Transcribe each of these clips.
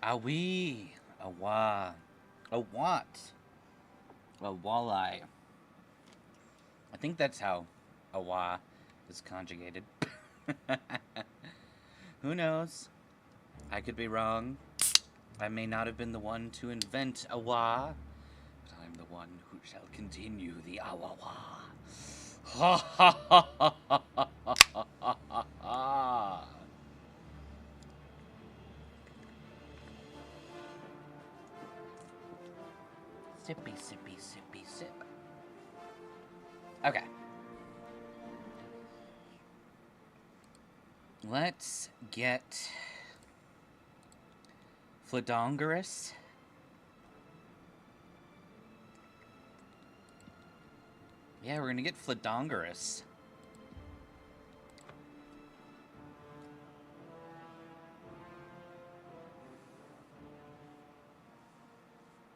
A wee. A wa. A what? A walleye. I think that's how a wa is conjugated. Who knows? I could be wrong. I may not have been the one to invent a wa, but I'm the one who shall continue the awawa. Ha ha ha ha ha ha ha ha ha. Sippy, sippy, sippy, sip. Okay. Let's get Flodongerous. Yeah, we're gonna get Flodongerous.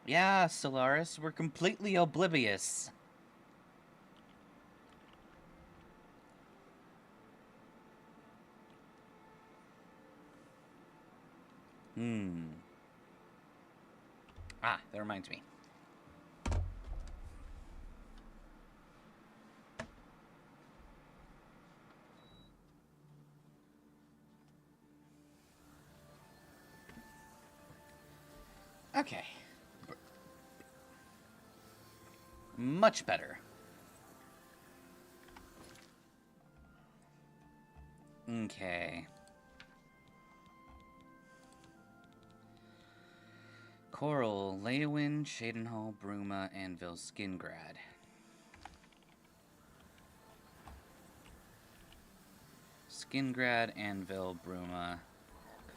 Yeah, Solaris, we're completely oblivious. Ah, that reminds me. Okay. Much better. Okay. Coral, Leowin, Shadenhall, Bruma, Anvil, Skingrad. Skingrad, Anvil, Bruma,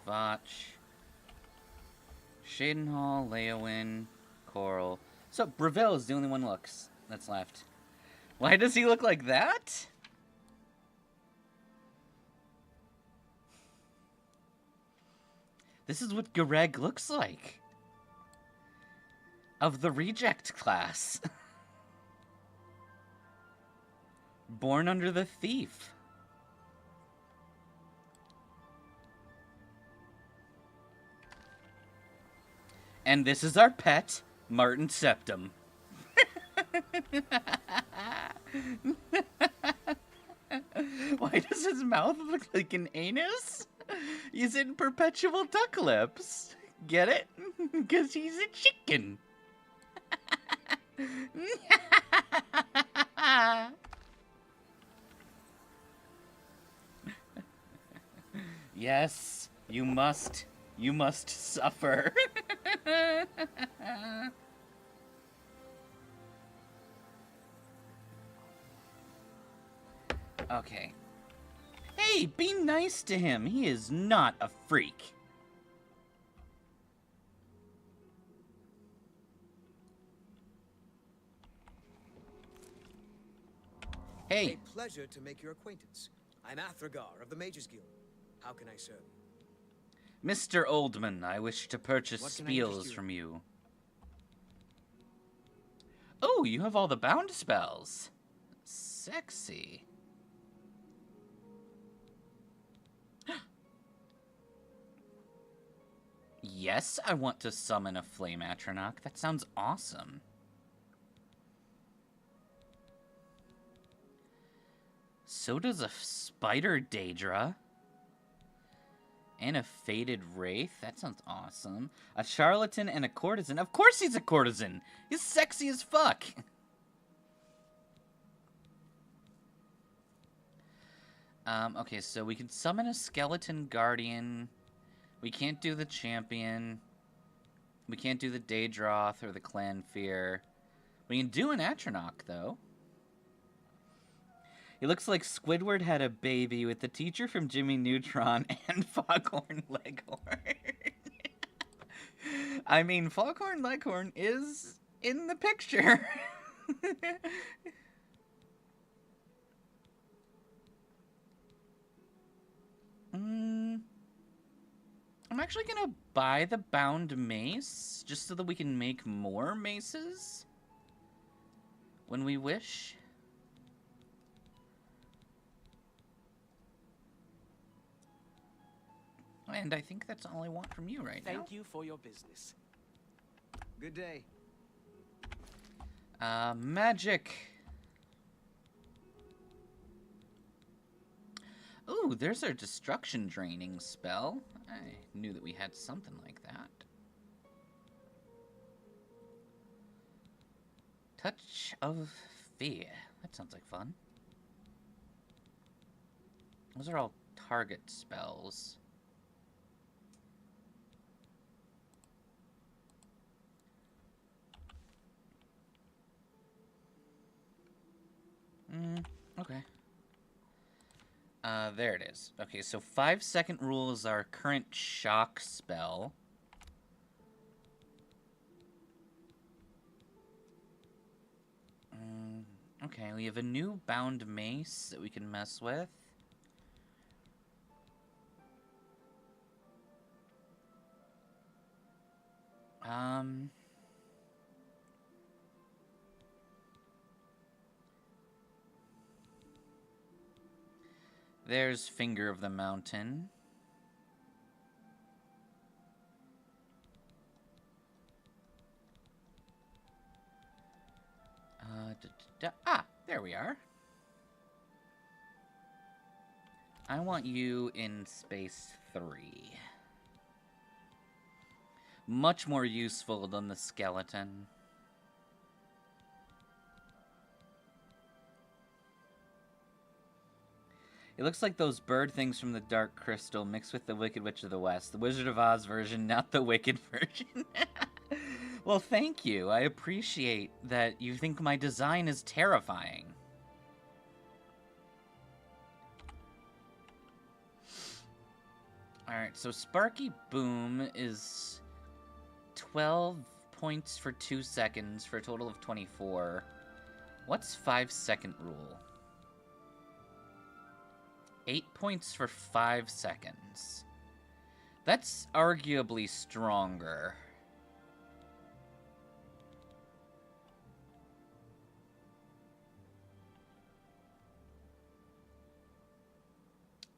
Kvatch, Shadenhall, Leowin, Coral. So, Breville is the only one that's left. Why does he look like that? This is what Gareg looks like. Of the reject class. Born under the thief. And this is our pet, Martin Septum. Why does his mouth look like an anus? He's in perpetual duck lips. Get it? Because he's a chicken. Yes, you must suffer. Okay. Hey, be nice to him. He is not a freak. Hey. A pleasure to make your acquaintance. I'm Athragar of the Mages Guild. How can I serve? Mr. Oldman, I wish to purchase spiels from you. Oh, you have all the bound spells. Sexy. Yes, I want to summon a Flame Atronach. That sounds awesome. So does a Spider Daedra. And a Faded Wraith. That sounds awesome. A Charlatan and a Courtesan. Of course he's a Courtesan! He's sexy as fuck! Okay, so we can summon a Skeleton Guardian. We can't do the Champion. We can't do the Daedroth or the Clanfear. We can do an Atronach, though. He looks like Squidward had a baby with the teacher from Jimmy Neutron and Foghorn Leghorn. I mean, Foghorn Leghorn is in the picture. I'm actually gonna buy the bound mace, just so that we can make more maces when we wish. And I think that's all I want from you right now. Thank you for your business. Good day. Magic. Ooh, there's our destruction draining spell. I knew that we had something like that. Touch of Fear. That sounds like fun. Those are all target spells. Okay. There it is. Okay, so 5-second rule is our current shock spell. Okay, we have a new bound mace that we can mess with. There's Finger of the Mountain. There we are. I want you in space 3. Much more useful than the skeleton. It looks like those bird things from the Dark Crystal mixed with the Wicked Witch of the West. The Wizard of Oz version, not the Wicked version. Well, thank you. I appreciate that you think my design is terrifying. Alright, so Sparky Boom is 12 points for 2 seconds for a total of 24. What's 5-second rule? 8 points for 5 seconds. That's arguably stronger.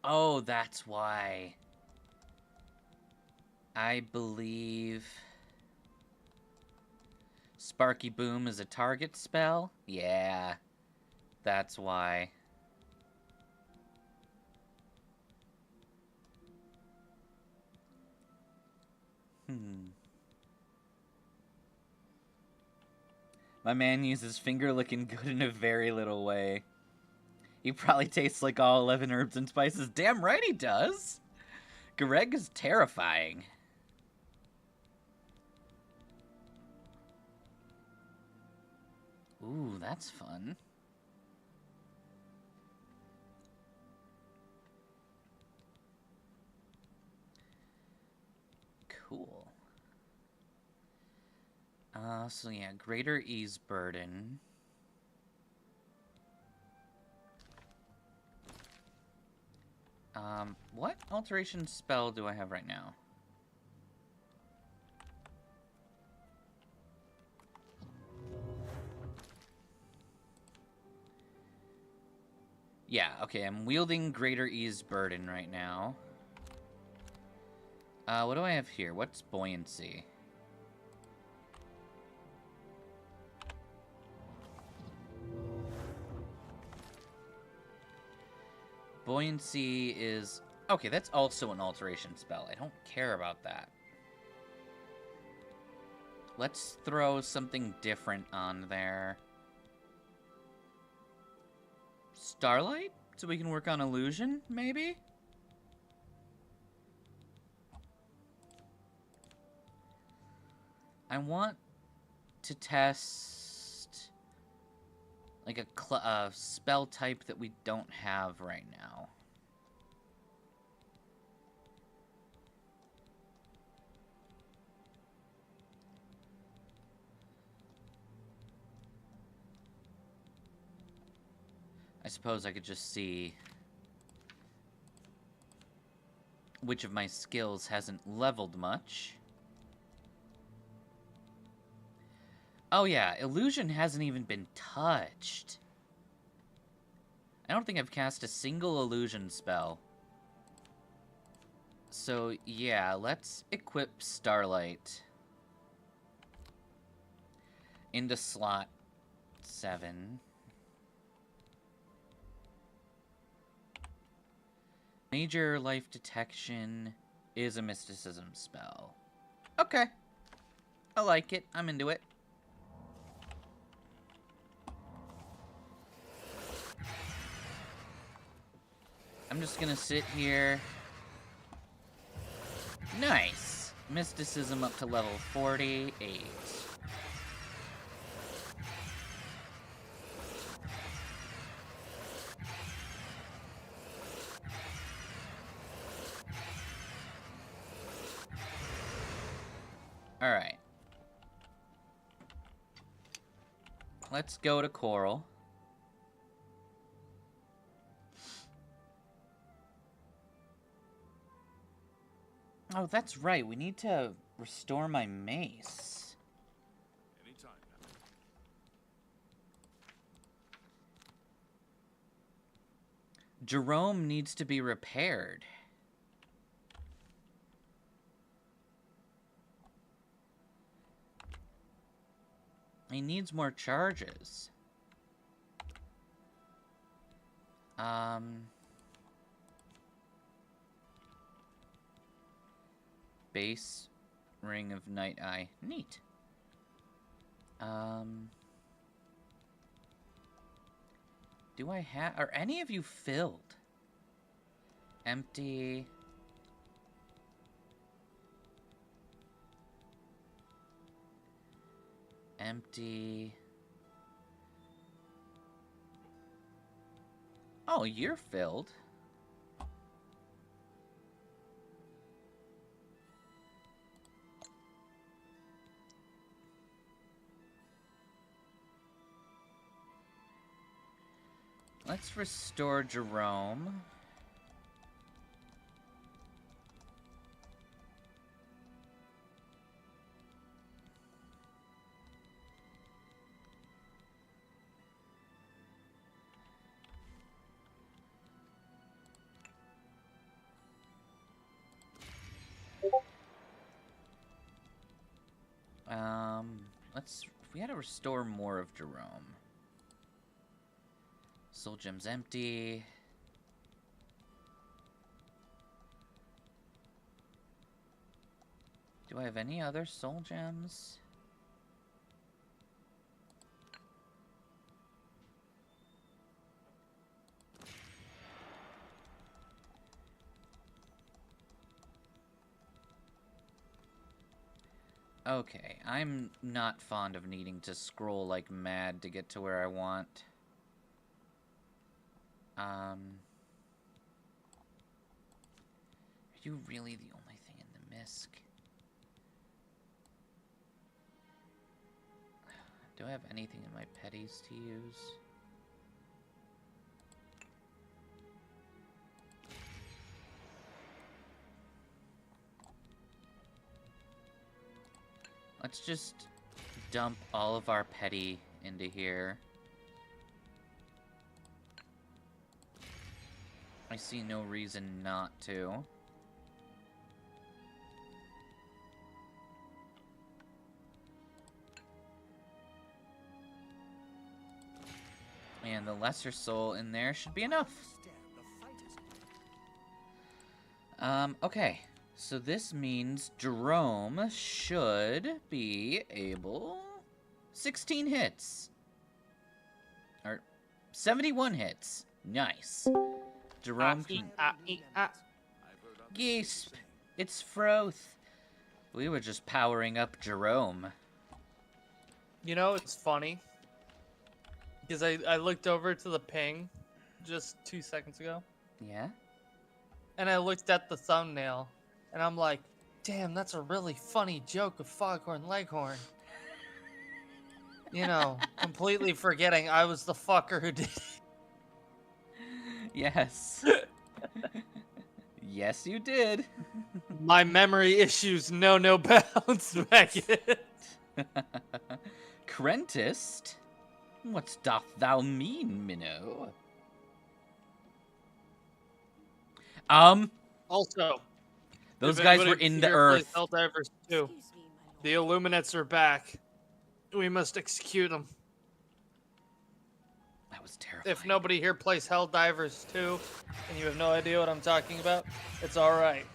Oh, that's why. I believe Sparky Boom is a target spell? Yeah, that's why. My man uses finger looking good in a very little way. He probably tastes like all 11 herbs and spices. Damn right he does! Greg is terrifying. Ooh, that's fun. Cool. So yeah, Greater Ease Burden. What alteration spell do I have right now? Yeah, okay, I'm wielding Greater Ease Burden right now. What do I have here? What's Buoyancy? Buoyancy is... Okay, that's also an alteration spell. I don't care about that. Let's throw something different on there. Starlight? So we can work on illusion, maybe? I want to test like a spell type that we don't have right now. I suppose I could just see which of my skills hasn't leveled much. Oh yeah, illusion hasn't even been touched. I don't think I've cast a single illusion spell. So, yeah, let's equip Starlight into slot 7. Major life detection is a mysticism spell. Okay. I like it. I'm into it. I'm just gonna sit here. Nice. Mysticism up to level 48. Alright. Let's go to Coral. Oh, that's right. We need to restore my mace. Anytime now. Jerome needs to be repaired. He needs more charges. Base Ring of Night Eye. Neat. Do I have... Are any of you filled? Empty. Empty. Oh, you're filled. Let's restore Jerome. We had to restore more of Jerome. Soul Gem's empty. Do I have any other Soul Gems? Okay, I'm not fond of needing to scroll like mad to get to where I want. Are you really the only thing in the misc? Do I have anything in my petties to use? Let's just dump all of our petty into here. I see no reason not to. And the lesser soul in there should be enough. Okay. So this means Jerome should be able... 16 hits. Or 71 hits. Nice. Jerome can... Gisp. It's Froth. We were just powering up Jerome. You know, it's funny. Because I looked over to the ping just 2 seconds ago. Yeah? And I looked at the thumbnail. And I'm like, damn, that's a really funny joke of Foghorn Leghorn. You know, completely forgetting I was the fucker who did it. Yes. Yes, you did. My memory issues know no bounds, Magus. Crentist? What doth thou mean, minnow? Also, Those If guys anybody were in the here plays earth. Helldivers 2. The Illuminates are back. We must execute them. That was terrifying. If nobody here plays Helldivers 2, and you have no idea what I'm talking about, it's alright.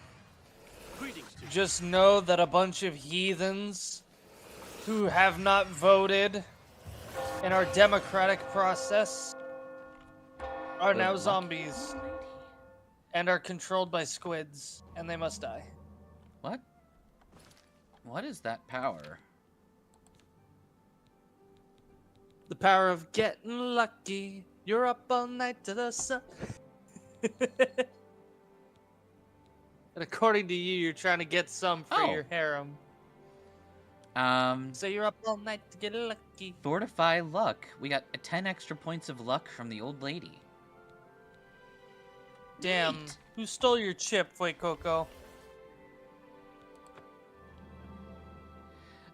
Greetings to you. Just know that a bunch of heathens who have not voted in our democratic process are The now lucky zombies lady. and are controlled by squids, and they must die. What? What is that power? The power of getting lucky. You're up all night to the sun. And according to you, you're trying to get some for Oh. your harem. So you're up all night to get lucky. Fortify luck. We got 10 extra points of luck from the old lady. Damn. Neat. Who stole your chip, Coco?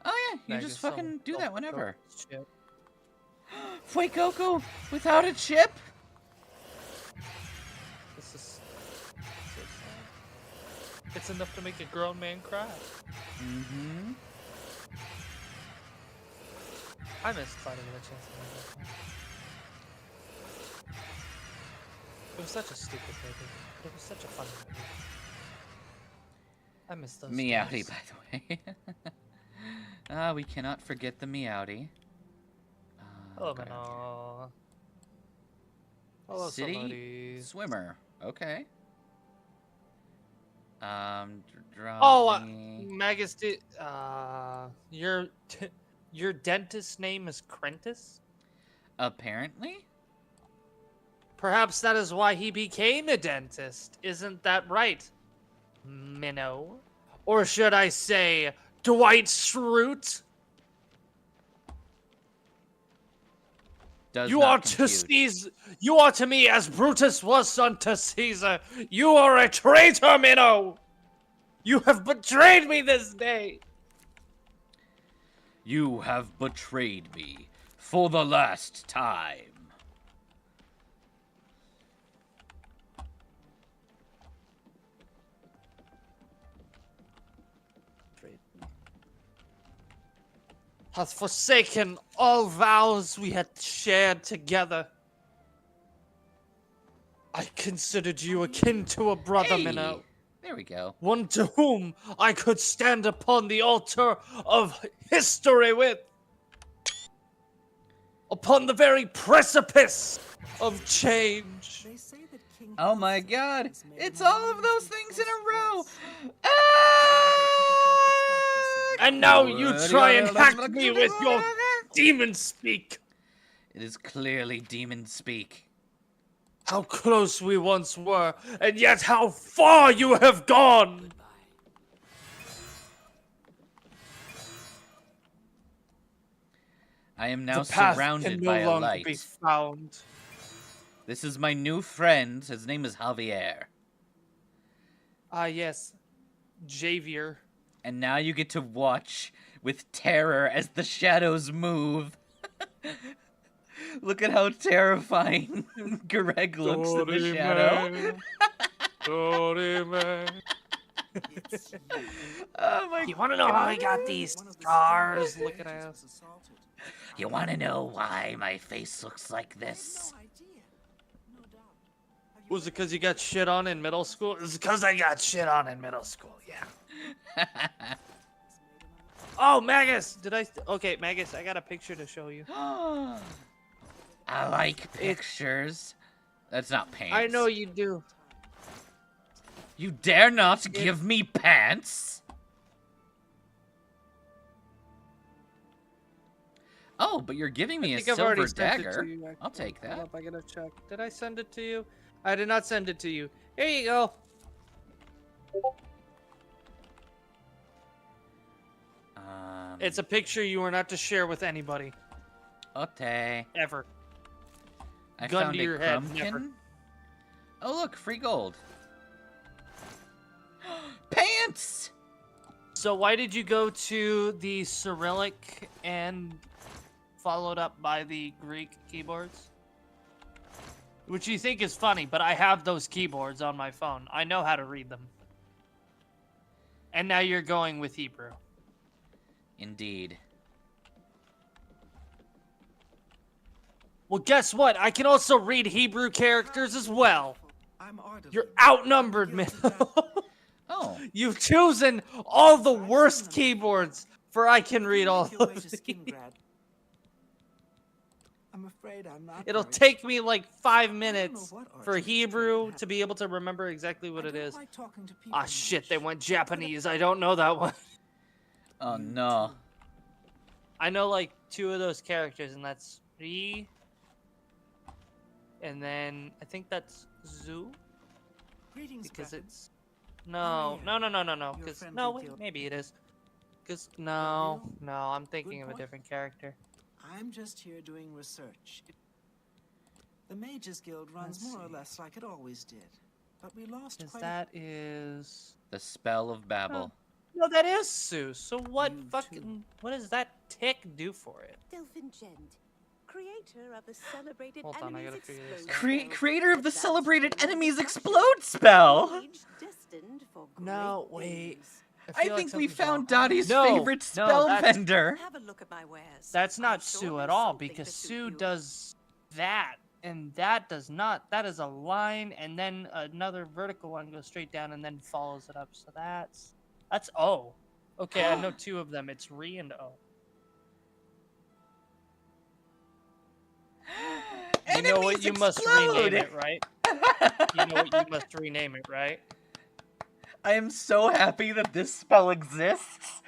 Oh yeah, you just fucking do that whenever. Fuecoco without a chip? This is so sad. It's enough to make a grown man cry. Mm-hmm. I missed fighting with a chance. It was such a stupid movie. But it was such a fun movie. I missed those. Meowdy, days. by the way. We cannot forget the Meowdy. Hello, go down Mano. Hello, City somebody. Swimmer. Okay. Draw Oh, me. Magus, your dentist name is Crentis? Apparently. Perhaps that is why he became a dentist. Isn't that right, Minnow? Or should I say, Dwight Schrute? Does You not are to compute. Caesar. You are to me as Brutus was unto Caesar. You are a traitor, Minnow. You have betrayed me this day. You have betrayed me for the last time. Hath forsaken all vows we had shared together. I considered you akin to a brother, Hey, Minnow. there we go. One to whom I could stand upon the altar of history with. Upon the very precipice of change. They say that King Oh my Constantine god, is made it's of all of millions those of things in a false row! threats. And now you try and hack me with your demon speak. It is clearly demon speak. How close we once were, and yet how far you have gone. I am now The path surrounded can by no a longer light. be found. This is my new friend. His name is Javier. Ah, yes. Javier. And now you get to watch with terror as the shadows move. Look at how terrifying Greg looks in the shadow. Dottie man. Oh my You want to know how I got these scars? Look at us. You want to know why my face looks like this? Was it because you got shit on in middle school? It's because I got shit on in middle school, yeah. Oh, Magus! Okay, Magus, I got a picture to show you. I like pictures. That's not pants. I know you do. You dare not give me pants? Oh, but you're giving me a I've already silver sent it dagger. to you, actually. I'll take Hold that. up, I gotta check. Did I send it to you? I did not send it to you. Here you go. It's a picture you are not to share with anybody. Okay. Ever. I Gun found to a your head, crumpkin. never. Oh look, free gold. Pants! So why did you go to the Cyrillic and followed up by the Greek keyboards? Which you think is funny, but I have those keyboards on my phone. I know how to read them. And now you're going with Hebrew. Indeed. Well, guess what? I can also read Hebrew characters as well. You're You're outnumbered, man. Oh. You've chosen all the worst keyboards for I can read all of these. I'm afraid I'm not. It'll very- take me like 5 I minutes don't know what for artistic Hebrew training to be able to remember exactly what I it don't is. like talking to people Ah, shit, they much. went Japanese. I don't know that one. Oh no. I know like 2 of those characters, and that's Ri. And then I think that's Zu, Greetings, because Brethren. it's no, yeah. no. Your Because friendly no, wait, guild. maybe it is. Because no, Real? no, I'm thinking of a point. different character. I'm just here doing research. The Mages Guild runs Let's more or see. less like it always did, but we lost Because quite that is The spell of Babel. no, that is Sue. So what You fucking what does that tick do for it? Delphingent, creator of the celebrated Hold on, I enemies gotta figure this explode out. spell, Creator of the advanced celebrated training enemies destruction, explode spell. age destined for No, great wait. things. I feel like think we something's found wrong. Dottie's No, favorite no, spell that's- vendor. Have a look at my wares. That's I'm not sure Sue there's at all, something because to suit Sue you. does that, and that does not. That is a line, and then another vertical one goes straight down, and then follows it up. So that's O. Okay, I know 2 of them. It's Re and O. You know what? Enemies You must explode! rename it, right? You know what? You must rename it, right? I am so happy that this spell exists.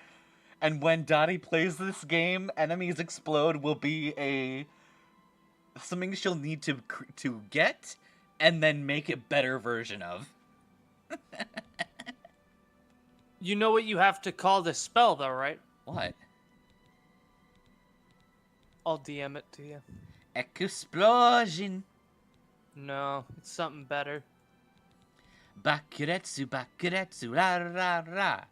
And when Dottie plays this game, enemies explode will be something she'll need to get and then make a better version of. You know what you have to call this spell, though, right? What? I'll DM it to you. Explosion. No, it's something better. Bakuretsu, bakuretsu, ra ra ra.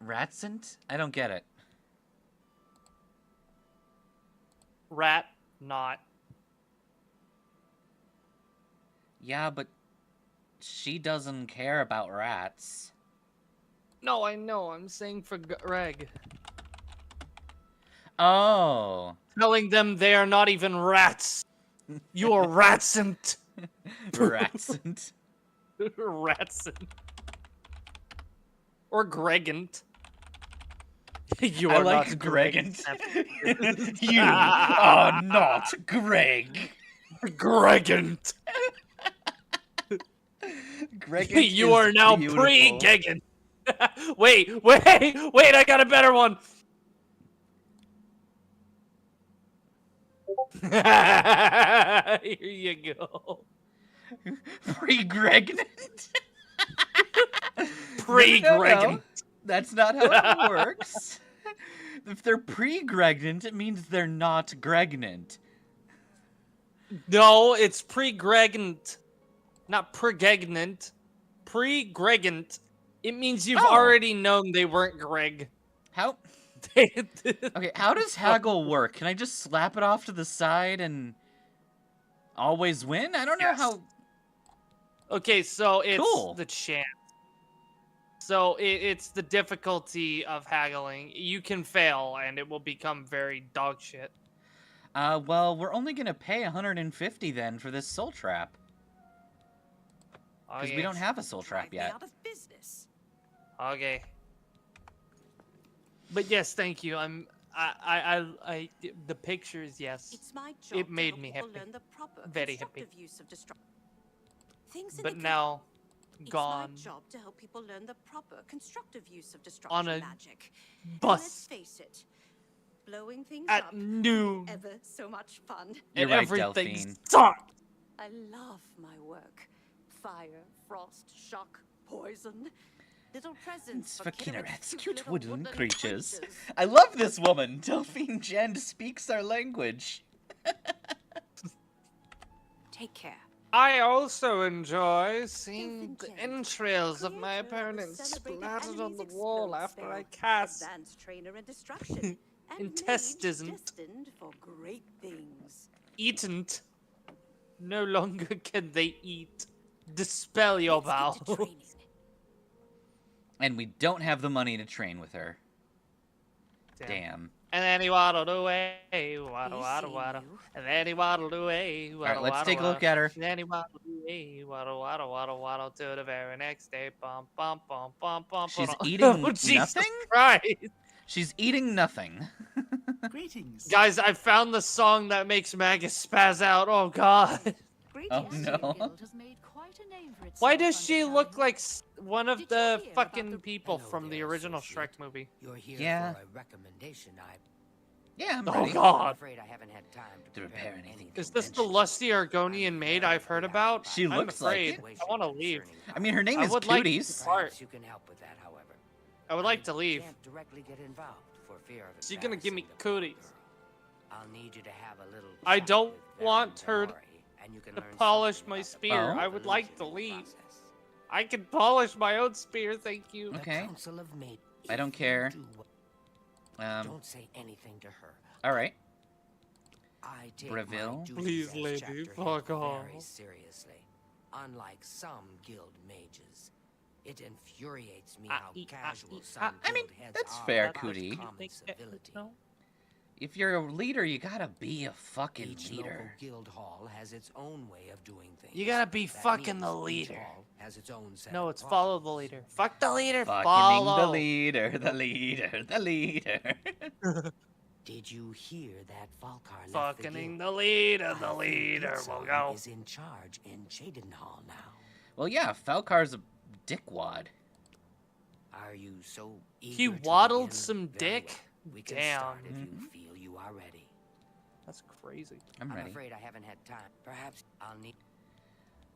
Ratsant? I don't get it. Rat, not. Yeah, but she doesn't care about rats. No, I know. I'm saying for Greg. Oh. Telling them they are not even rats. You are ratsant. Ratsant. Ratsant. Or Gregant. You I are like not Gregant. Gregant. You are not Greg. Gregant. Gregant You is are now beautiful. pre-Gregant. wait, I got a better one. Here you go. Pre-Gregnant? Pre-Gregant. No. That's not how it works. If they're pre-Gregnant, it means they're not Gregnant. No, it's pre-Gregant. Not pregnant. Pre-Gregant. It means you've Oh. already known they weren't Greg. How? Okay, how does haggle work? Can I just slap it off to the side and always win? I don't know Yes. how. Okay, so it's Cool. the chance. So it's the difficulty of haggling. You can fail, and it will become very dog shit. Well, we're only gonna pay 150 then for this soul trap because we don't have a soul trap Drive me yet. out of business. Okay. But yes, thank you. The pictures, yes. It's my job It made to help me people happy. learn the proper Very constructive use of things in But the now, It's gone. my job to help people learn the proper constructive use of destruction On a magic. And let's Bus face it, blowing things at up noon. ever so much fun. You're And right, everything Delphine. sucked. I love my work. Fire, frost, shock, poison. Little presents It's for Kinneret's Kinneret's cute little woodland creatures. creatures. I love this woman. Delphine Jend speaks our language. Take care. I also enjoy seeing the Delphine Jend, entrails of my creator of the opponents celebrated splattered on the enemies wall explode after I spell, cast. Advanced trainer in destruction. And Intest mage isn't. destined for great things. Eaten. No longer can they eat. Dispel your Let's get to bowels. training. And we don't have the money to train with her. Damn. And then he waddled away, waddle, He's waddle, seen waddle. you. And then he waddled away, waddle, Alright, let's waddle, take a look waddle. at her. And then he waddled away, waddle, waddle, waddle, waddle, to the very next day. Bum, bum, bum, bum, bum, She's bum. eating Oh, Jesus nothing? Christ. She's eating nothing. Greetings. Guys, I found the song that makes Magus spaz out. Oh, God. Oh, Greetings. no. Guild has made quite a name for Why itself does she under look Fiverr. like one of Did you the hear about fucking the- people Hello from the there, original associate. Shrek movie? You're here Yeah. for a recommendation. Yeah, I'm Oh, ready. I'm God. afraid I haven't had time To repair anything Is this the conventional. lusty Argonian I'm maid very I've heard preoccupied about? She I'm looks like afraid. it. I want to leave. I mean, her name I is would like to Cuties. depart. Perhaps you can help with that, however. I would like to leave. Can't directly get involved for fear of She's gonna give me embarrassing the poor cooties. girl. I'll need you to have a little I chat don't with want Baron her Denori, and you can to learn polish something my about the spear. Oh. I would like to evolution leave. process. I can polish my own spear, thank you. The Okay. Council of Maid- I don't if you care. do what- Um, Don't say anything to her. alright. I take Breville? my duties Please, as lady, chapter head fuck off. very seriously. Unlike some guild mages, it infuriates me how casual some I mean, guild heads that's are fair, about Cootie. common civility. No? If you're a leader, you gotta be a fucking Each local leader. guild hall has its own way of doing things. You gotta be That fucking the means each leader. hall has its own set No, of it's follow the problems. leader. Fuck the leader, Fucking follow. the leader, the leader, the leader. Did you hear that Falkar left the Fucking guild? the leader, I the think leader Blitzon will go. is in charge in Cheydinhall now. Well, yeah, Falcar's a dickwad. Are you so eager He to waddled begin? some Very dick? well. We can Damn. start if you feel you are ready. That's crazy. I'm I'm ready. afraid I haven't had time. Perhaps I'll need.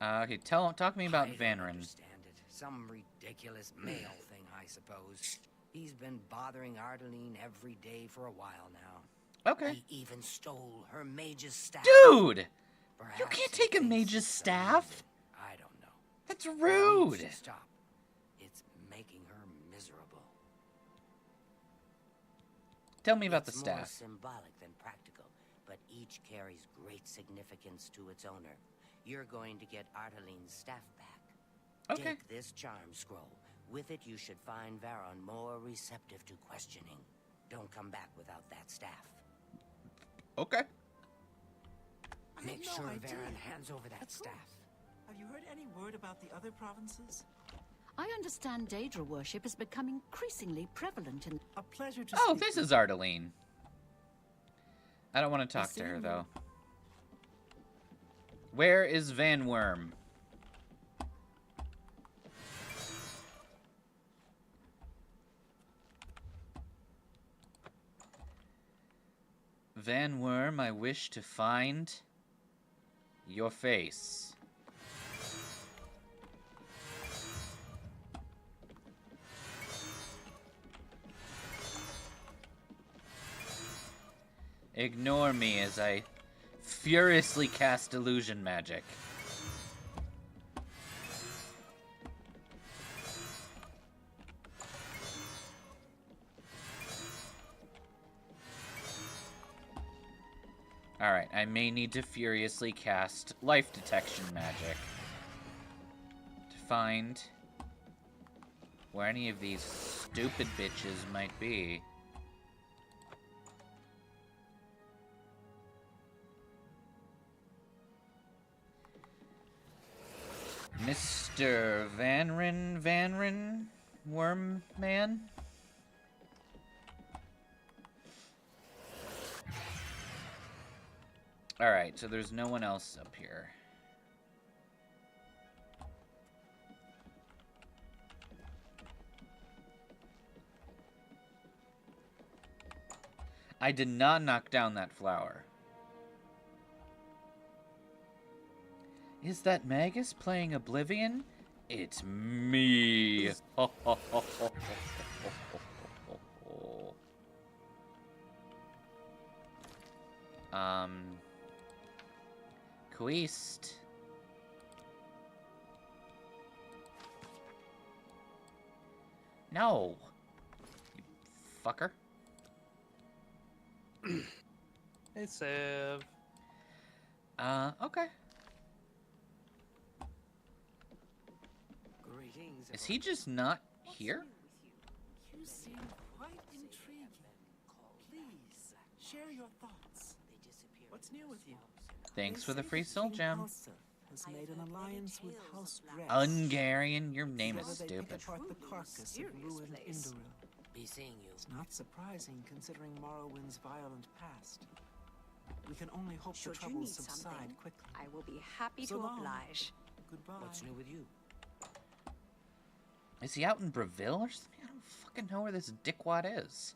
Okay, talk to me about I don't Vanrin. understand it. Some ridiculous male thing, I suppose. He's been bothering Ardeline every day for a while now. Okay. He even stole her mage's staff. Dude! You Perhaps can't he take a thinks mage's it's staff. amusing. I don't know. That's It needs rude. to stop. It's making her miserable. Tell me about the It's more staff. symbolic than practical, but each carries great significance to its owner. You're going to get Arteline's staff back. Okay. Take this charm scroll. With it, you should find Varon more receptive to questioning. Don't come back without that staff. Okay. I Make had no sure idea. Varon hands over that That's cool. staff. Have you heard any word about the other provinces? I understand Daedra worship is becoming increasingly prevalent in. A pleasure to Oh, speak this with is Ardeline. I don't want to talk to see her, you. though. Where is Van Worm? Van Worm, I wish to find your face. Ignore me as I furiously cast illusion magic. Alright, I may need to furiously cast life detection magic to find where any of these stupid bitches might be. Mr. Vanrin, Worm Man? Alright, so there's no one else up here. I did not knock down that flower. Is that Magus playing Oblivion? It's me. Queest. No. You fucker. Hey, Sev. Okay. Is he just not here? You seem quite intriguing. Please, share your thoughts. What's new with you? Thanks for They the say free that soul King gem. Alsa has made an alliance with House Rest. Ungarian, your name is Together they pick stupid. apart the carcass of ruined Envtuber. Be seeing you. It's not surprising considering Morrowind's violent past. We can only hope the Should you troubles need subside something, quickly. I will be happy So to long. oblige. Goodbye. What's new with you? Is he out in Breville or something? I don't fucking know where this dickwad is.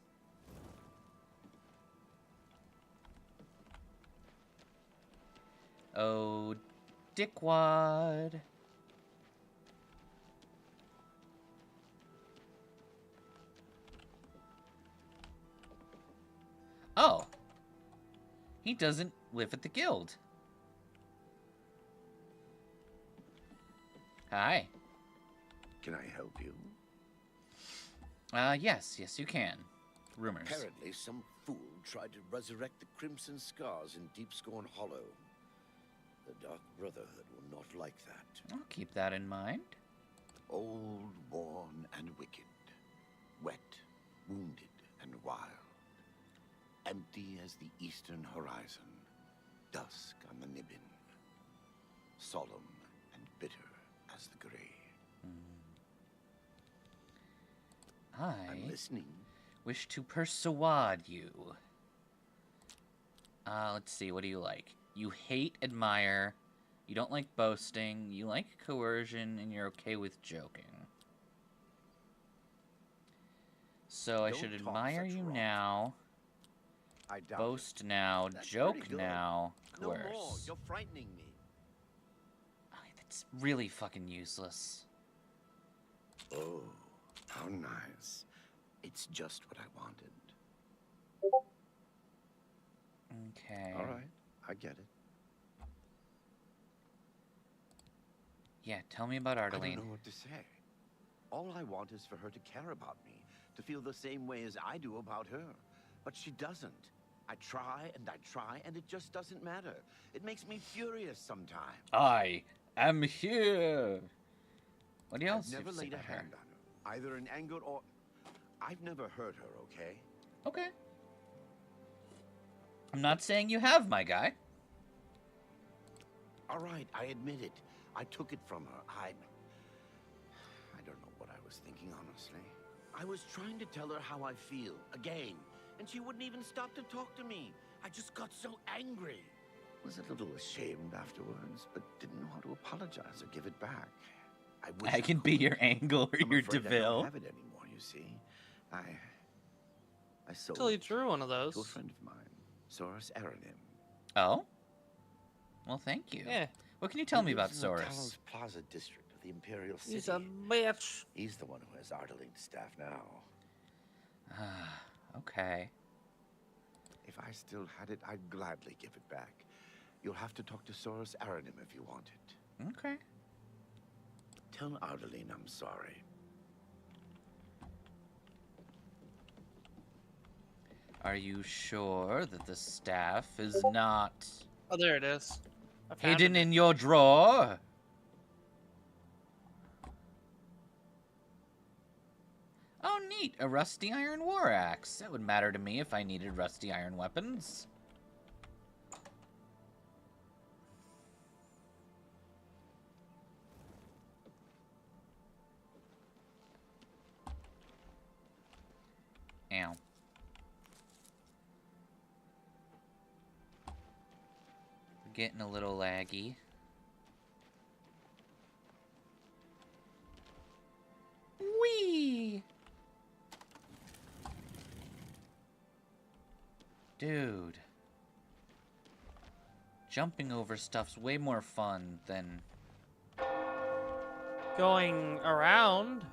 Oh, dickwad. Oh. He doesn't live at the guild. Hi. Can I help you? Yes, you can. Rumors. Apparently, some fool tried to resurrect the Crimson Scars in Deepscorn Hollow. The Dark Brotherhood will not like that. I'll keep that in mind. Old, worn, and wicked. Wet, wounded, and wild. Empty as the eastern horizon. Dusk on the Nibbin. Solemn and bitter as the grave. I'm I listening. wish to persuade you. Let's see, what do you like? You hate admire, you don't like boasting, you like coercion, and you're okay with joking. So I Don't should talk admire such you rot. now, I doubt boast now, That's joke pretty good. now, No more. coerce. You're frightening me. Oh, that's really fucking useless. it. Oh, how nice. It's just what I wanted. Okay. All right, I get it. Yeah, tell me about I don't Ardeline. know what to say. All I want is for her to care about me, to feel the same way as I do about her. But she doesn't. I try, and it just doesn't matter. It makes me furious sometimes. I am here. What else I've you never have to say laid a about her? hand on her, either in anger or... I've never hurt her, okay? Okay. I'm not saying you have, my guy. All right, I admit it. I took it from her. I don't know what I was thinking, honestly. I was trying to tell her how I feel, again, and she wouldn't even stop to talk to me. I just got so angry. Was a little ashamed afterwards, but didn't know how to apologize or give it back. I can be your Angle or I'm your afraid I Deville. don't have it anymore, you see. I sold Until you it drew one of to a those. friend of mine, Soros Aranim. Oh? Well, thank you. Yeah. What can you tell He me about lives in the Soros? Talos Plaza district of the Imperial City. He's a bitch. He's the one who has Ardeling's staff now. Ah, okay. If I still had it, I'd gladly give it back. You'll have to talk to Soros Aranim if you want it. Okay. Tell Ardeline I'm sorry. Are you sure that the staff is not Oh, there it is. I found hidden it. in your drawer? Oh, neat. A rusty iron war axe. That would matter to me if I needed rusty iron weapons. Ow. Getting a little laggy. Whee! Dude. Jumping over stuff's way more fun than... Going around.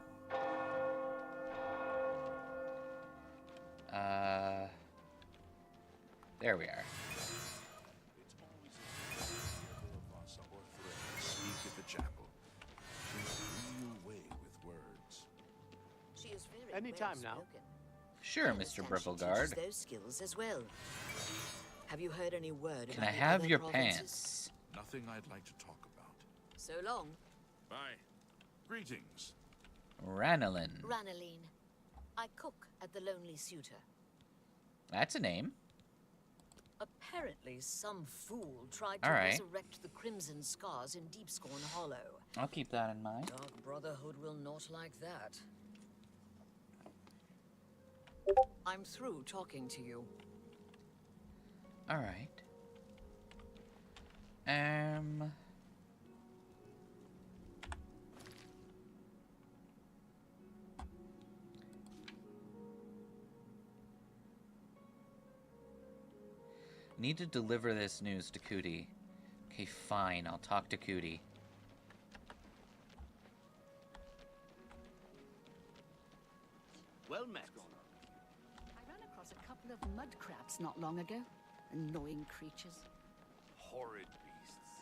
There we are. Speak at the chapel. She's real way with words. She is very Anytime now. well-spoken. Sure, I Mr. understand she Bripplegard. teaches those skills as well. Have you heard any word Can about I the have other your provinces? pants? Nothing I'd like to talk about. So long. Bye. Greetings. Ranelin. Ranaline. I cook at the Lonely Suitor. That's a name. Apparently, some fool tried to All right. resurrect the Crimson Scars in Deepscorn Hollow. I'll keep that in mind. Dark Brotherhood will not like that. I'm through talking to you. All right. Need to deliver this news to Cootie. Okay, fine. I'll talk to Cootie. Well met. I ran across a couple of mud crabs not long ago. Annoying creatures. Horrid beasts.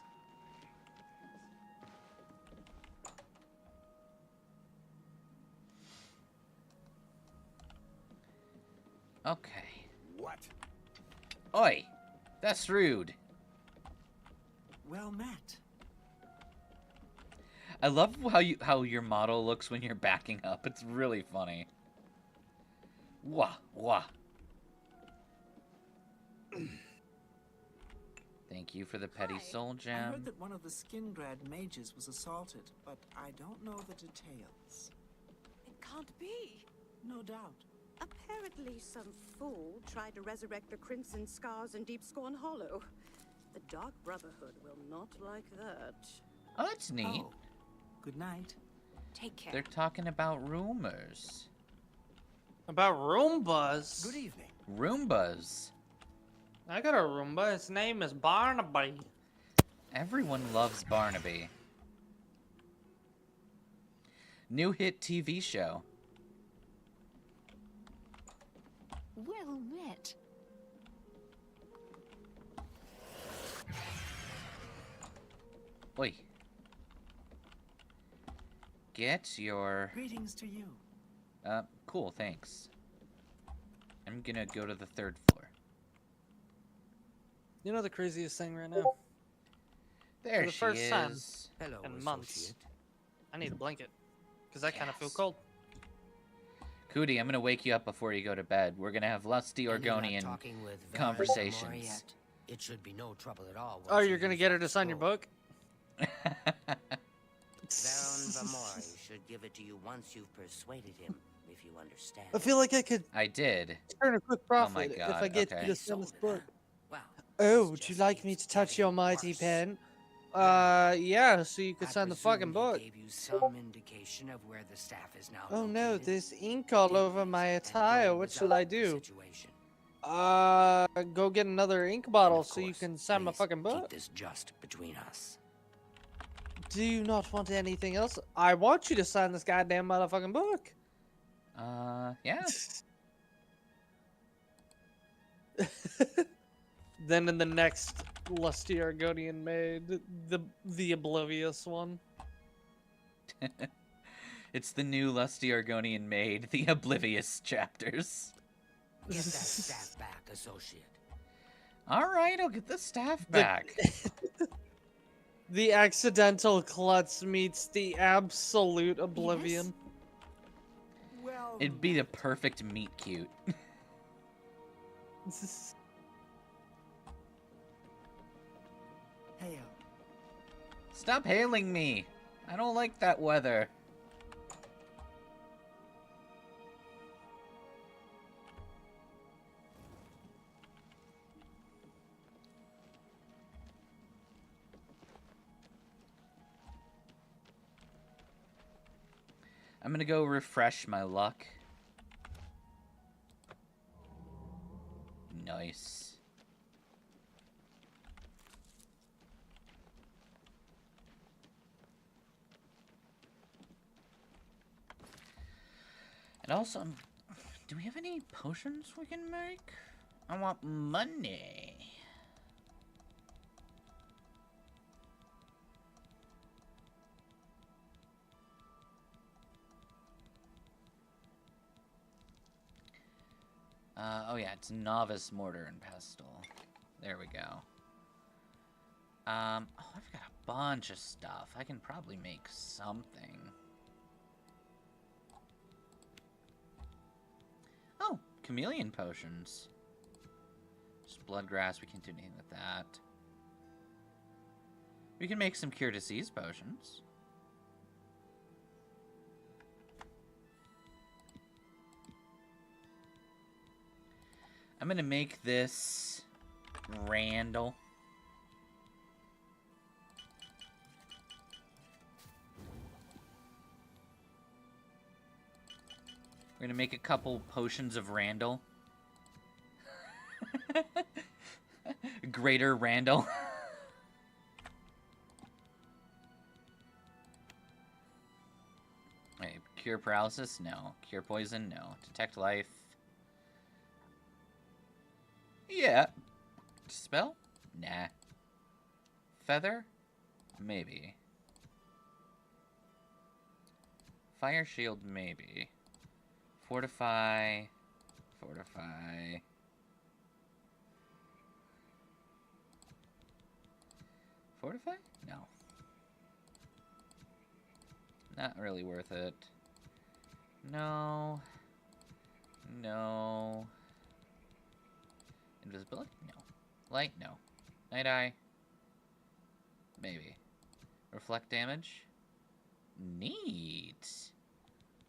Okay. What? Oi! That's rude. Well met. I love how your model looks when you're backing up. It's really funny. Wah wah. Thank you for the petty Hi. soul I gem. heard that one of the Skingrad mages was assaulted, but I don't know the details. It can't be. No doubt. Apparently, some fool tried to resurrect the Crimson Scars in Deepscorn Hollow. The Dark Brotherhood will not like that. Oh, that's neat. Oh. Good night. Take care. They're talking about rumors. About Roombas. Good evening. Roombas. I got a Roomba. His name is Barnaby. Everyone loves Barnaby. New hit TV show. Well met. Oi. Get your... Greetings to you. Cool, thanks. I'm gonna go to the 3rd floor. You know the craziest thing right now? There the she first is. time. Hello, In months. associate. I need a blanket. Because I kind of feel Yes. cold. Cootie, I'm gonna wake you up before you go to bed. We're gonna have lusty Any luck Orgonian talking with conversations. Vtuber yet? It should be no trouble at all. Oh, once you're you going to use get her that to sign your scroll. book? Baron Vamori should give it to you once you've persuaded him, if you understand. I feel like I could I did. turn a quick Oh my profit if I God, get okay. you to sign this Sold it, book. huh? Well, Oh, this would you just like me keeps to touch getting your mighty worse. pen? Yeah, so you could I sign the presume fucking he book. gave you some indication of where the staff is now Oh no, located? there's ink all over my And attire. don't What shall I resolve the do? situation. Go get another ink And bottle of so you course, can sign my please fucking Keep book. this just between us. Do you not want anything else? I want you to sign this goddamn motherfucking book. Yeah. Then in the next lusty Argonian maid, the Oblivious one. It's the new lusty Argonian maid, the Oblivious chapters. Get that staff back, associate. Alright, I'll get the staff back. The accidental klutz meets the absolute oblivion. Well It'd be the met. perfect meet cute. Hail. Stop hailing me. I don't like that weather. I'm gonna go refresh my luck. Nice. And also, do we have any potions we can make? I want money. Oh yeah, it's novice mortar and pestle. There we go. Oh, I've got a bunch of stuff. I can probably make something. chameleon potions. Just bloodgrass, we can't do anything with that. We can make some cure disease potions. I'm gonna make this Randall. We're gonna make a couple potions of Randall. Greater Randall. Wait, cure paralysis? No. Cure poison? No. Detect life? Yeah. Spell? Nah. Feather? Maybe. Fire shield? Maybe. Fortify. Fortify. Fortify? No. Not really worth it. No. No. Invisibility? No. Light? No. Night eye? Maybe. Reflect damage? Neat.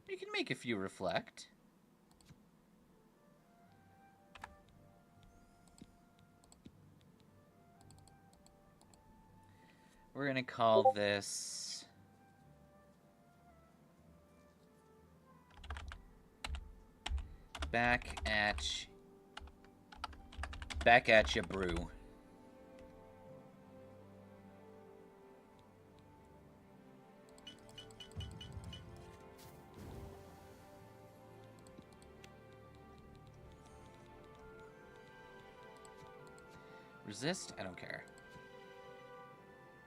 You can make a few reflect. We're gonna call this... Back at ya, brew. Resist? I don't care.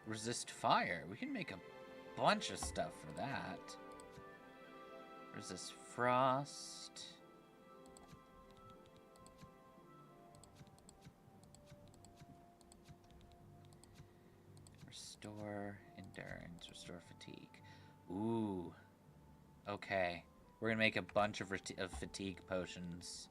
Resist fire. We can make a bunch of stuff for that. Resist frost. Restore endurance. Restore fatigue. Ooh. Okay. We're gonna make a bunch of fatigue potions.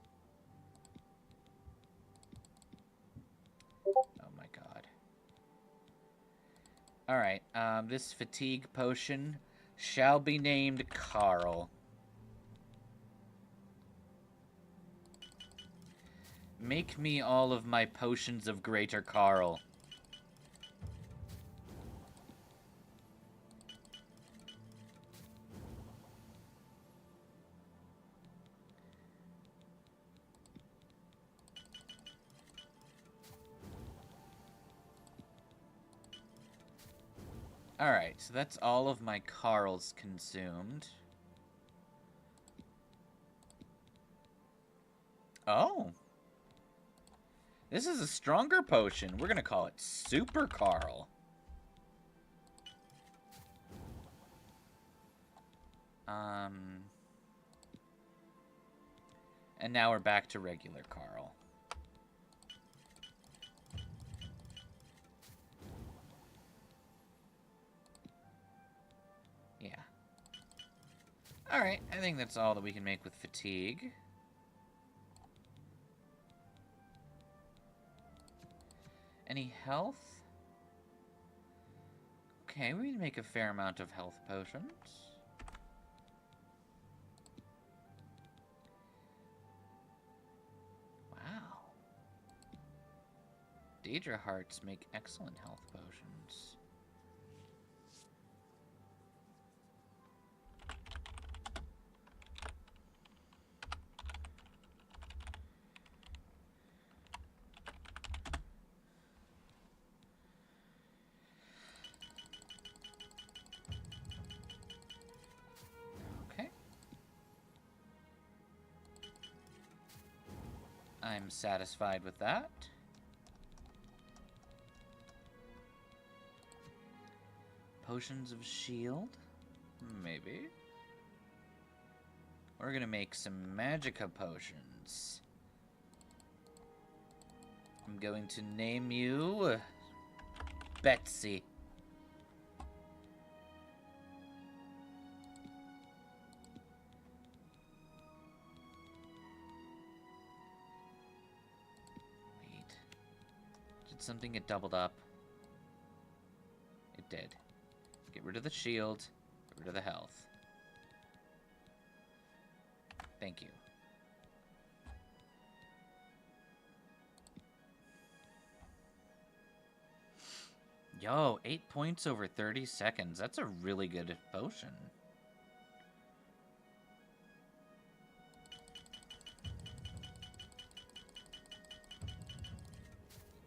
Alright, this fatigue potion shall be named Carl. Make me all of my potions of Greater Carl. Alright, so that's all of my Carls consumed. Oh. This is a stronger potion. We're gonna call it Super Carl. And now we're back to regular Carl. Yeah. Alright, I think that's all that we can make with fatigue. Any health? Okay, we can make a fair amount of health potions. Wow. Daedra hearts make excellent health potions. I'm satisfied with that. Potions of shield? Maybe. We're gonna make some magicka potions. I'm going to name you Betsy. Did something get doubled up? It did. Get rid of the shield. Get rid of the health. Thank you. Yo, 8 points over 30 seconds. That's a really good potion.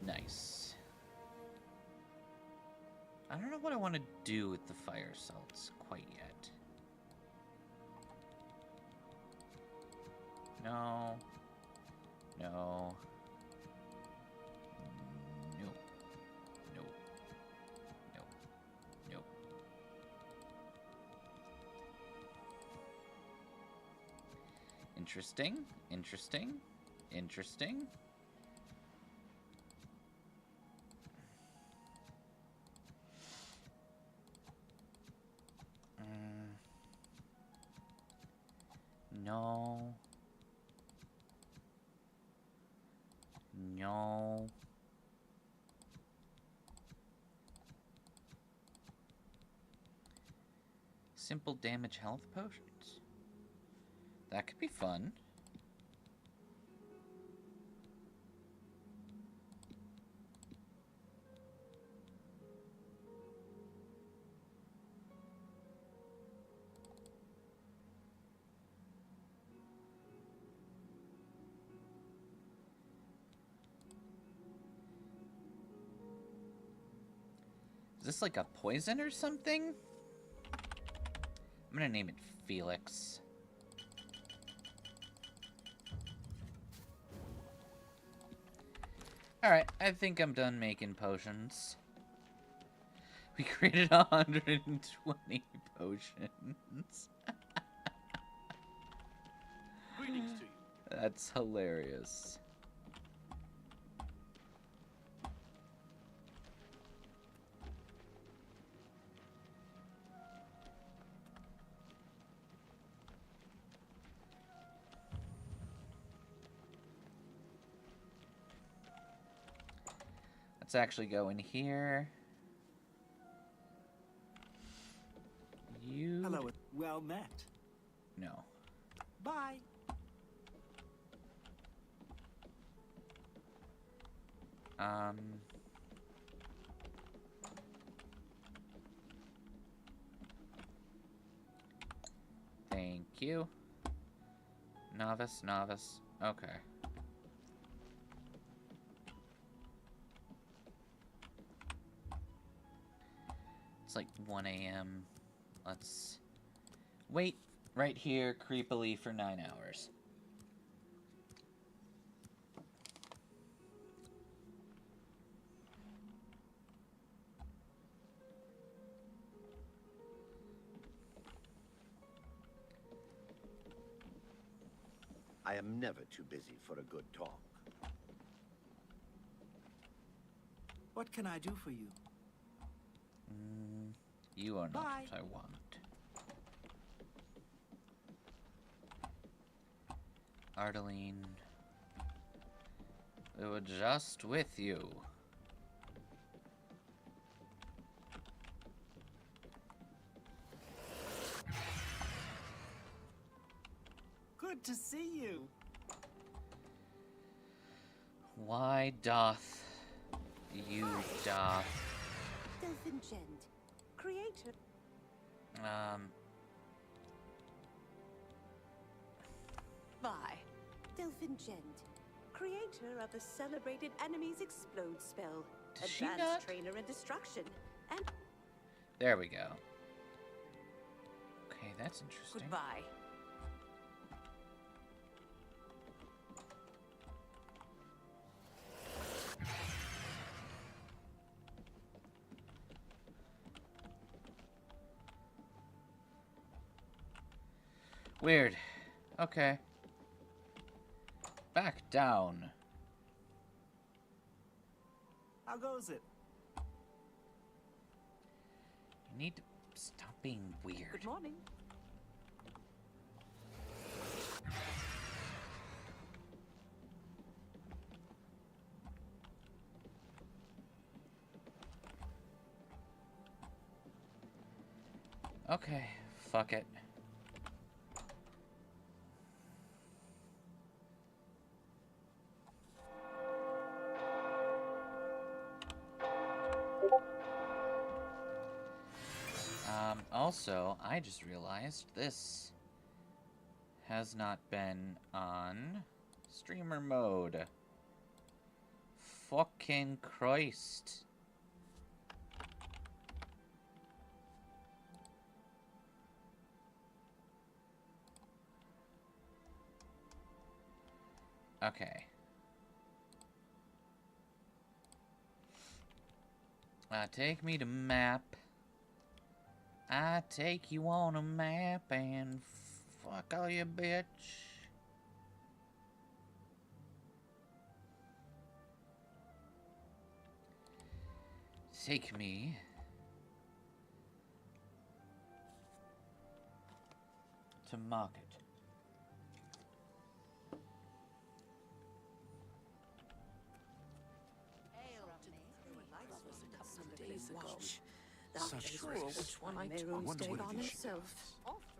Nice. I don't know what I want to do with the fire salts quite yet. No. No. No. No. No. No. Interesting. Interesting. Interesting. No. No. Simple damage health potions. That could be fun. Is this like a poison or something? I'm gonna name it Felix. Alright, I think I'm done making potions. We created 120 potions. Greetings to you. That's hilarious. Let's actually go in here. You... Hello. Well met. No. Bye. Thank you. Novice, novice. Okay. It's like 1 a.m. Let's wait right here creepily for 9 hours. I am never too busy for a good talk. What can I do for you? You are not Bye. what I want. Ardeline. We were just with you. Good to see you. Why doth you doth? Delphingent, creator. By Delphingent, creator of the celebrated Enemies Explode spell, Does she advanced not? trainer in destruction, and There we go. Okay, that's interesting. goodbye. Weird. Okay. Back down. How goes it? You need to stop being weird. Good morning. Okay, fuck it. Also, I just realized this has not been on streamer mode. Fucking Christ. Okay. Take me to map. I take you on a map and fuck all you, bitch. Take me to market. Such grace. I wonder what it is. himself.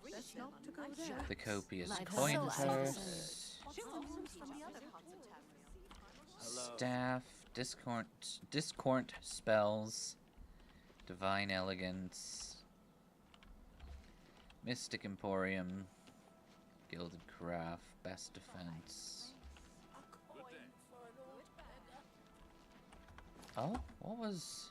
Best not to go there. The copious Like coin so purse. Staff, discordant spells, divine elegance, mystic emporium, gilded craft, best defense. Oh, what was?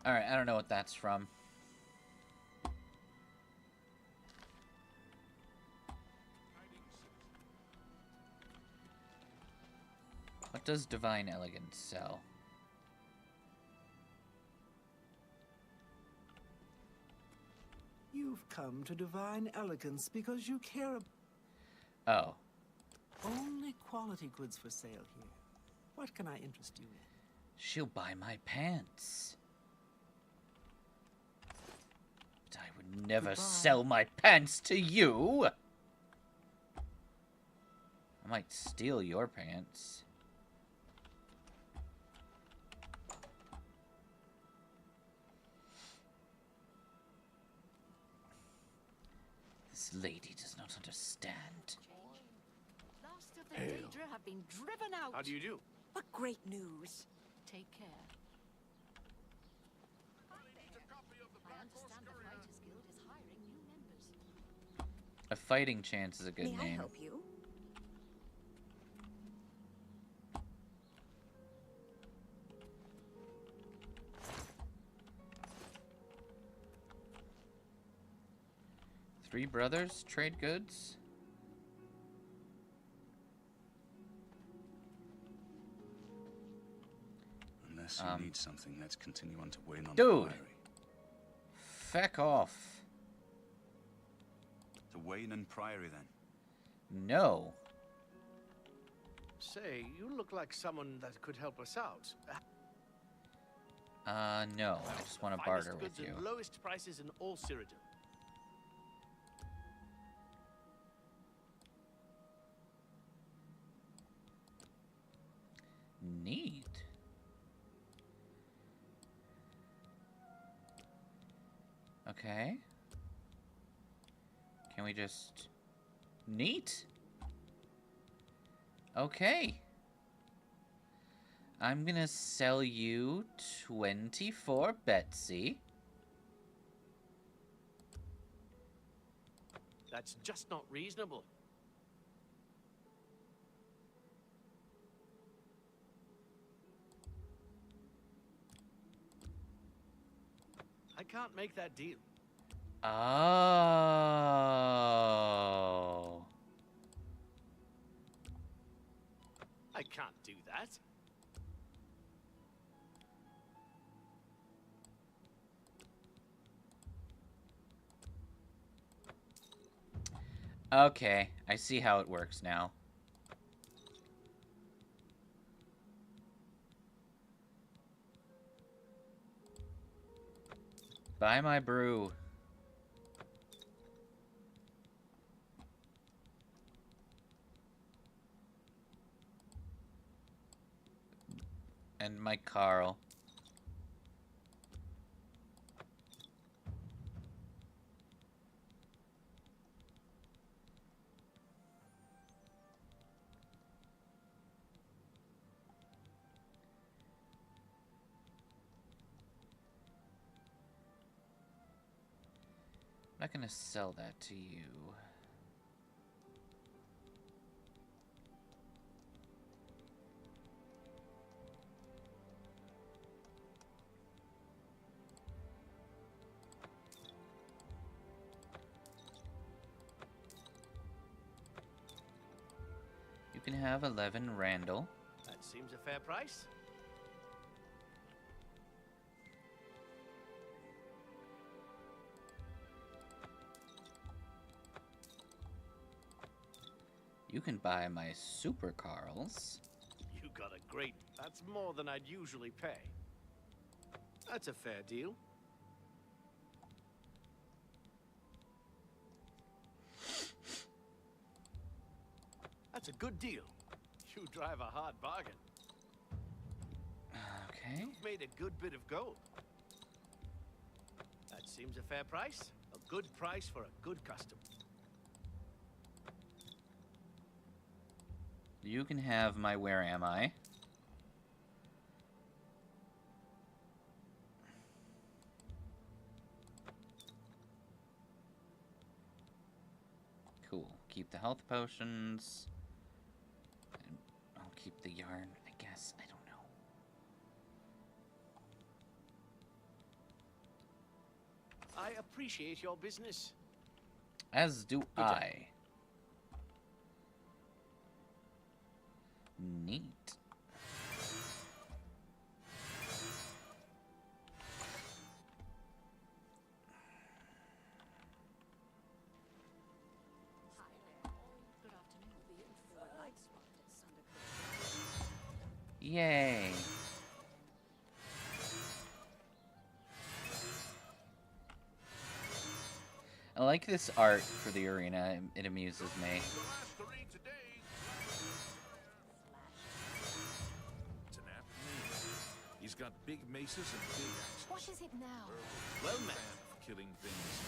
Alright, I don't know what that's from. What does divine elegance sell? You've come to divine elegance because you care about Oh. only quality goods for sale here. What can I interest you in? She'll buy my pants. But I would never Goodbye. sell my pants to you! I might steal your pants. This lady does not understand. Last of the Daedra have been driven out. How do you do? What great news. Take care. I understand the Fighters Guild is hiring new members. A fighting chance is a good May I name. help you? Three brothers trade goods? Unless you need something, let's continue on to Wayne on Dude. the Priory. Feck off. To Wayne and Priory, then. No. Say, you look like someone that could help us out. No. I just want to barter with you. Lowest prices in all Cyrodiil. Neat. Okay. Can we just... Neat. Okay. I'm gonna sell you 24 Betsy. That's just not reasonable. can't make that deal. Oh. I can't do that. Okay, I see how it works now. Buy my brew. And my Carl. I'm not gonna sell that to you. You can have 11 Randall. That seems a fair price. You can buy my Super Carls. You got a great... That's more than I'd usually pay. That's a fair deal. That's a good deal. You drive a hard bargain. Okay. You've made a good bit of gold. That seems a fair price. A good price for a good customer. You can have my Where Am I? Cool. Keep the health potions. And I'll keep the yarn, I guess. I don't know. I appreciate your business. As do I. Neat. Yay. I like this art for the arena. It amuses me. He's got big maces and big axes. What is it now? Well met. Killing things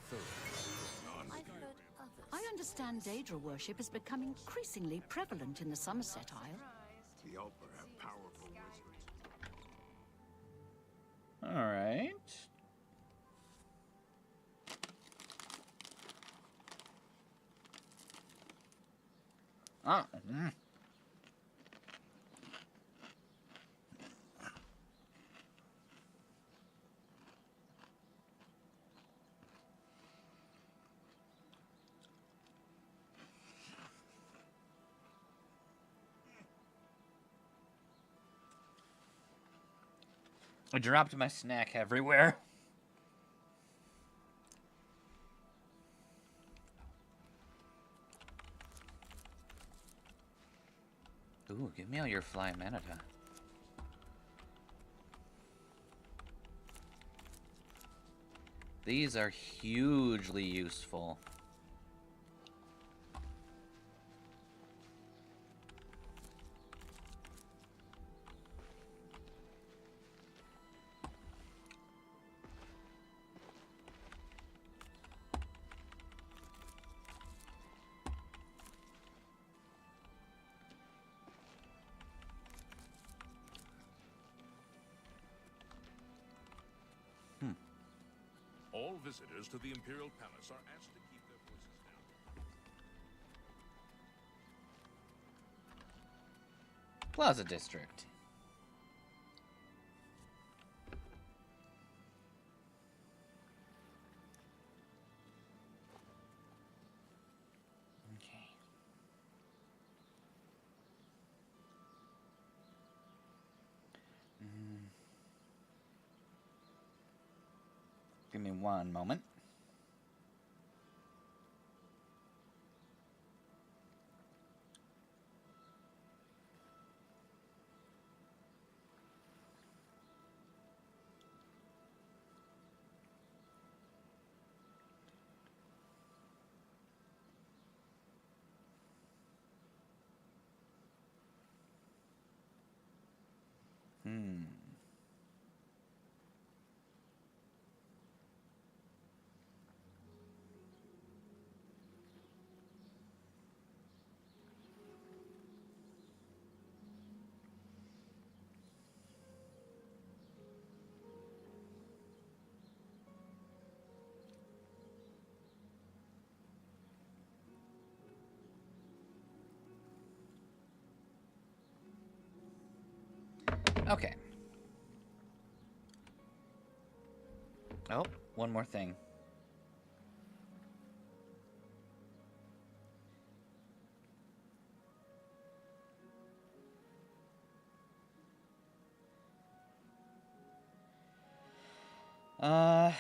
thoroughly. I've heard others. I understand Daedra worship is becoming increasingly prevalent in the Somerset Isle. The Alper have powerful wizards. All right. Ah. I dropped my snack everywhere. Ooh, give me all your fly manata. These are hugely useful. All visitors to the Imperial Palace are asked to keep their voices down. Plaza District. Give me one moment. Okay. Oh, one more thing. Okay.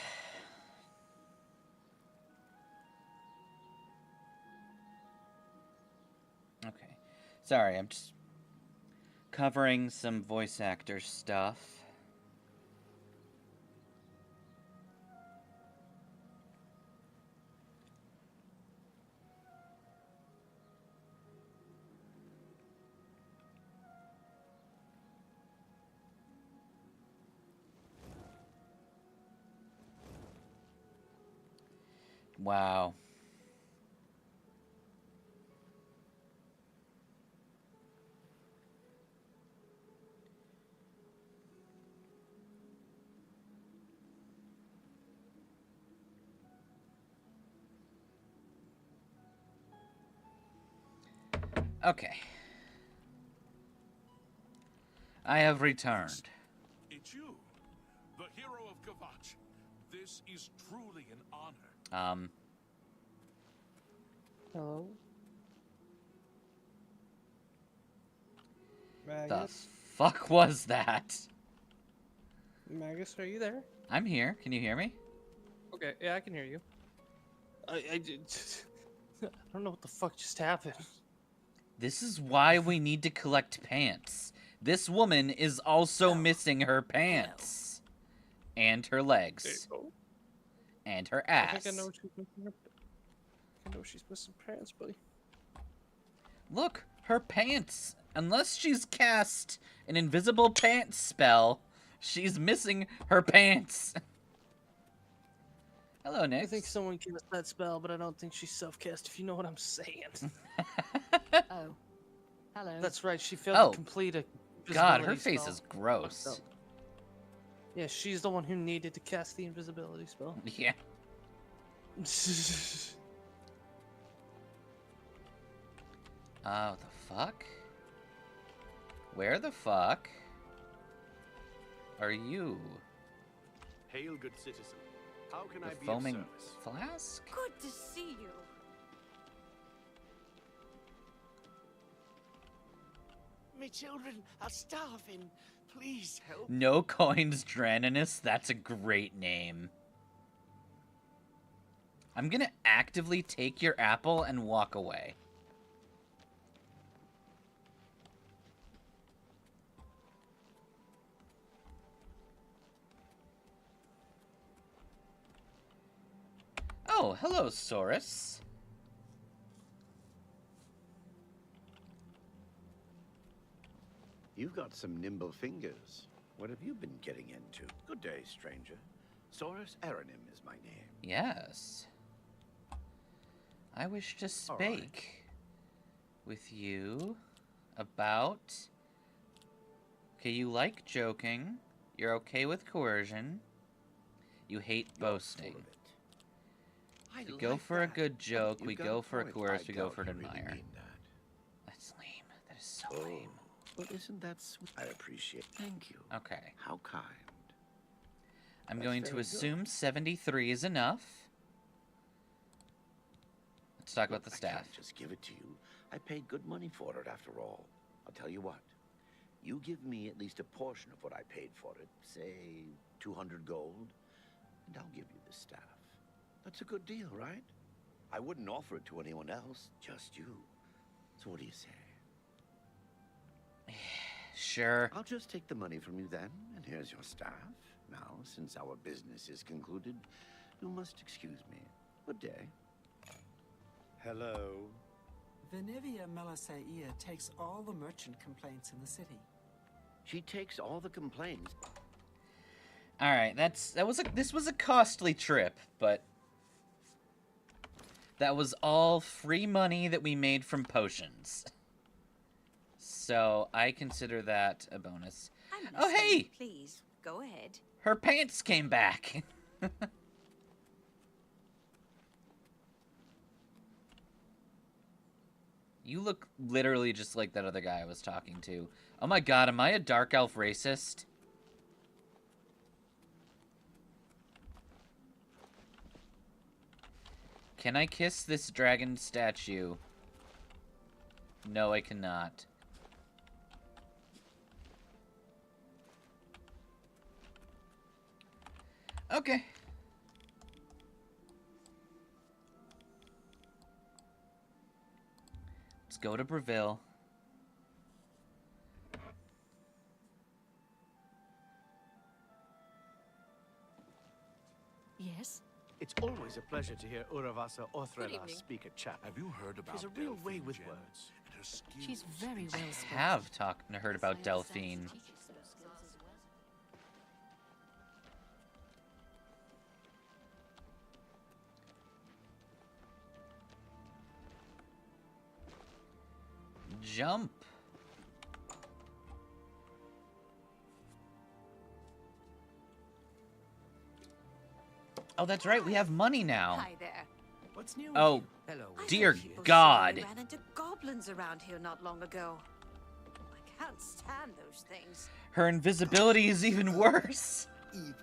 Sorry, I'm just covering some voice actor stuff. Wow. Okay. I have returned. It's you, the hero of Kvatch. This is truly an honor. Hello? The Magus? fuck was that? Magus, are you there? I'm here. Can you hear me? Okay, yeah, I can hear you. I don't know what the fuck just happened. This is why we need to collect pants. This woman is also missing her pants. And her legs. And her ass. I think I know she's missing her... I know she's missing pants, buddy. Look, her pants. Unless she's cast an invisible pants spell, she's missing her pants. Hello, Nick. I think someone gave us that spell, but I don't think she's self-cast, if you know what I'm saying. Oh. Hello. That's right, she failed to complete a God, her invisibility face spell. is gross. Yeah, she's the one who needed to cast the invisibility spell. Yeah. Oh, the fuck? Where the fuck are you? Hail, good citizen. How can I The be foaming of service? flask? Good to see you. My children are starving. Please help. No coins, Draninus. That's a great name. I'm gonna actively take your apple and walk away. Oh, hello, Saurus. You've got some nimble fingers. What have you been getting into? Good day, stranger. Saurus Aranim is my name. Yes. I wish to speak with you about... Okay, you like joking. You're okay with coercion. You hate boasting. We go for a good joke, we go for a coerce, we go for an admire. That's lame. That is so lame. But isn't that sweet? I appreciate. Thank you. Okay. How kind. I'm That's going to very assume good. 73 is enough. Let's talk about the I staff. can't just give it to you. I paid good money for it after all. I'll tell you what. You give me at least a portion of what I paid for it. Say 200 gold. and I'll give you the staff. That's a good deal, right? I wouldn't offer it to anyone else, just you. So what do you say? Sure. I'll just take the money from you then, and here's your staff. Now, since our business is concluded, you must excuse me. Good day. Hello. Venivia Melisaia takes all the merchant complaints in the city. She takes all the complaints. All right, this was a costly trip, but that was all free money that we made from potions. So I consider that a bonus. Oh, hey! Please, go ahead. Her pants came back. You look literally just like that other guy I was talking to. Oh my god, am I a dark elf racist? Can I kiss this dragon statue? No, I cannot. Okay. Let's go to Breville. Yes? It's always a pleasure to hear Uravasa Good Othrela evening. speak a chat. Have you heard about She's a real way Delphine with gems words. and her skills? She's very well I spoken. have heard about Delphine. Jump. Oh, that's right. We have money now. Hi there. What's new? Oh, Hello. dear People God. say you ran into goblins around here not long ago. I can't stand those things. Her invisibility is even worse. Evil,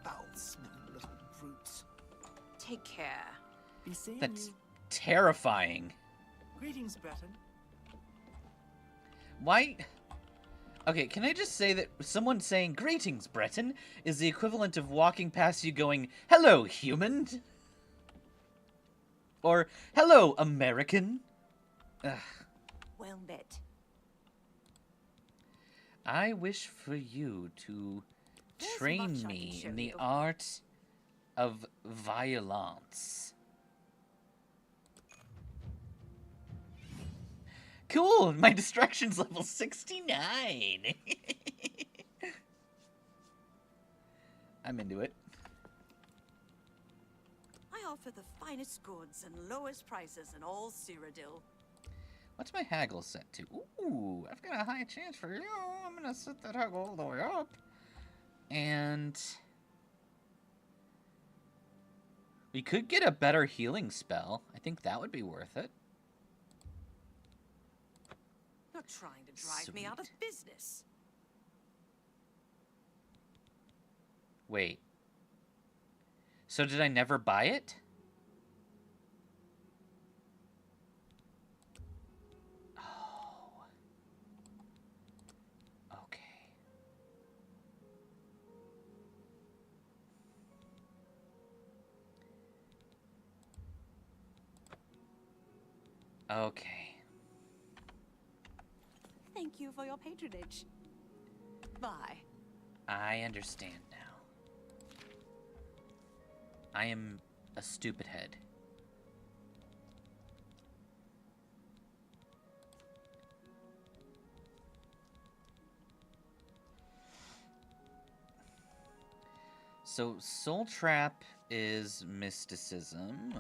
foul-smelling little brutes. Take care. Be seeing That's you. terrifying. Greetings, Breton. Why? Okay, can I just say that someone saying, "Greetings, Breton," is the equivalent of walking past you going, "Hello, human." Or, "Hello, American." Ugh. Well met. I wish for you to There's train much I me can show in the you. art of violence. Cool! My distraction's level 69! I'm into it. I offer the finest goods and lowest prices in all Cyrodiil. What's my haggle set to? Ooh, I've got a high chance for you. I'm gonna set that haggle all the way up. And we could get a better healing spell. I think that would be worth it. You're trying to drive me out of Sweet. business. Wait. So did I never buy it? Oh. Okay. Okay. Thank you for your patronage. Bye. I understand now. I am a stupid head. So, Soul Trap is mysticism.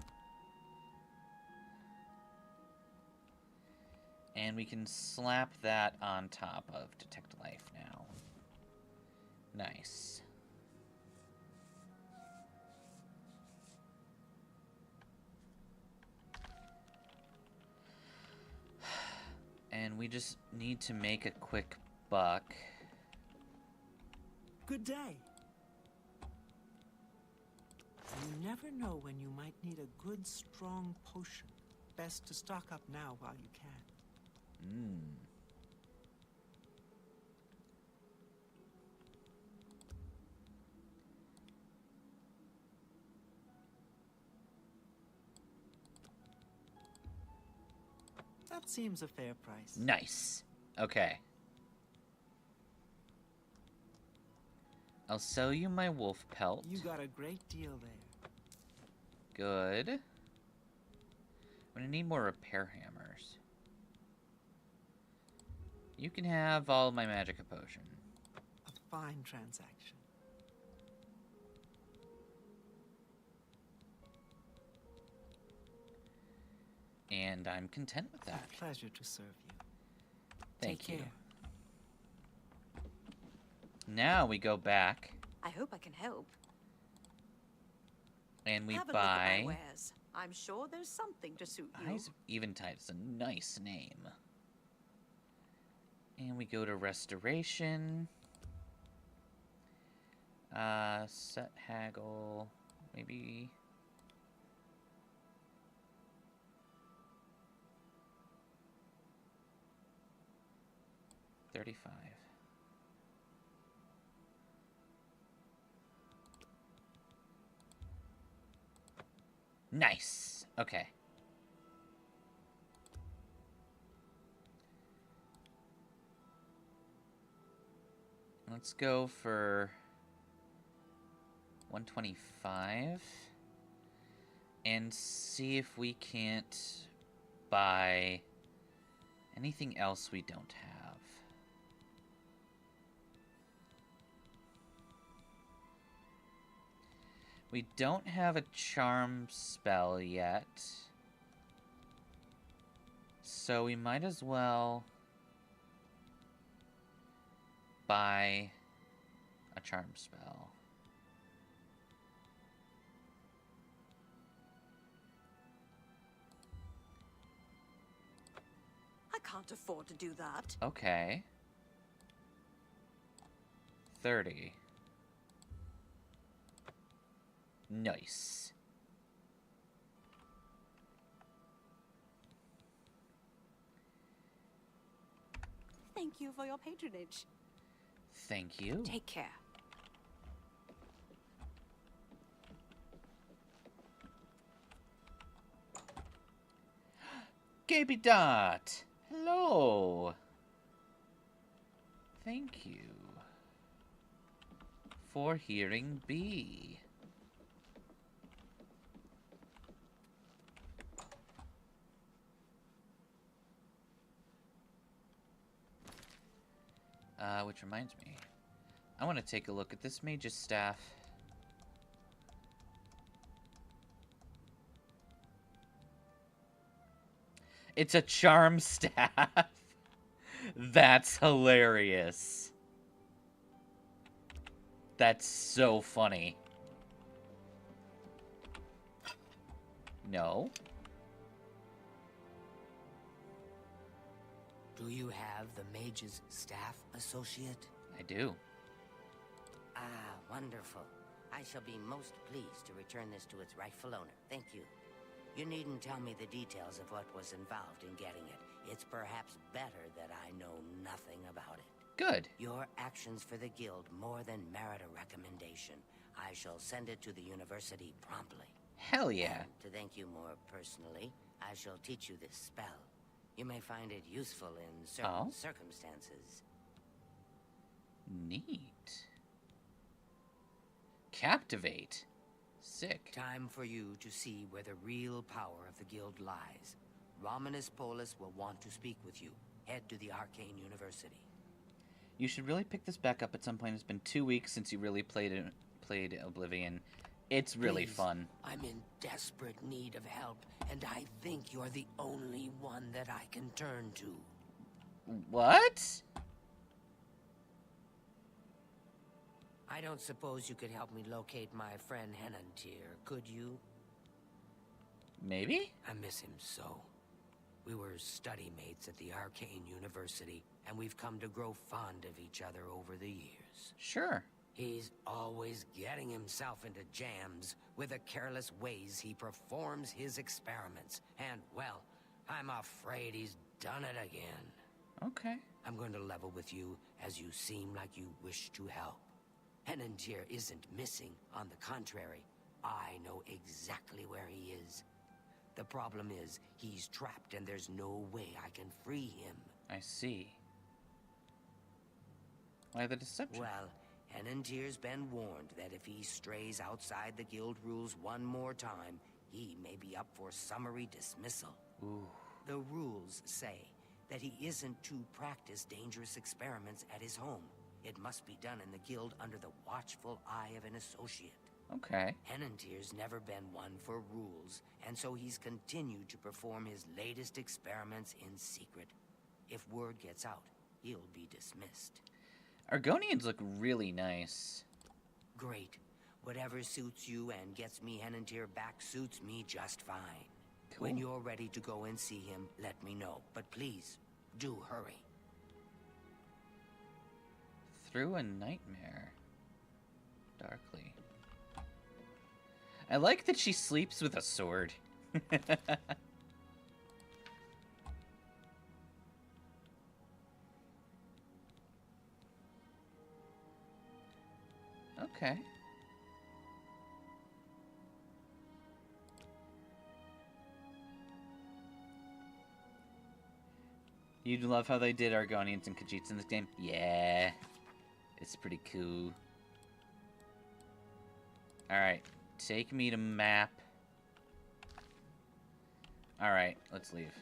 And we can slap that on top of Detect Life now. Nice. And we just need to make a quick buck. Good day. You never know when you might need a good, strong potion. Best to stock up now while you can. That seems a fair price. Nice. Okay. I'll sell you my wolf pelt. You got a great deal there. Good. I'm gonna need more repair hammers. You can have all of my magic potion. A fine transaction. And I'm content with that. It's a pleasure to serve you. Thank you. Take care. Now we go back I hope I can help. and we Have a look at buy. my wares. I'm sure there's something to suit you. Eyes of Eventide is a nice name. And we go to restoration. Set haggle. Maybe. $35. Nice. Okay. Let's go for 125 and see if we can't buy anything else we don't have. We don't have a charm spell yet, so we might as well buy a charm spell. I can't afford to do that. Okay. 30. Nice. Thank you for your patronage. Thank you. Take care. Gaby Dot! Hello! Thank you for hearing B. Which reminds me, I want to take a look at this mage's staff. It's a charm staff. That's hilarious. That's so funny. No. Do you have the mage's staff, associate? I do. Ah, wonderful. I shall be most pleased to return this to its rightful owner. Thank you. You needn't tell me the details of what was involved in getting it. It's perhaps better that I know nothing about it. Good. Your actions for the guild more than merit a recommendation. I shall send it to the university promptly. Hell yeah. And to thank you more personally, I shall teach you this spell. You may find it useful in certain circumstances. Neat. Captivate. Sick. Time for you to see where the real power of the guild lies. Romanus Polus will want to speak with you. Head to the Arcane University. You should really pick this back up at some point. It's been 2 weeks since you really played Oblivion. It's really Please, fun. I'm in desperate need of help, and I think you're the only one that I can turn to. What? I don't suppose you could help me locate my friend Envtuber, could you? Maybe? I miss him so. We were study mates at the Arcane University, and we've come to grow fond of each other over the years. Sure. He's always getting himself into jams with the careless ways he performs his experiments. And, well, I'm afraid he's done it again. Okay. I'm going to level with you as you seem like you wish to help. Envtuber isn't missing. On the contrary, I know exactly where he is. The problem is, he's trapped and there's no way I can free him. I see. Why the deception? Well, Envtuber's been warned that if he strays outside the guild rules one more time, he may be up for summary dismissal. Ooh. The rules say that he isn't to practice dangerous experiments at his home. It must be done in the guild under the watchful eye of an associate. Okay. Envtuber's never been one for rules, and so he's continued to perform his latest experiments in secret. If word gets out, he'll be dismissed. Argonians look really nice. Great. Whatever suits you and gets me Envtuber back suits me just fine. Cool. When you're ready to go and see him, let me know. But please, do hurry. Through a nightmare. Darkly. I like that she sleeps with a sword. Okay. You'd love how they did Argonians and Khajiits in this game? Yeah. It's pretty cool. Alright. Take me to map. Alright, let's leave.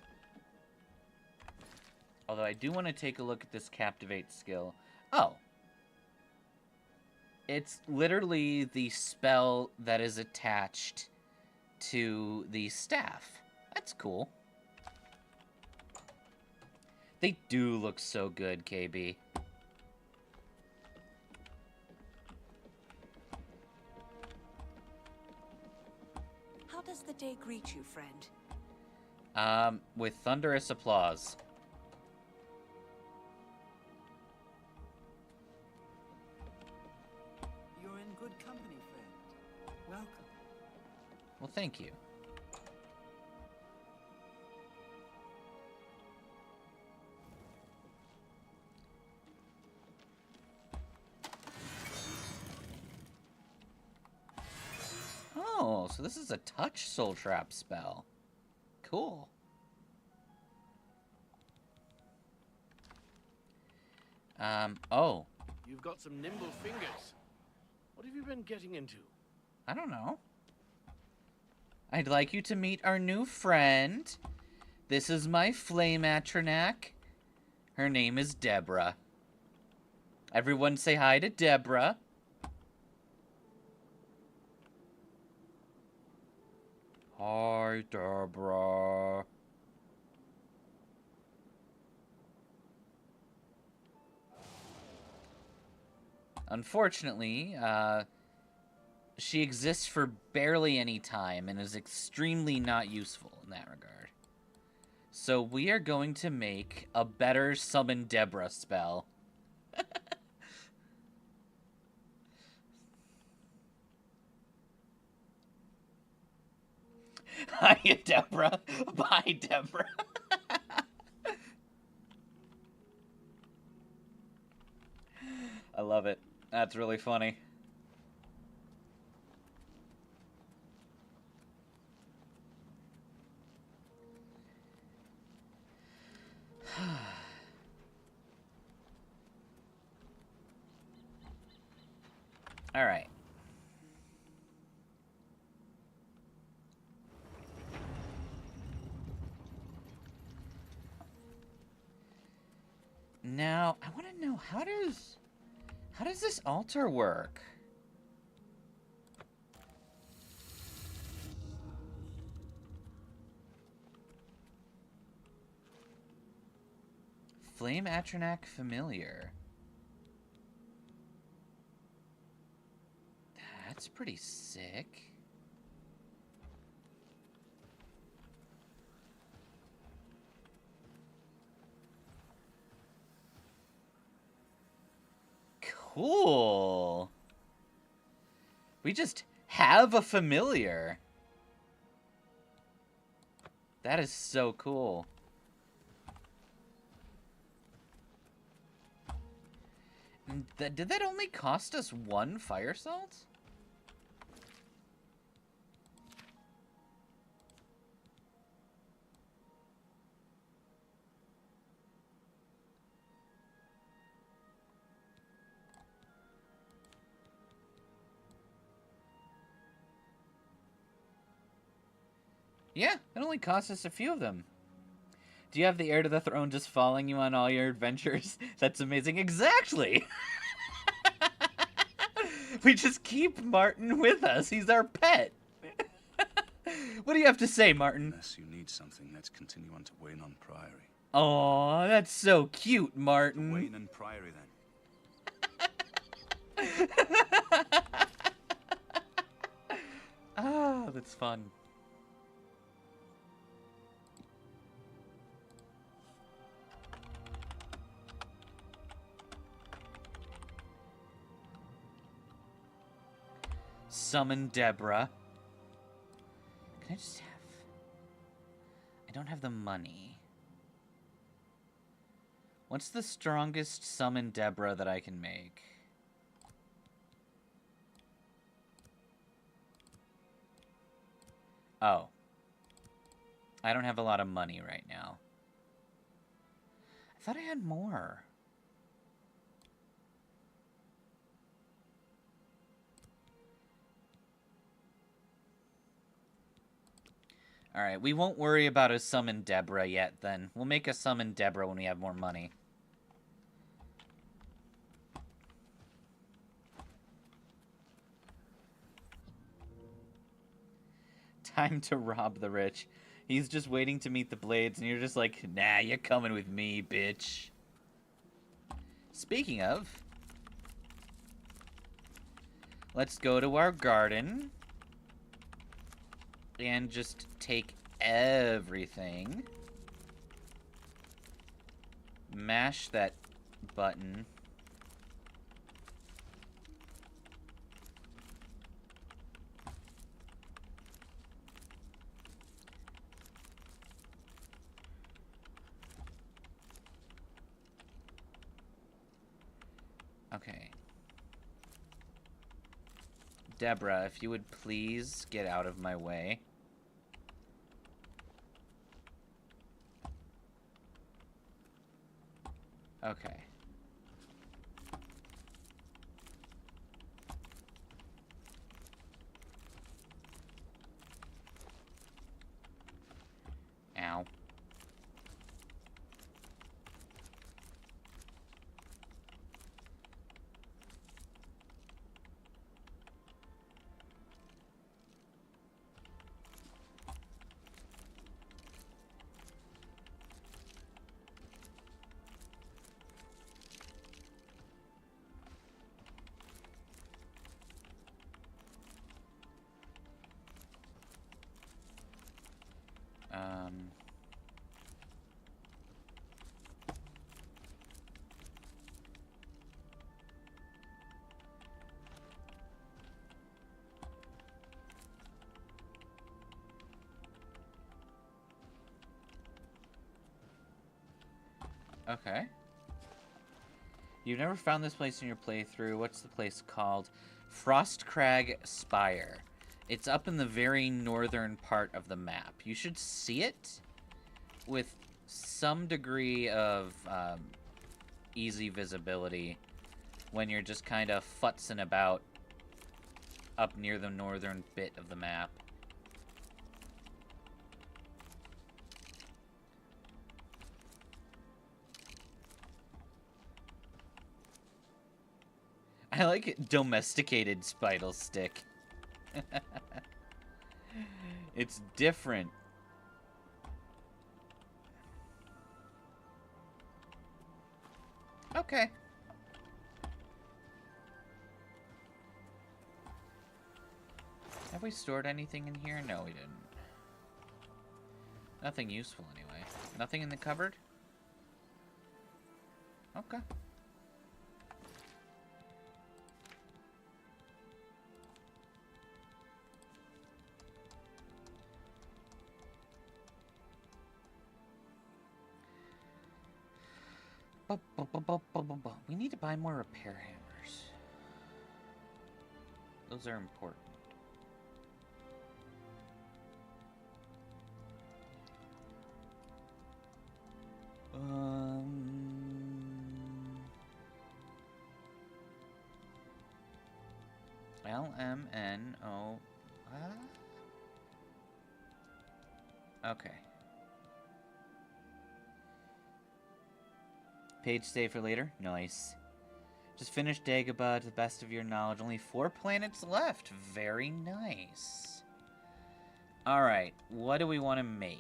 Although I do want to take a look at this Captivate skill. Oh. It's literally the spell that is attached to the staff. That's cool. They do look so good, KB. How does the day greet you, friend? With thunderous applause. You're in good company, friend. Welcome. Well, thank you. Oh, so this is a touch soul trap spell. Cool. Oh. You've got some nimble fingers. What have you been getting into? I don't know. I'd like you to meet our new friend. This is my flame Atronak. Her name is Deborah. Everyone say hi to Deborah. Hi, Deborah. Unfortunately, she exists for barely any time and is extremely not useful in that regard. So we are going to make a better Summon Deborah spell. Hiya, Deborah. Bye, Deborah. I love it. That's really funny. All right. Now, I want to know, how does this altar work? Flame Atronak Familiar. That's pretty sick. Cool. We just have a familiar. That is so cool. Did that only cost us one fire salt? Yeah, it only costs us a few of them. Do you have the heir to the throne just following you on all your adventures? That's amazing. Exactly! We just keep Martin with us. He's our pet. What do you have to say, Martin? Unless you need something, let's continue on to Wayne on Priory. Aw, that's so cute, Martin. To Wayne and Priory, then. Ah, that's fun. Summon Deborah. Can I just have... I don't have the money. What's the strongest summon Deborah that I can make? Oh. I don't have a lot of money right now. I thought I had more. Alright, we won't worry about a summon Deborah yet, then. We'll make a summon Deborah when we have more money. Time to rob the rich. He's just waiting to meet the Blades, and you're just like, nah, you're coming with me, bitch. Speaking of, let's go to our garden and just take everything. Mash that button. Okay. Deborah, if you would please get out of my way. Okay. Ow. Okay. You've never found this place in your playthrough. What's the place called? Frostcrag Spire. It's up in the very northern part of the map. You should see it with some degree of easy visibility when you're just kind of futzing about up near the northern bit of the map. I like it. Domesticated Spidle Stick. It's different. Okay. Have we stored anything in here? No, we didn't. Nothing useful anyway. Nothing in the cupboard? Okay. We need to buy more repair hammers. Those are important. LMNO. Okay. Page save for later? Nice. Just finished Dagobah to the best of your knowledge. Only 4 planets left. Very nice. Alright, what do we want to make?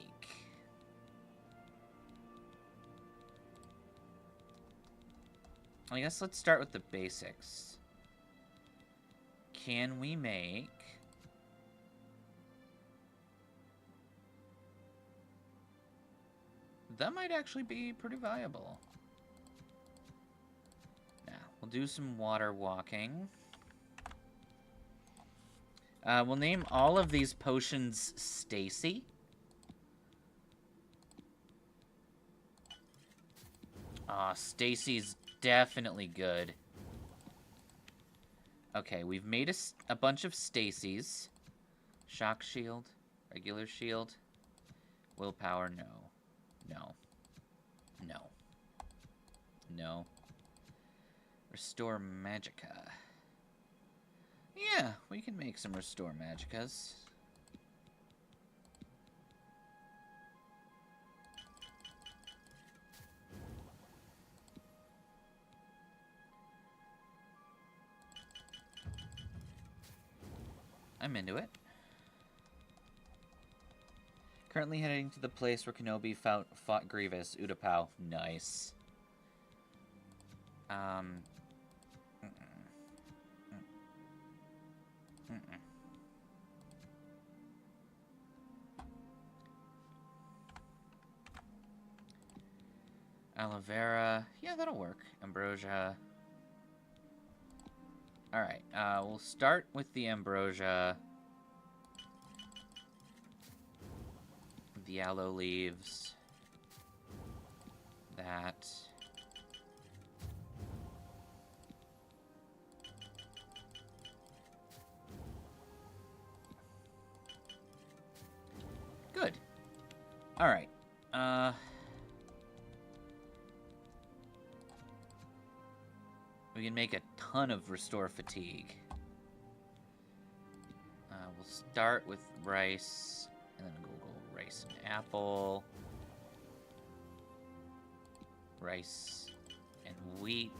I guess let's start with the basics. Can we make... That might actually be pretty viable. Now, we'll do some water walking. We'll name all of these potions Stacy. Stacy's definitely good. Okay, we've made a bunch of Stacys. Shock shield, regular shield, willpower, no. No. No. No. Restore Magicka. Yeah, we can make some Restore Magickas. I'm into it. Currently heading to the place where Kenobi fought Grievous. Utapau. Nice. Aloe vera. Yeah, that'll work. Ambrosia. Alright, we'll start with the ambrosia. The aloe leaves. That. Good. Alright. We can make a ton of Restore Fatigue. We'll start with rice, and then we'll go rice and apple. Rice and wheat.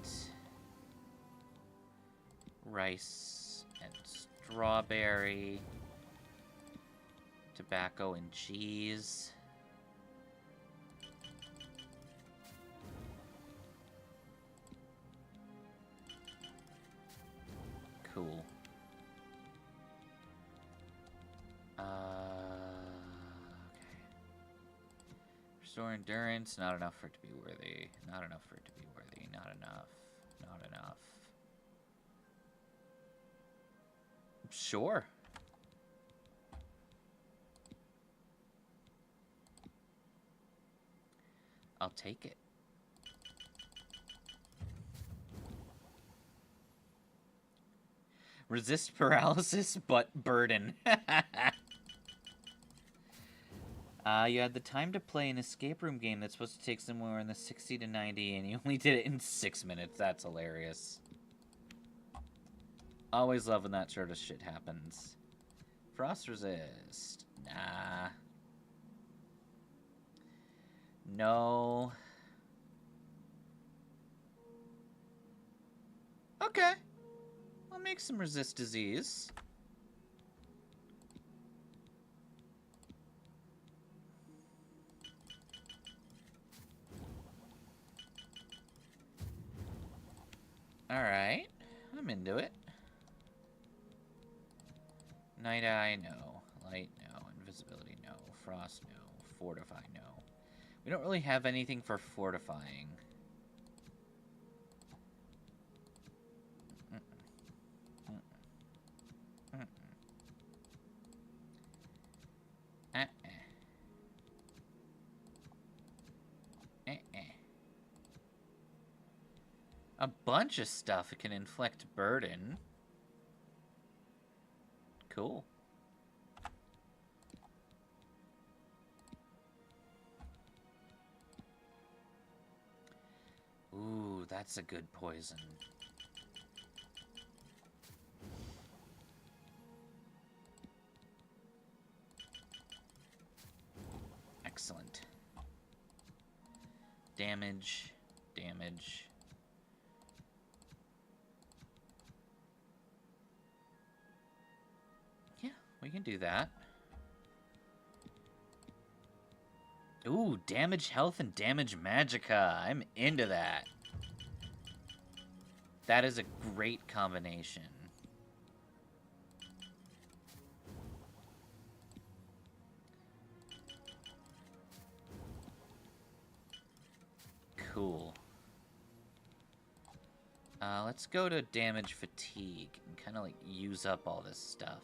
Rice and strawberry. Tobacco and cheese. Cool. Okay. Restore endurance. Not enough for it to be worthy. Not enough for it to be worthy. Not enough. Not enough. Sure. I'll take it. Resist paralysis, but burden. You had the time to play an escape room game that's supposed to take somewhere in the 60 to 90, and you only did it in 6 minutes. That's hilarious. Always love when that sort of shit happens. Frost resist. Nah. No. Okay. I'll make some resist disease. Alright. I'm into it. Night eye, no. Light, no. Invisibility, no. Frost, no. Fortify, no. We don't really have anything for fortifying. A bunch of stuff. It can inflict burden. Cool. Ooh, that's a good poison. Excellent. Damage. Damage. Yeah, we can do that. Ooh, damage health and damage magicka. I'm into that. That is a great combination. Cool. Let's go to damage fatigue and kind of like use up all this stuff.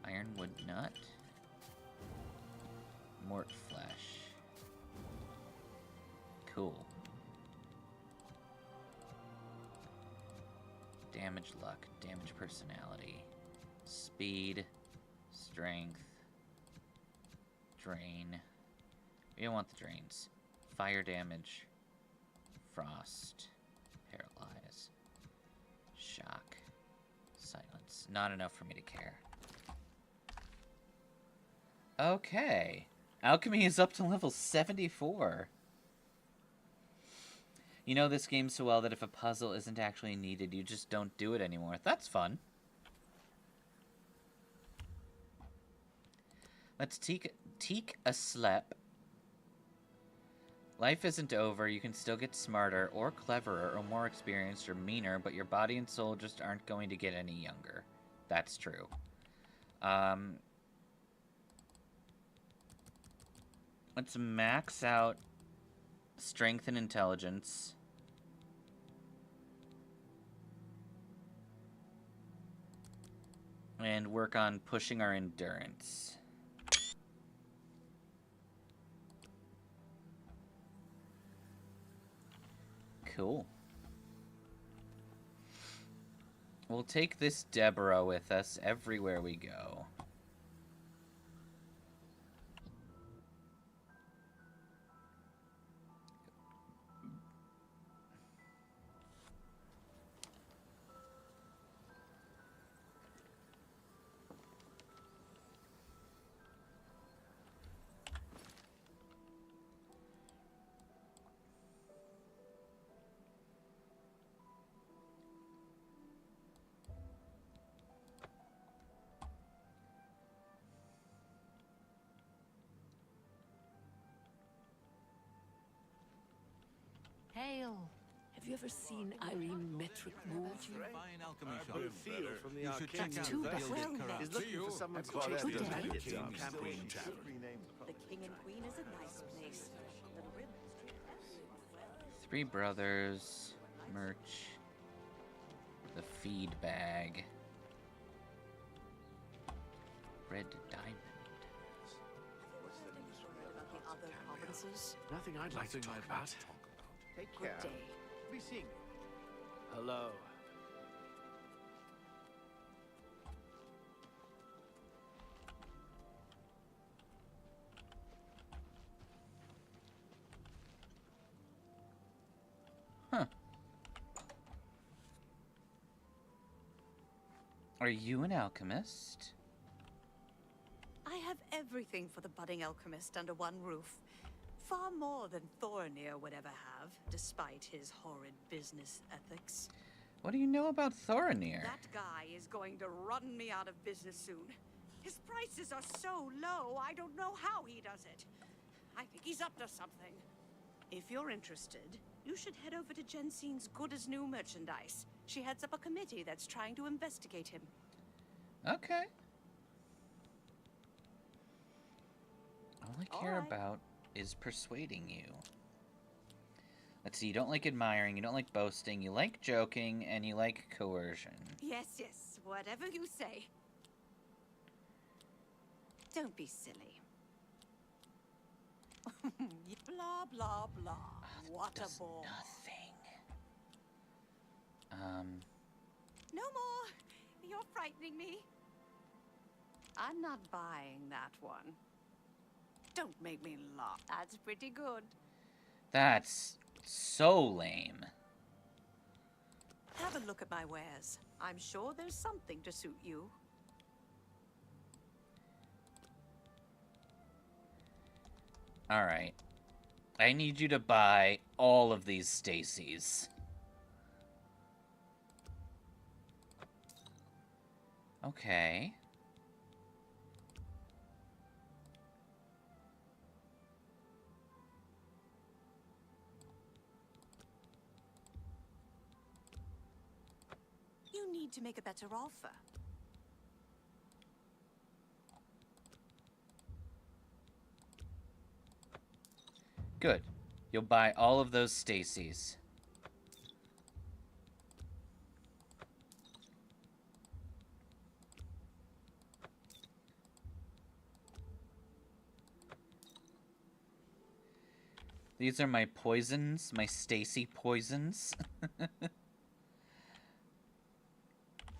Ironwood nut. Mort flesh. Cool. Damage luck, damage personality, speed, strength, drain. We don't want the drains. Fire damage, frost, paralyze, shock, silence. Not enough for me to care. Okay. Alchemy is up to level 74. You know this game so well that if a puzzle isn't actually needed, you just don't do it anymore. That's fun. Let's teak a slep. Life isn't over. You can still get smarter or cleverer or more experienced or meaner, but your body and soul just aren't going to get any younger. That's true. Let's max out strength and intelligence. And work on pushing our endurance. Cool. We'll take this Deborah with us everywhere we go. Hail! Have you ever seen Irene Metric move? Fine alchemy shop. Feel from the Vtuber. He's looking for someone to Good day. The King and Queen is a nice place. The Ribbon Street. Three brothers, merch, the feed bag, red diamond. About the other provinces. Nothing I'd like to talk about. Take care. Good day. Be seeing you. Hello. Huh. Are you an alchemist? I have everything for the budding alchemist under one roof. Far more than Thorinir would ever have, despite his horrid business ethics. What do you know about Thorinir? That guy is going to run me out of business soon. His prices are so low, I don't know how he does it. I think he's up to something. If you're interested, you should head over to Jensine's Good as New merchandise. She heads up a committee that's trying to investigate him. Okay. All I care about is persuading you. Let's see, you don't like admiring, you don't like boasting, you like joking, and you like coercion. Yes, yes, whatever you say. Don't be silly. Blah, blah, blah. What a bore. Nothing. No more. You're frightening me. I'm not buying that one. Don't make me laugh. That's pretty good. That's so lame. Have a look at my wares. I'm sure there's something to suit you. Alright. I need you to buy all of these Stacys. Okay. You need to make a better offer. Good. You'll buy all of those Stacys. These are my poisons, my Stacy poisons.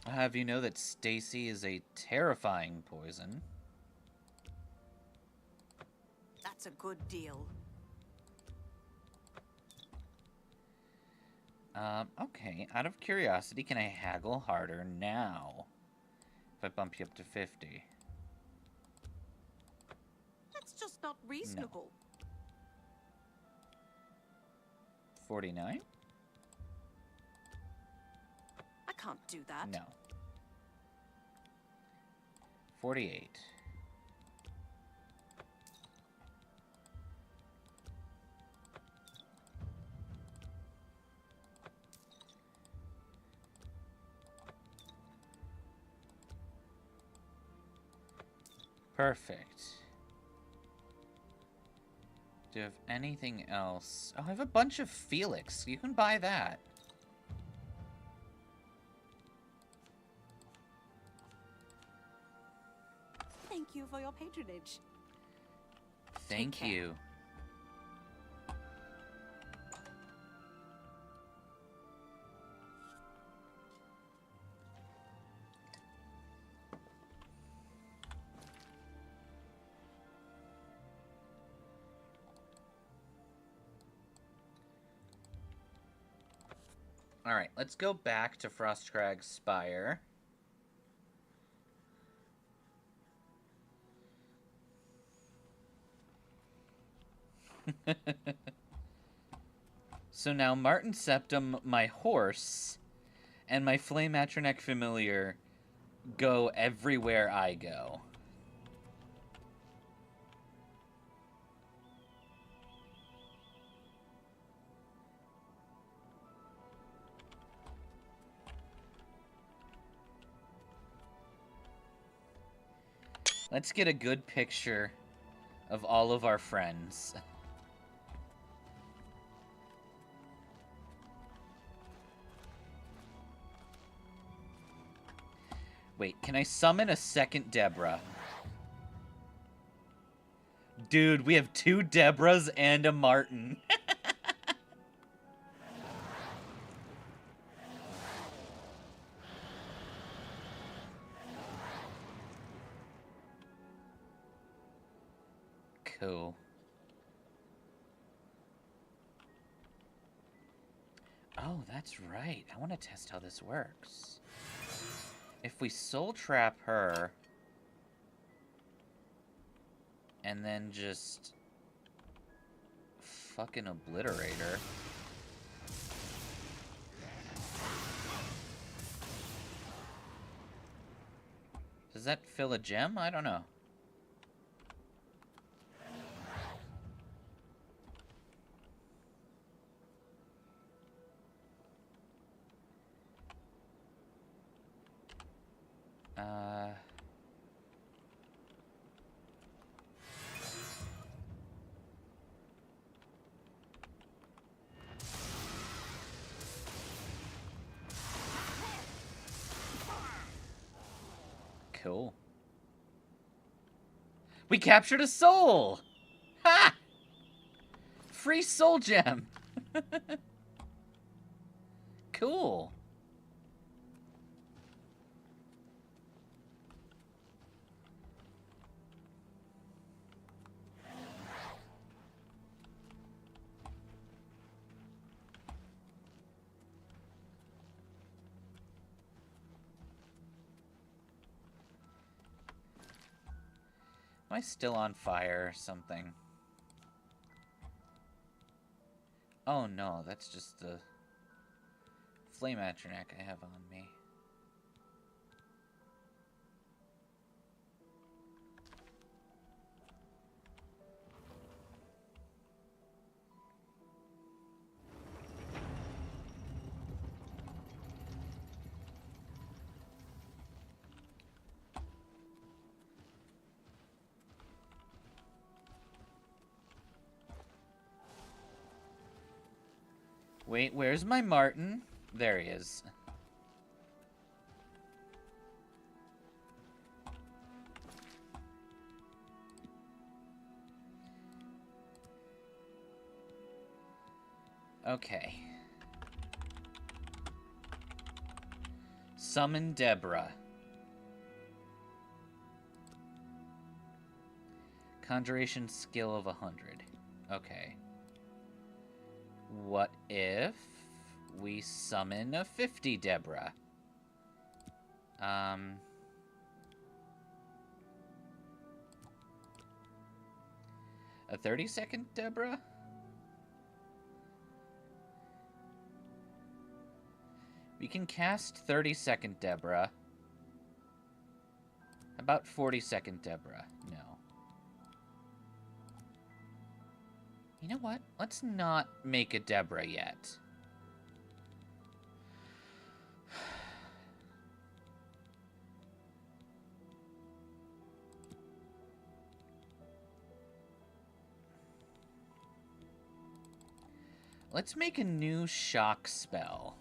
I'll have you know that Stacy is a terrifying poison. That's a good deal. Okay, out of curiosity, can I haggle harder now? If I bump you up to 50. That's just not reasonable. No. 49? I can't do that. No. 48. Perfect. Do you have anything else? Oh, I have a bunch of Felix. You can buy that. Thank you for your patronage. Thank you. Alright, let's go back to Frostcrag's Spire. So now Martin Septum, my horse, and my Flame Atronach Familiar go everywhere I go. Let's get a good picture of all of our friends. Wait, can I summon a second Deborah? Dude, we have 2 Deborahs and a Martin. Cool. Oh, that's right. I want to test how this works. If we soul trap her and then just fucking obliterate her. Does that fill a gem? I don't know. Cool. We captured a soul! Ha! Free soul gem! Cool. Am I still on fire or something? Oh no, that's just the flame atronach I have on me. Wait, where's my Martin? There he is. Okay. Summon Deborah. Conjuration skill of 100. Okay. What if we summon a 50 Deborah? A 30-second Deborah? We can cast 30-second Deborah. About 40-second Deborah. No. You know what? Let's not make a Deborah yet. Let's make a new shock spell.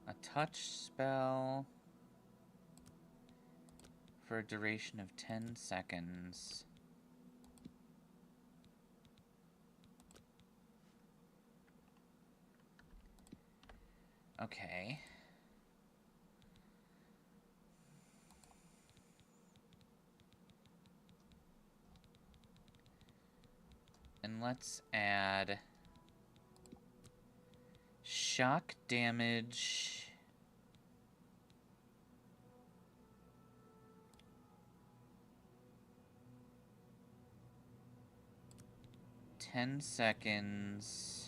A touch spell for a duration of 10 seconds. Okay. And let's add shock damage. Ten seconds.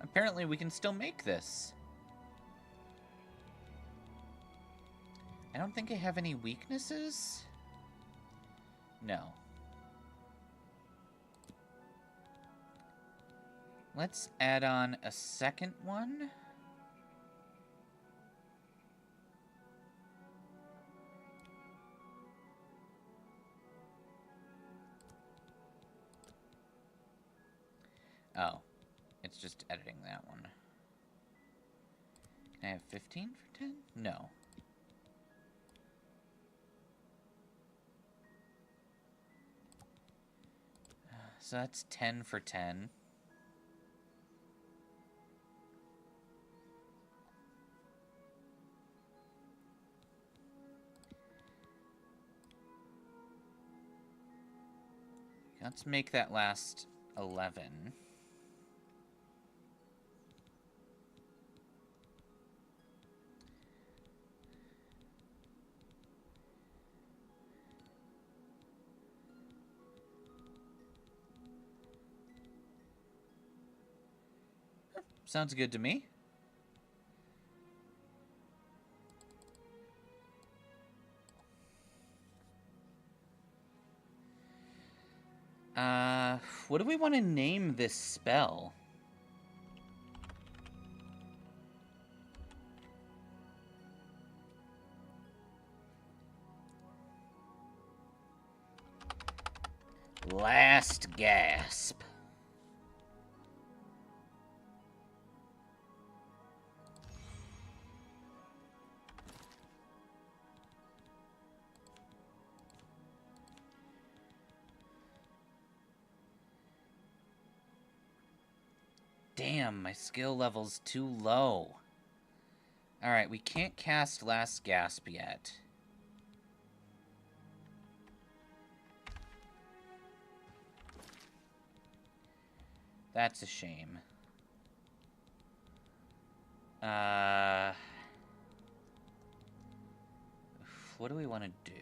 Apparently we can still make this. I don't think I have any weaknesses. No. Let's add on a second one. Oh. It's just editing that one. Can I have 15 for 10? No. So that's 10 for 10. Let's make that last 11. Sounds good to me. What do we want to name this spell? Last gasp. Damn, my skill level's too low. Alright, we can't cast Last Gasp yet. That's a shame. What do we want to do?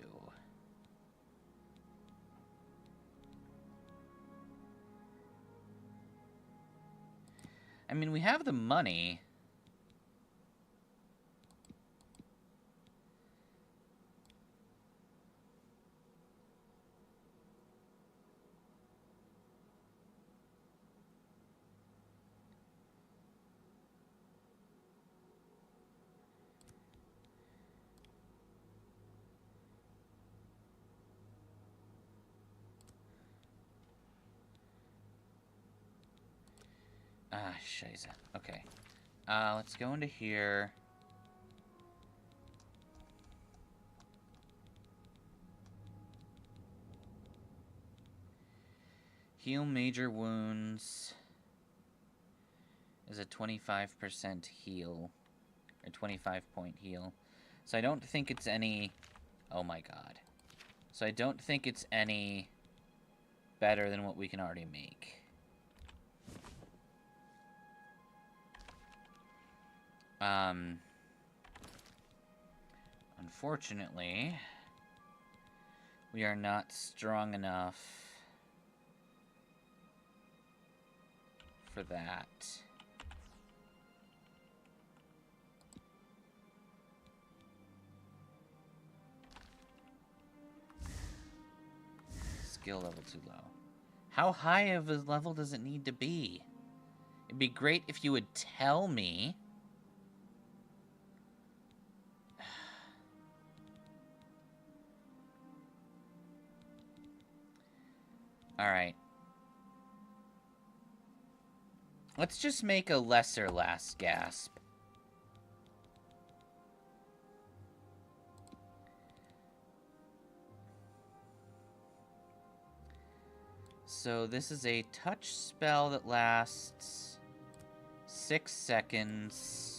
I mean, we have the money. Ah, scheiße. Okay. Let's go into here. Heal major wounds is a 25% heal. Or 25-point heal. So I don't think it's any... Oh my god. So I don't think it's any better than what we can already make. Unfortunately, we are not strong enough for that. Skill level too low. How high of a level does it need to be? It'd be great if you would tell me. Alright. Let's just make a lesser Last Gasp. So this is a touch spell that lasts 6 seconds.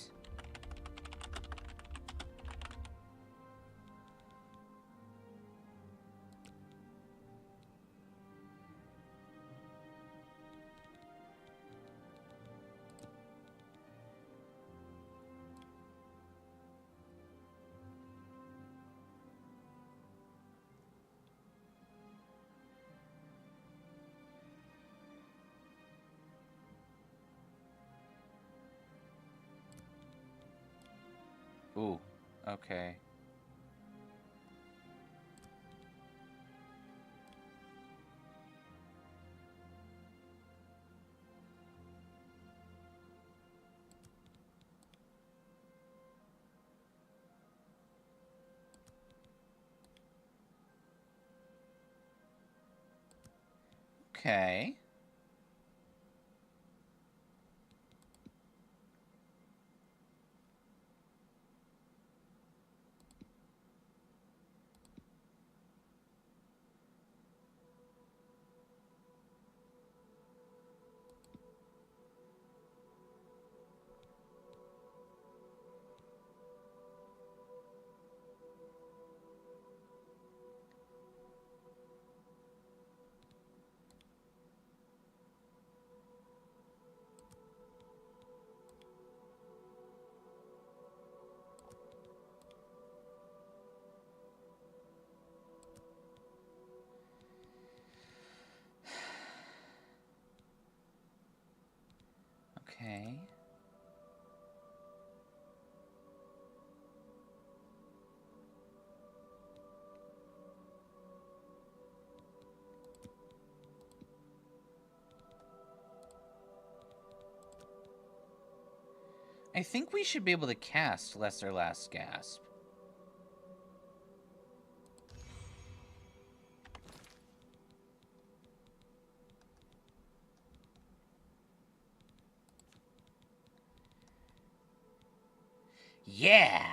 Ooh, okay. Okay. Okay. I think we should be able to cast Lesser Last Gasp. Yeah!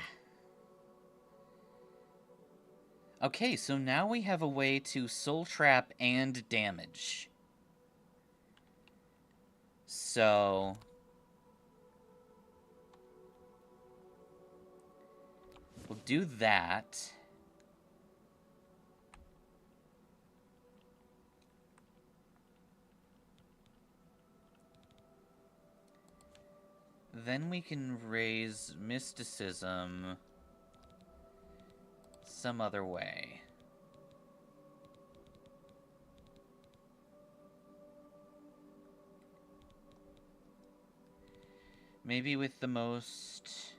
Okay, so now we have a way to soul trap and damage. So, We'll do that. Then we can raise mysticism some other way. Maybe with the most...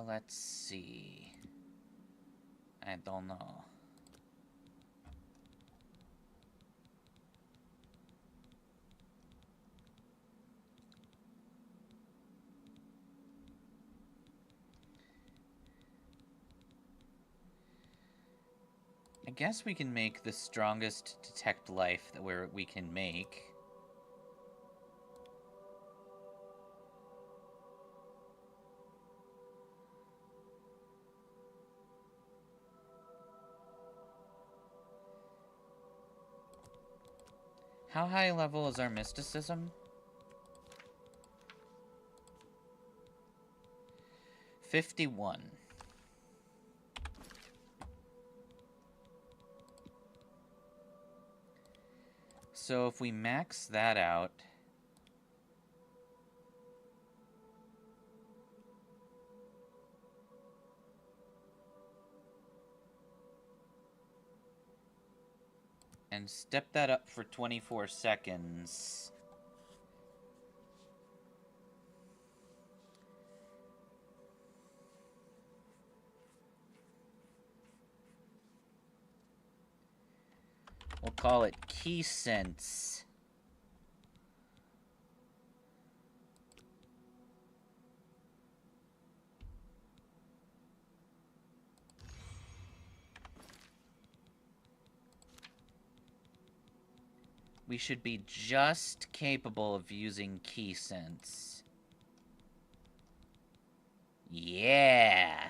let's see. I don't know. I guess we can make the strongest detect life that we can make. How high level is our mysticism? 51. So if we max that out, and step that up for 24 seconds. We'll call it Key Sense. We should be just capable of using Key Sense. Yeah!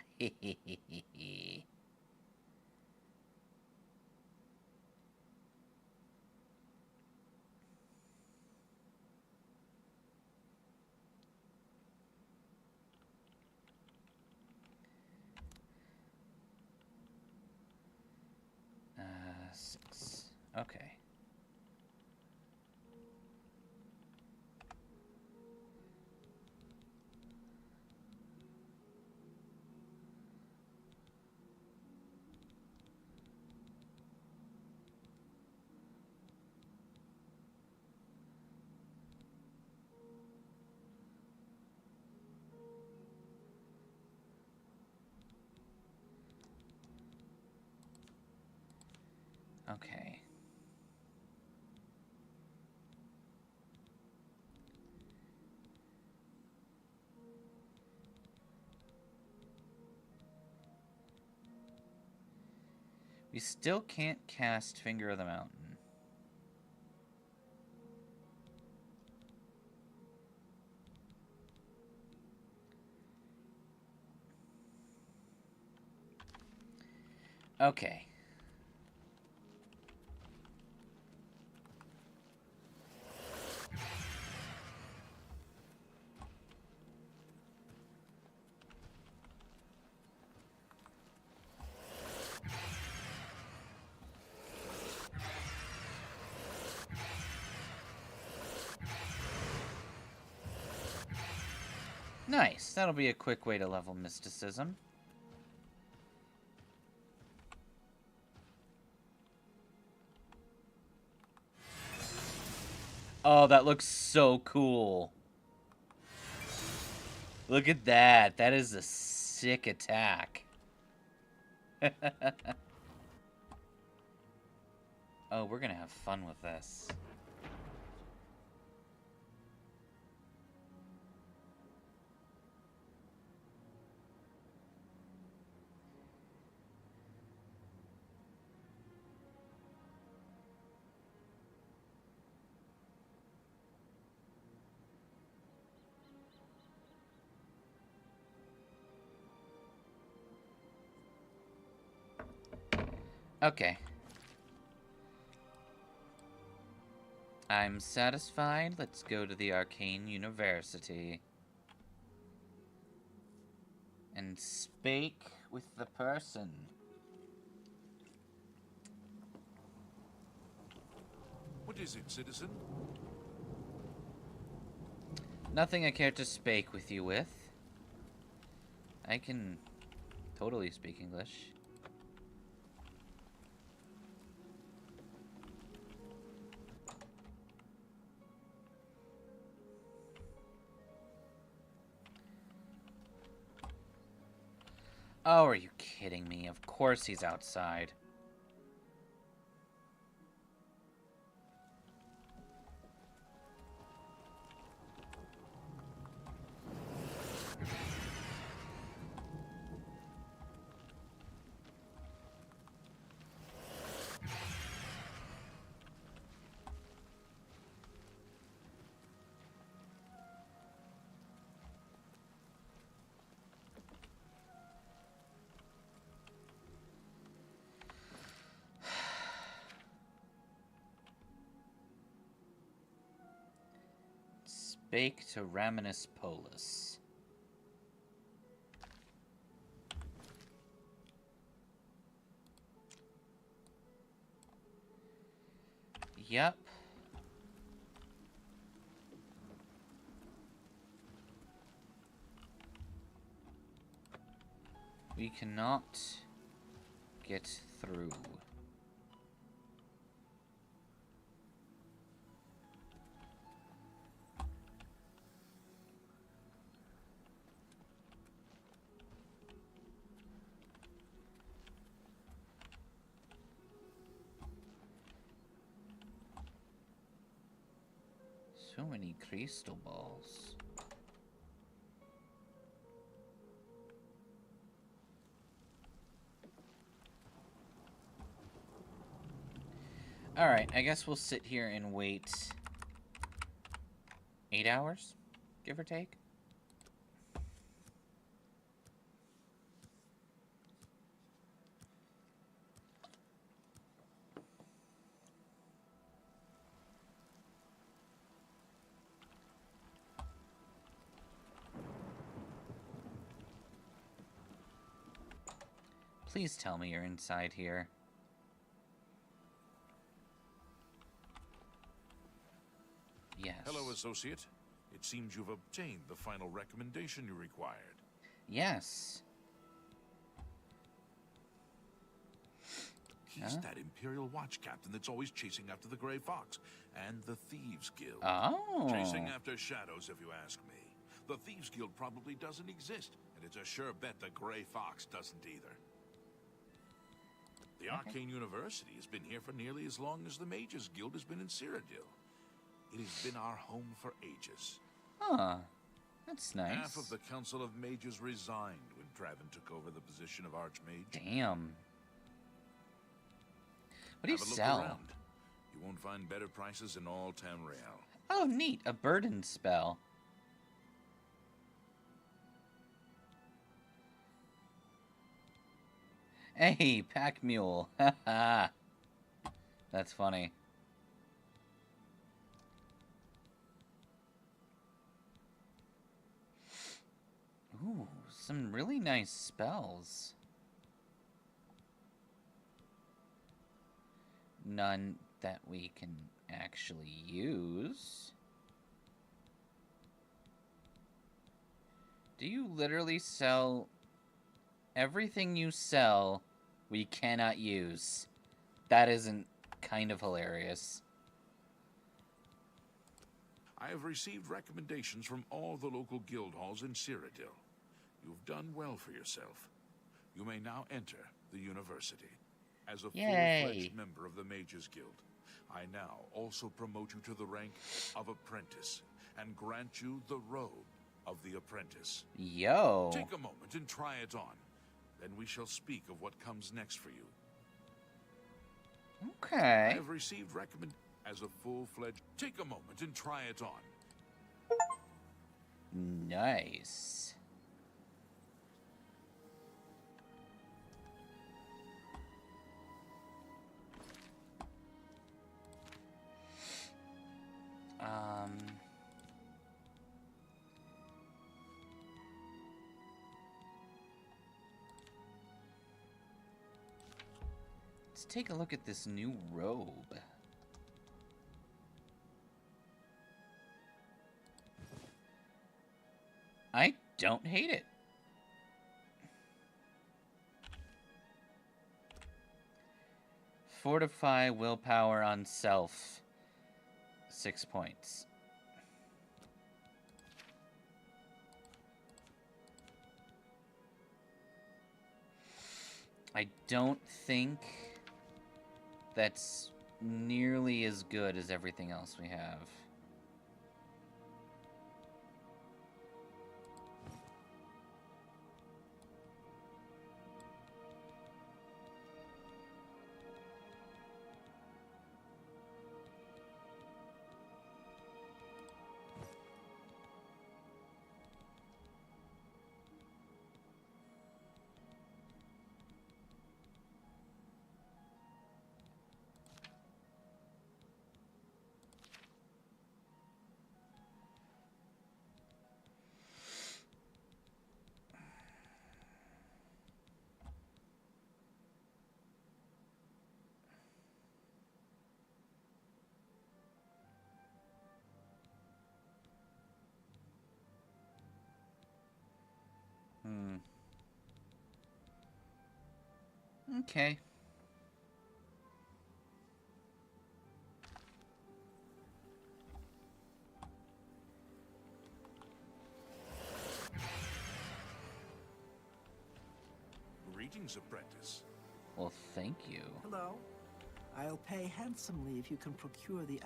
Six. Okay. Okay. We still can't cast Finger of the Mountain. Okay. Nice. That'll be a quick way to level mysticism. Oh, that looks so cool. Look at that. That is a sick attack. Oh, we're gonna have fun with this. Okay. I'm satisfied. Let's go to the Arcane University. And speak with the person. What is it, citizen? Nothing I care to speak with you with. I can totally speak English. Oh, are you kidding me? Of course he's outside. Spake to Raminus Polus. Yep. We cannot get through. So many crystal balls. Alright, I guess we'll sit here and wait 8 hours, give or take. Please tell me you're inside here. Yes. Hello, associate. It seems you've obtained the final recommendation you required. Yes. He's that Imperial Watch captain that's always chasing after the Grey Fox and the Thieves Guild. Oh. Chasing after shadows, if you ask me. The Thieves Guild probably doesn't exist, and it's a sure bet the Grey Fox doesn't either. The Arcane University has been here for nearly as long as the Mages Guild has been in Cyrodiil. It has been our home for ages. Huh. That's nice. Half of the Council of Mages resigned when Traven took over the position of Archmage. Damn. What do you Have a look sell? around. You won't find better prices in all Tamriel. Oh, neat. A burden spell. Hey, pack mule. Haha. That's funny. Ooh, some really nice spells. None that we can actually use. Do you literally sell everything you sell we cannot use? That isn't kind of hilarious. I have received recommendations from all the local guild halls in Cyrodiil. You've done well for yourself. You may now enter the university. As a full-fledged member of the Mages Guild, I now also promote you to the rank of apprentice and grant you the robe of the apprentice. Yo. Take a moment and try it on. Then we shall speak of what comes next for you. Okay. I have received as a full-fledged. Take a moment and try it on. Nice. Let's take a look at this new robe. I don't hate it. Fortify willpower on self. 6 points. I don't think that's nearly as good as everything else we have. Okay. Greetings, apprentice. Well, thank you. Hello. I'll pay handsomely if you can procure the...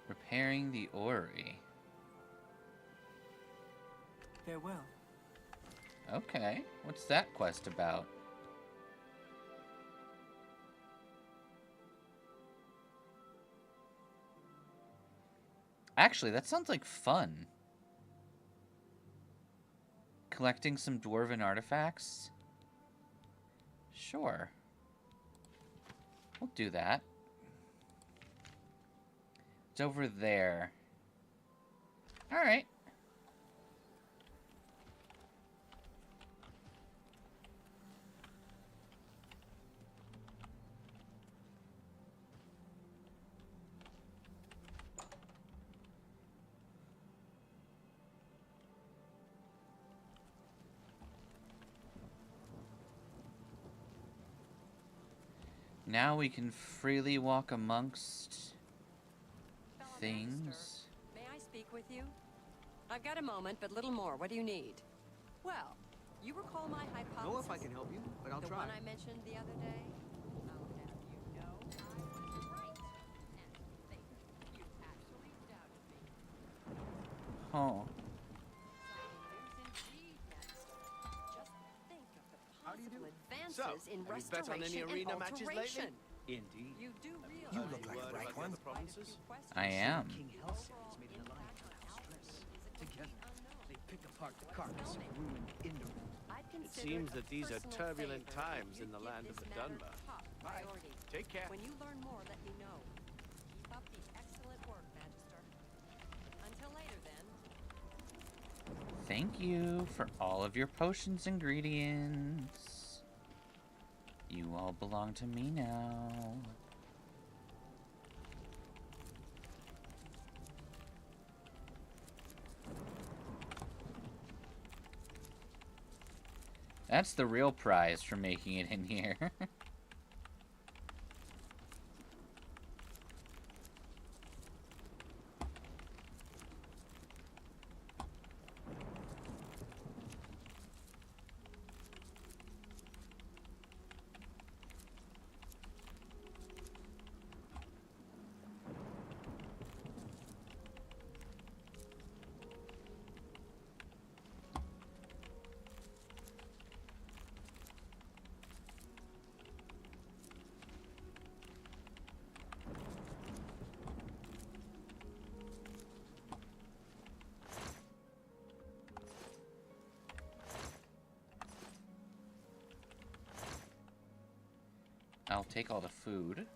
Repairing the orrery. Farewell. Okay. What's that quest about? Actually, that sounds like fun. Collecting some dwarven artifacts? Sure. We'll do that. It's over there. Alright. Now we can freely walk amongst things. May I speak with you? I've got a moment, but little more. What do you need? Well, you recall my hypothesis? Know if I can help you, but I'll the try. one I mentioned the other day? I'll have you know I was right. And think you actually doubted me. Oh. How do you do? Advances in have you bet on any restoration arena and matches alteration. lately? Indeed. You do realize You look like the right one. I am. King Helsing has made an alliance with Stress. Together, they pick apart the carcass and ruin Indor. It seems that these are turbulent times in the land of the Dunmer. Take care. When you learn more, let me know. Keep up the excellent work, Magister. Until later, then. Thank you for all of your potions ingredients. You all belong to me now. That's the real prize for making it in here. I'll take all the food.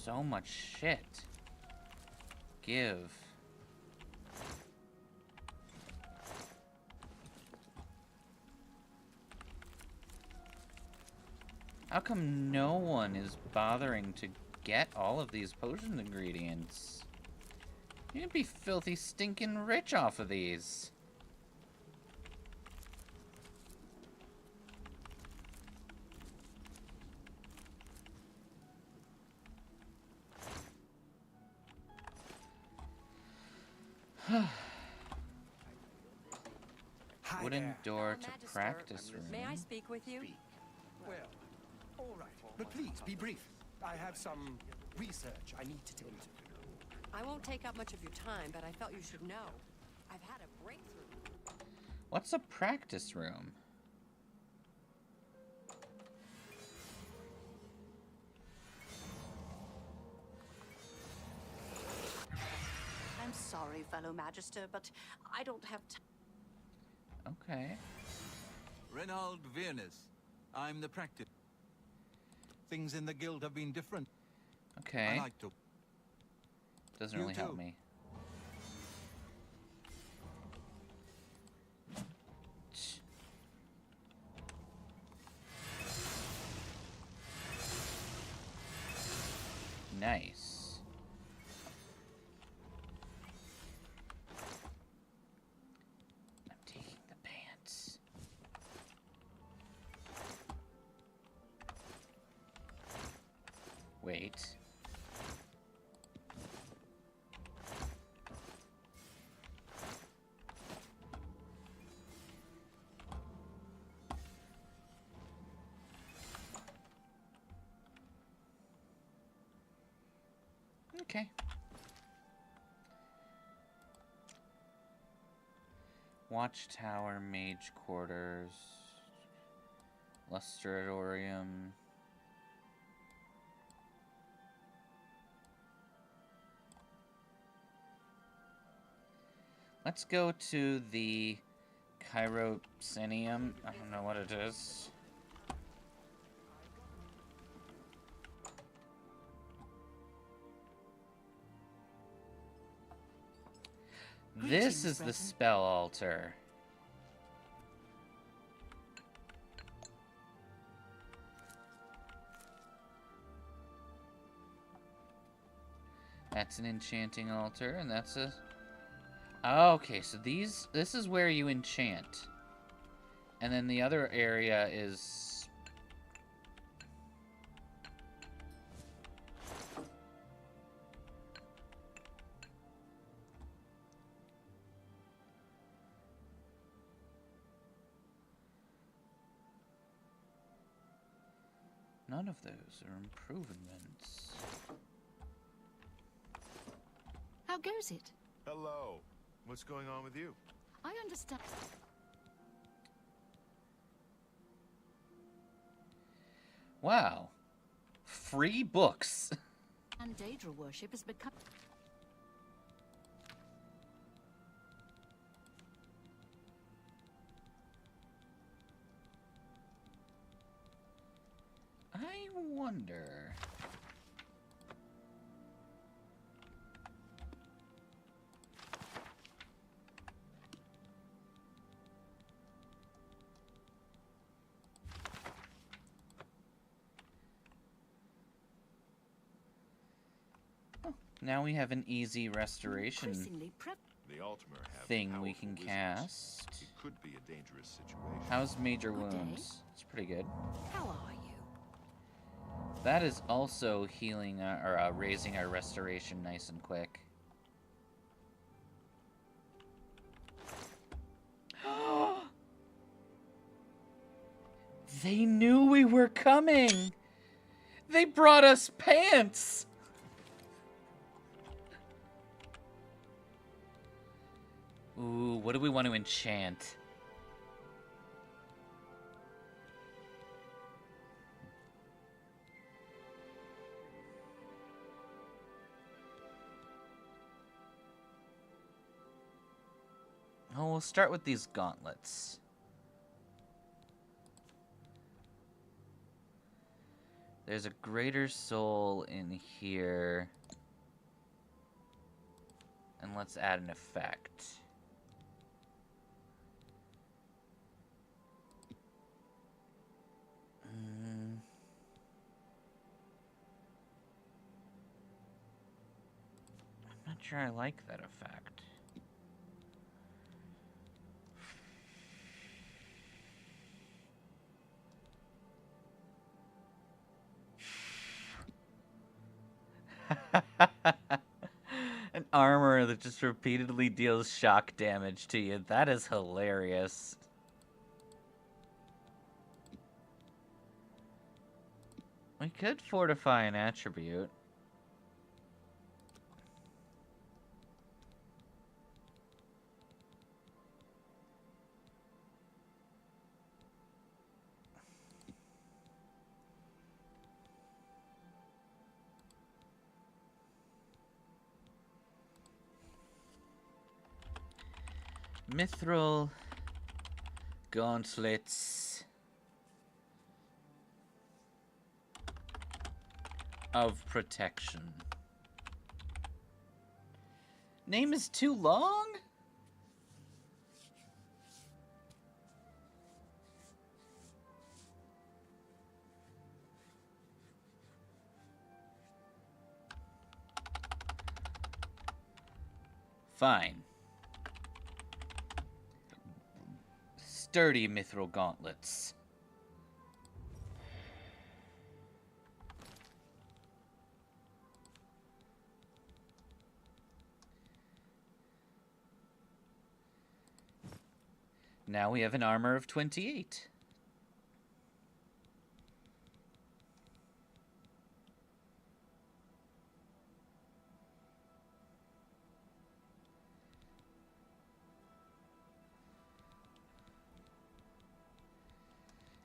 so much shit. Give. How come no one is bothering to get all of these potion ingredients? You can be filthy stinking rich off of these. Wooden door to practice room. May I speak with you? Well, all right. But please, be brief. I have some research I need to tend to. I won't take up much of your time, but I felt you should know. I've had a breakthrough. What's a practice room? I'm sorry, fellow Magister, but I don't have time. Okay. Reynold Viernes. I'm the practice. Things in the guild have been different. Okay. I like to. Doesn't You really help too. me. Nice. I'm taking the pants. Wait. Okay. Watchtower, Mage Quarters, Lustratorium. Let's go to the Chirocinium. I don't know what it is. This is the spell altar. That's an enchanting altar, and that's a... Oh, okay, so this is where you enchant. And then the other area is... None of those are improvements. How goes it? Hello. What's going on with you? I understand. Wow. Free books. And Daedra worship has become... I wonder... Now we have an easy restoration The Ultima have thing we powerful can wizards. cast. It could be a dangerous situation. How's Major Good day. Wounds? It's pretty good. How are you? That is also healing or raising our restoration nice and quick. They knew we were coming. They brought us pants. Ooh, what do we want to enchant? Oh, we'll start with these gauntlets. There's a greater soul in here. And let's add an effect. I'm not sure I like that effect. An armor that just repeatedly deals shock damage to you. That is hilarious. We could fortify an attribute. Mithril gauntlets of protection. Name is too long? Fine. Sturdy mithril gauntlets. Now we have an armor of 28.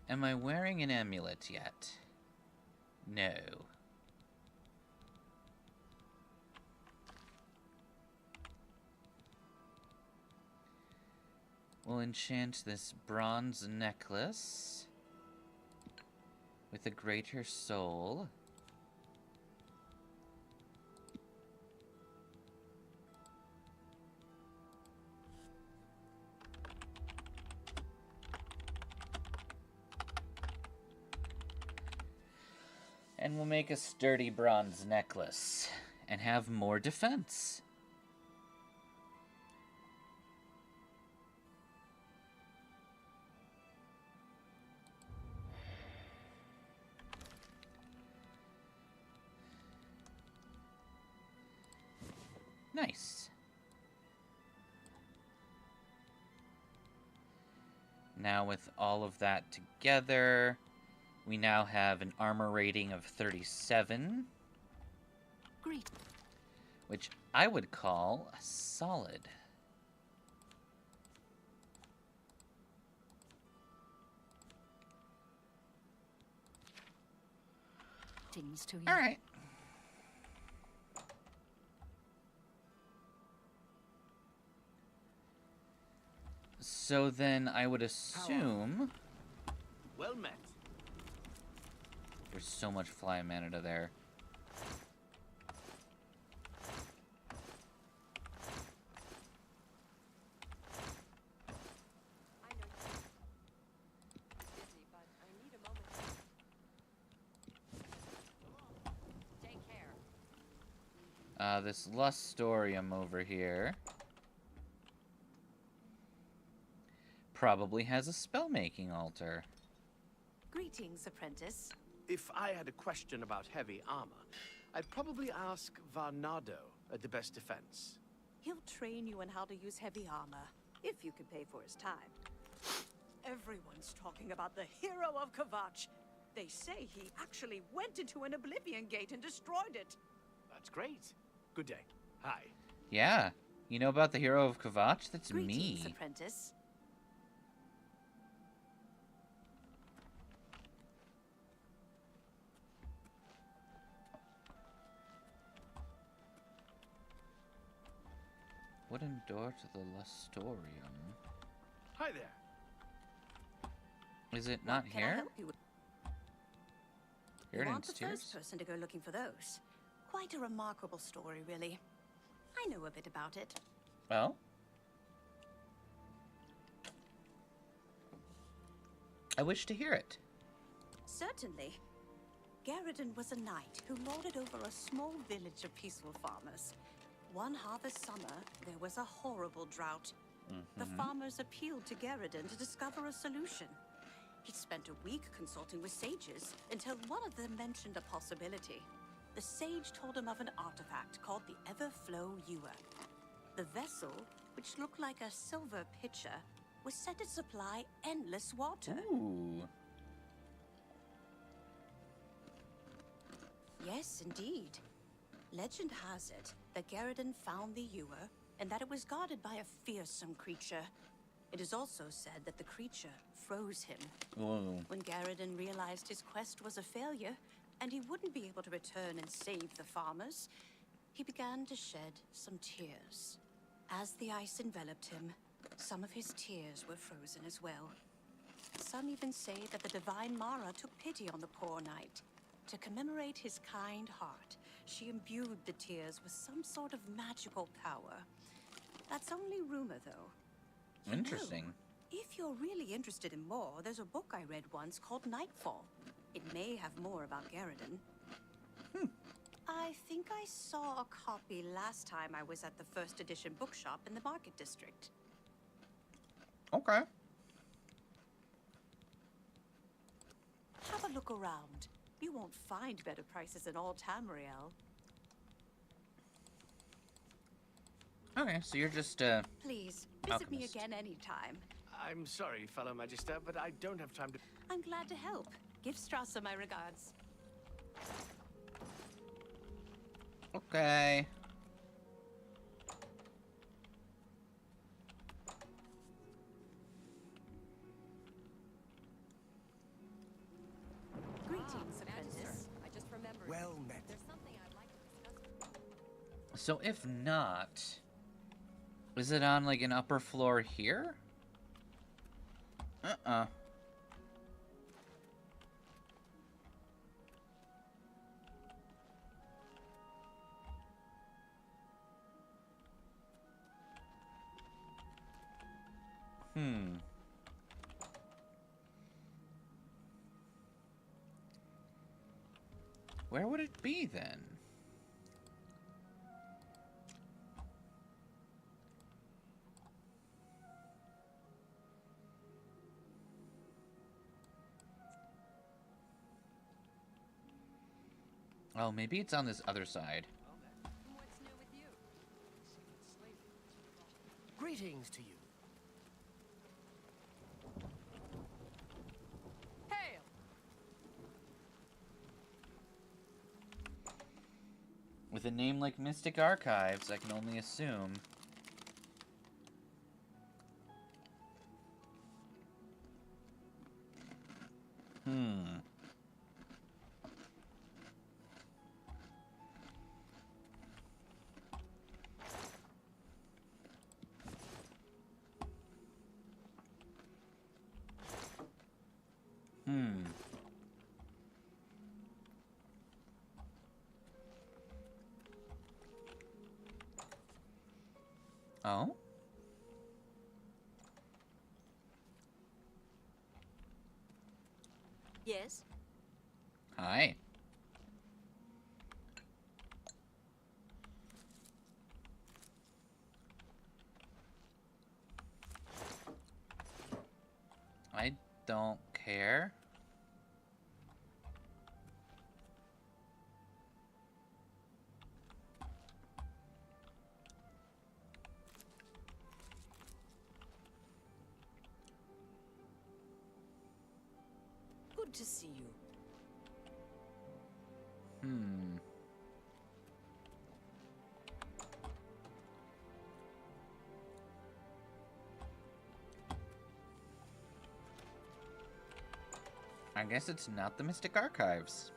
Am I wearing an amulet yet? No. We'll enchant this bronze necklace with a greater soul. And we'll make a sturdy bronze necklace and have more defense. Nice. Now with all of that together, we now have an armor rating of 37. Great. Which I would call solid. Things to you. All right. So then I would assume... Well met. There's so much fly mana there. This Lustorium over here probably has a spell-making altar. Greetings, apprentice. If I had a question about heavy armor, I'd probably ask Varnado at the best defense. He'll train you in how to use heavy armor, if you can pay for his time. Everyone's talking about the hero of Kvatch. They say he actually went into an Oblivion gate and destroyed it. That's great. Good day. Hi. Yeah, you know about the hero of Kvatch? That's Greetings, me. apprentice. Wooden door to the Lustorium. Hi there. Is it not here? You aren't Garrett's the tears? first person to go looking for those. Quite a remarkable story, really. I know a bit about it. Well, I wish to hear it. Certainly. Garrett's was a knight who lorded over a small village of peaceful farmers. One harvest summer, there was a horrible drought. The farmers appealed to Garrett's to discover a solution. He'd spent a week consulting with sages until one of them mentioned a possibility. The sage told him of an artifact called the Everflow Ewer. The vessel, which looked like a silver pitcher, was said to supply endless water. Ooh. Yes, indeed. Legend has it that Garrett's found the ewer and that it was guarded by a fearsome creature. It is also said that the creature froze him. Ooh. When Garrett's realized his quest was a failure and he wouldn't be able to return and save the farmers, he began to shed some tears. As the ice enveloped him, some of his tears were frozen as well. Some even say that the divine Mara took pity on the poor knight. To commemorate his kind heart, she imbued the tears with some sort of magical power. That's only rumor, though. Interesting. If you're really interested in more, there's a book I read once called Nightfall. It may have more about Garrett's. I think I saw a copy last time I was at the first edition bookshop in the Market District. Okay. Have a look around. You won't find better prices in all Tamriel. Okay, so you're just, Please, visit me alchemist. again anytime. I'm sorry, fellow Magister, but I don't have time to... I'm glad to help. Give Strasser my regards. Okay. Greetings, apprentice. I just remembered. Well met. There's something I'd like to discuss. So if not, is it on like an upper floor here? Uh-uh. Where would it be then? Oh, maybe it's on this other side. What's new with you? Greetings to you. Hail! With a name like Mystic Archives, I can only assume. Oh? Yes? Hi. I don't care. Good to see you. I guess it's not the Mystic Archives.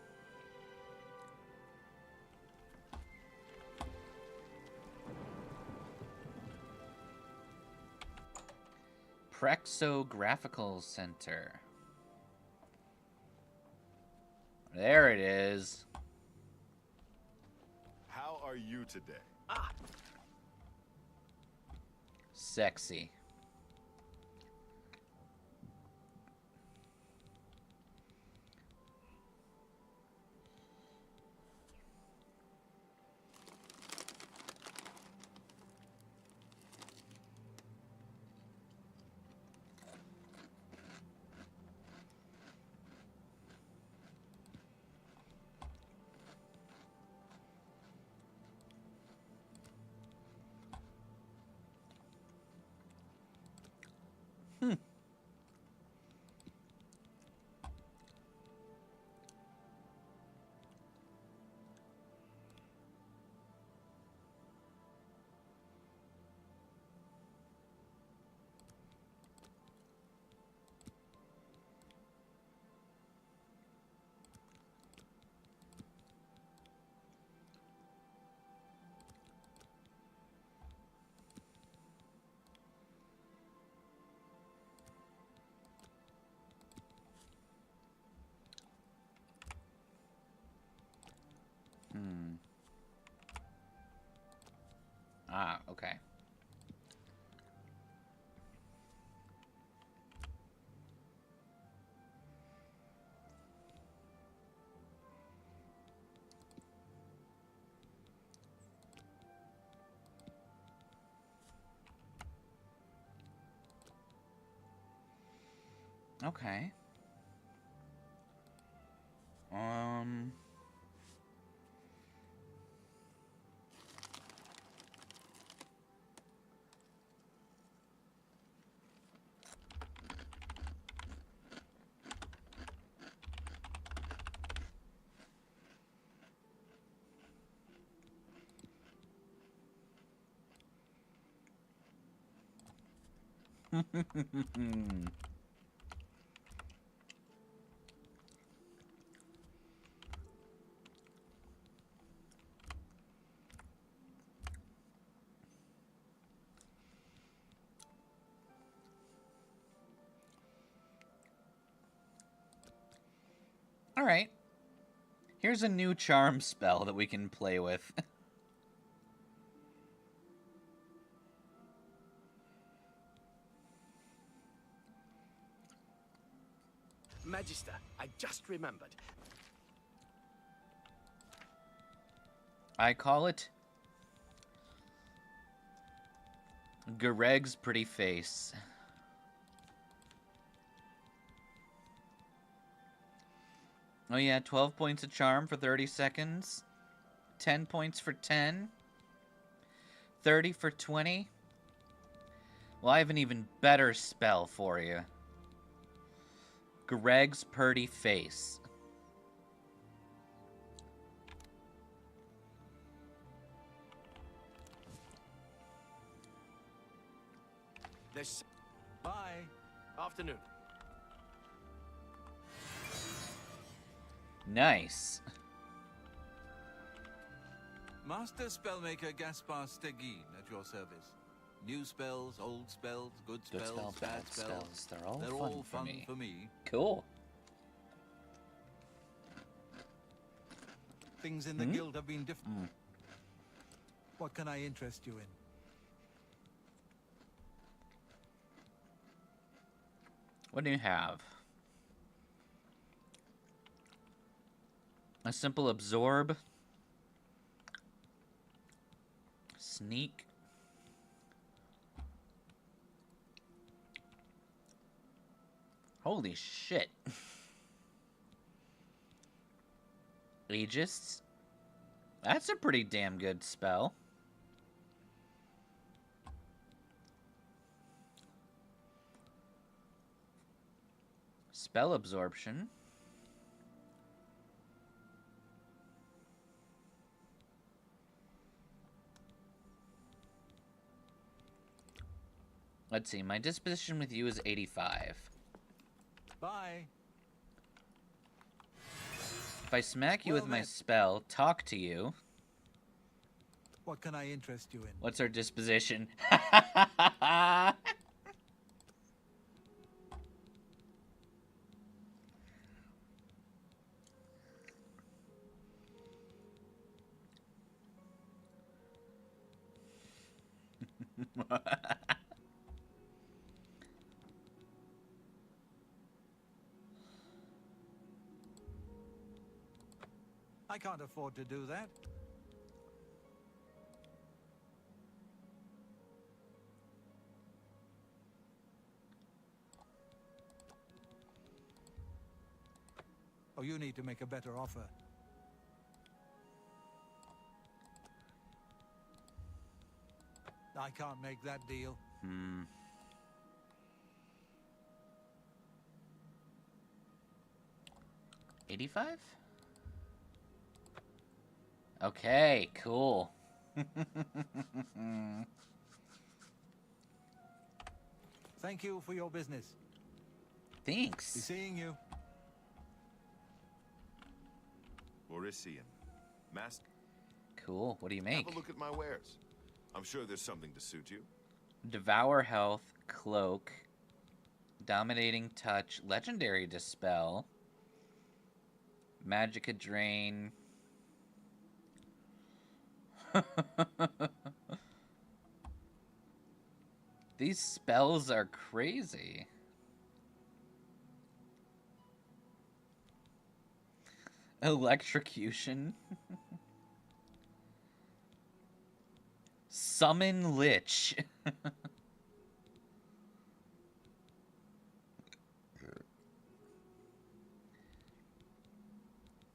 Prexographical Center. There it is. How are you today? Sexy. Ah, okay. Okay. All right. Here's a new charm spell that we can play with. Magister, I just remembered. I call it Greg's pretty face. Oh yeah, 12 points of charm for 30 seconds. 10 points for 10. 30 for 20. Well, I have an even better spell for you. Greg's pretty face. This. Bye. Afternoon. Nice. Master Spellmaker Gaspar Stegin at your service. New spells, old spells, good spells, bad spells. They're all fun for me. Cool. Things in the guild have been different. What can I interest you in? What do you have? A simple absorb. Sneak. Holy shit. Aegis. That's a pretty damn good spell. Spell absorption. Let's see, my disposition with you is 85. Bye. If I smack you Well with my met. spell, talk to you. What can I interest you in? What's our disposition? I can't afford to do that. Oh, you need to make a better offer. I can't make that deal. 85? Okay, cool. Thank you for your business. Thanks. Be seeing you. Orisian. Master. Cool. What do you make? Have a look at my wares. I'm sure there's something to suit you. Devour Health, Cloak, Dominating Touch, Legendary Dispel, Magicka Drain. These spells are crazy. Electrocution. Summon Lich.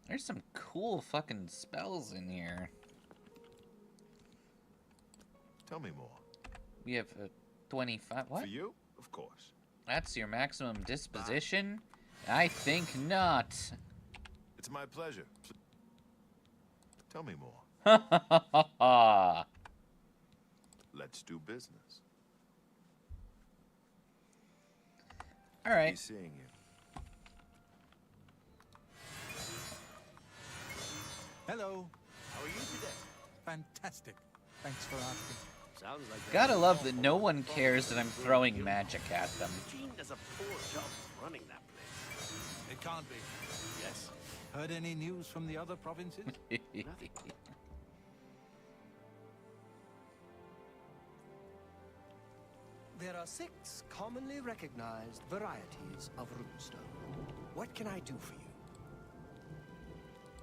There's some cool fucking spells in here. Tell me more. We have a 25. What? For you? Of course. That's your maximum disposition? I think not. It's my pleasure. Tell me more. Ha ha ha ha ha. Let's do business. All right. Be seeing you. Hello. How are you today? Fantastic. Thanks for asking. Sounds like Gotta love that no one cares that I'm throwing magic at them. Eugene does a poor job running that place. It can't be. Yes. Heard any news from the other provinces? Nothing. There are 6 commonly recognized varieties of runestone. What can I do for you?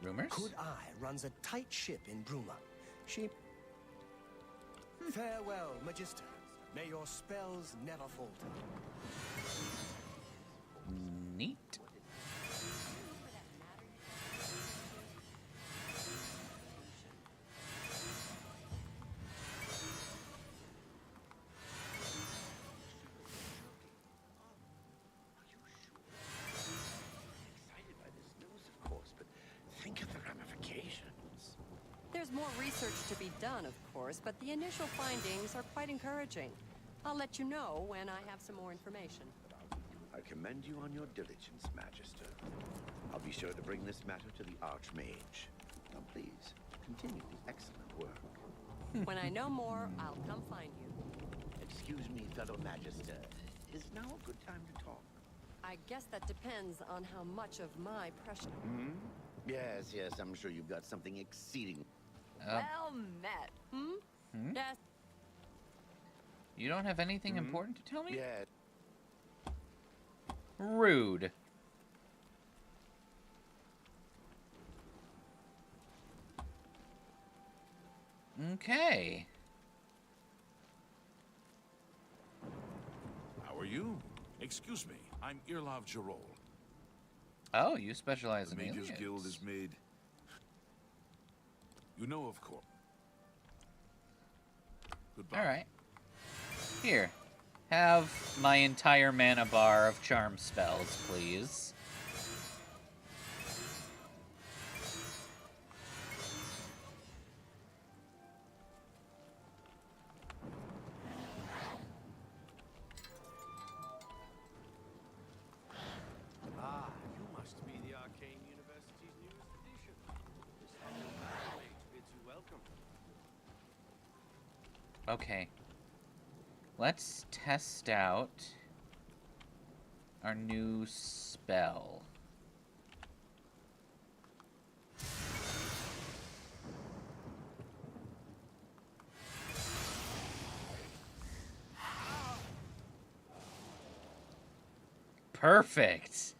Rumors? Could Eye runs a tight ship in Bruma. She... Farewell, Magister. May your spells never falter. Neat. Excited by this news, of course, but think of the ramifications. There's more research to be done, of course, but the initial findings are quite encouraging. I'll let you know when I have some more information. I commend you on your diligence, Magister. I'll be sure to bring this matter to the Archmage. Now, please, continue the excellent work. When I know more, I'll come find you. Excuse me, fellow Magister. Is now a good time to talk? I guess that depends on how much of my precious... Hmm? Yes, yes, I'm sure you've got something exceeding... Well met. Hmm? Yes. You don't have anything important to tell me? Yeah. Rude. Okay. How are you? Excuse me, I'm Irlav Jarol. Oh, you specialize The in Mages aliens. Guild is made... You know, of course. Goodbye. All right. Here. Have my entire mana bar of charm spells, please. Ah, you must be the Arcane University's newest edition. This annual battle bids you welcome. Okay. Let's test out our new spell. Perfect.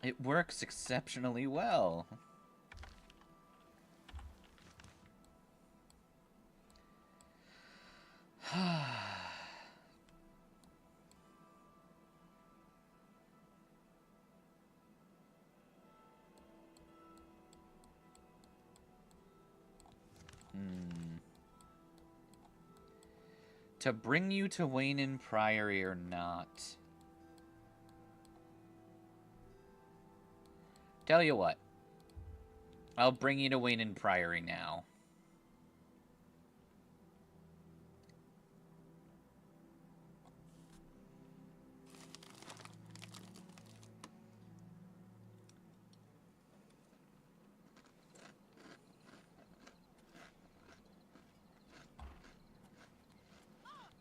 It works exceptionally well. To bring you to Wayne Priory or not? Tell you what. I'll bring you to Wayne Priory now.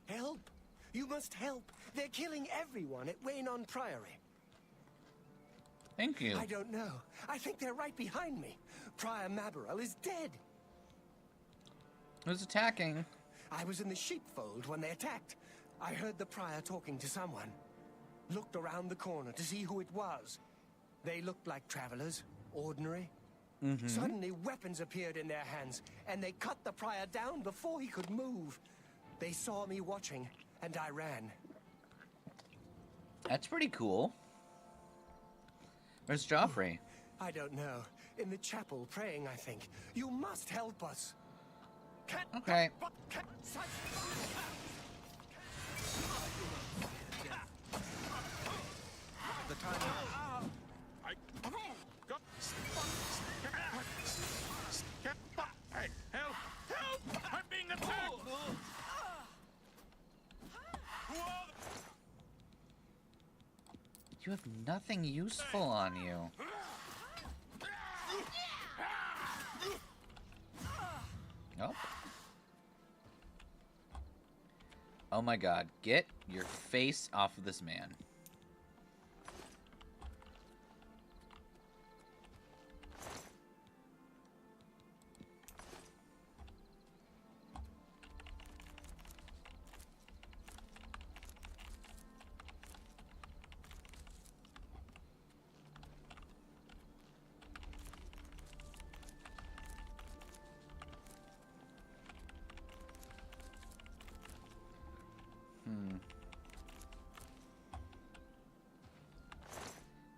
Help! You must help. They're killing everyone at Wayne Priory. Thank you. I don't know. I think they're right behind me. Prior Mabarel is dead. Who's attacking? I was in the sheepfold when they attacked. I heard the prior talking to someone. Looked around the corner to see who it was. They looked like travelers, ordinary. Suddenly, weapons appeared in their hands, and they cut the prior down before he could move. They saw me watching, and I ran. That's pretty cool. Where's Joffrey? I don't know. In the chapel, praying, I think. You must help us. Okay. The time. Hey, help! Help! I'm being attacked! You have nothing useful on you. Nope. Oh my god, get your face off of this man.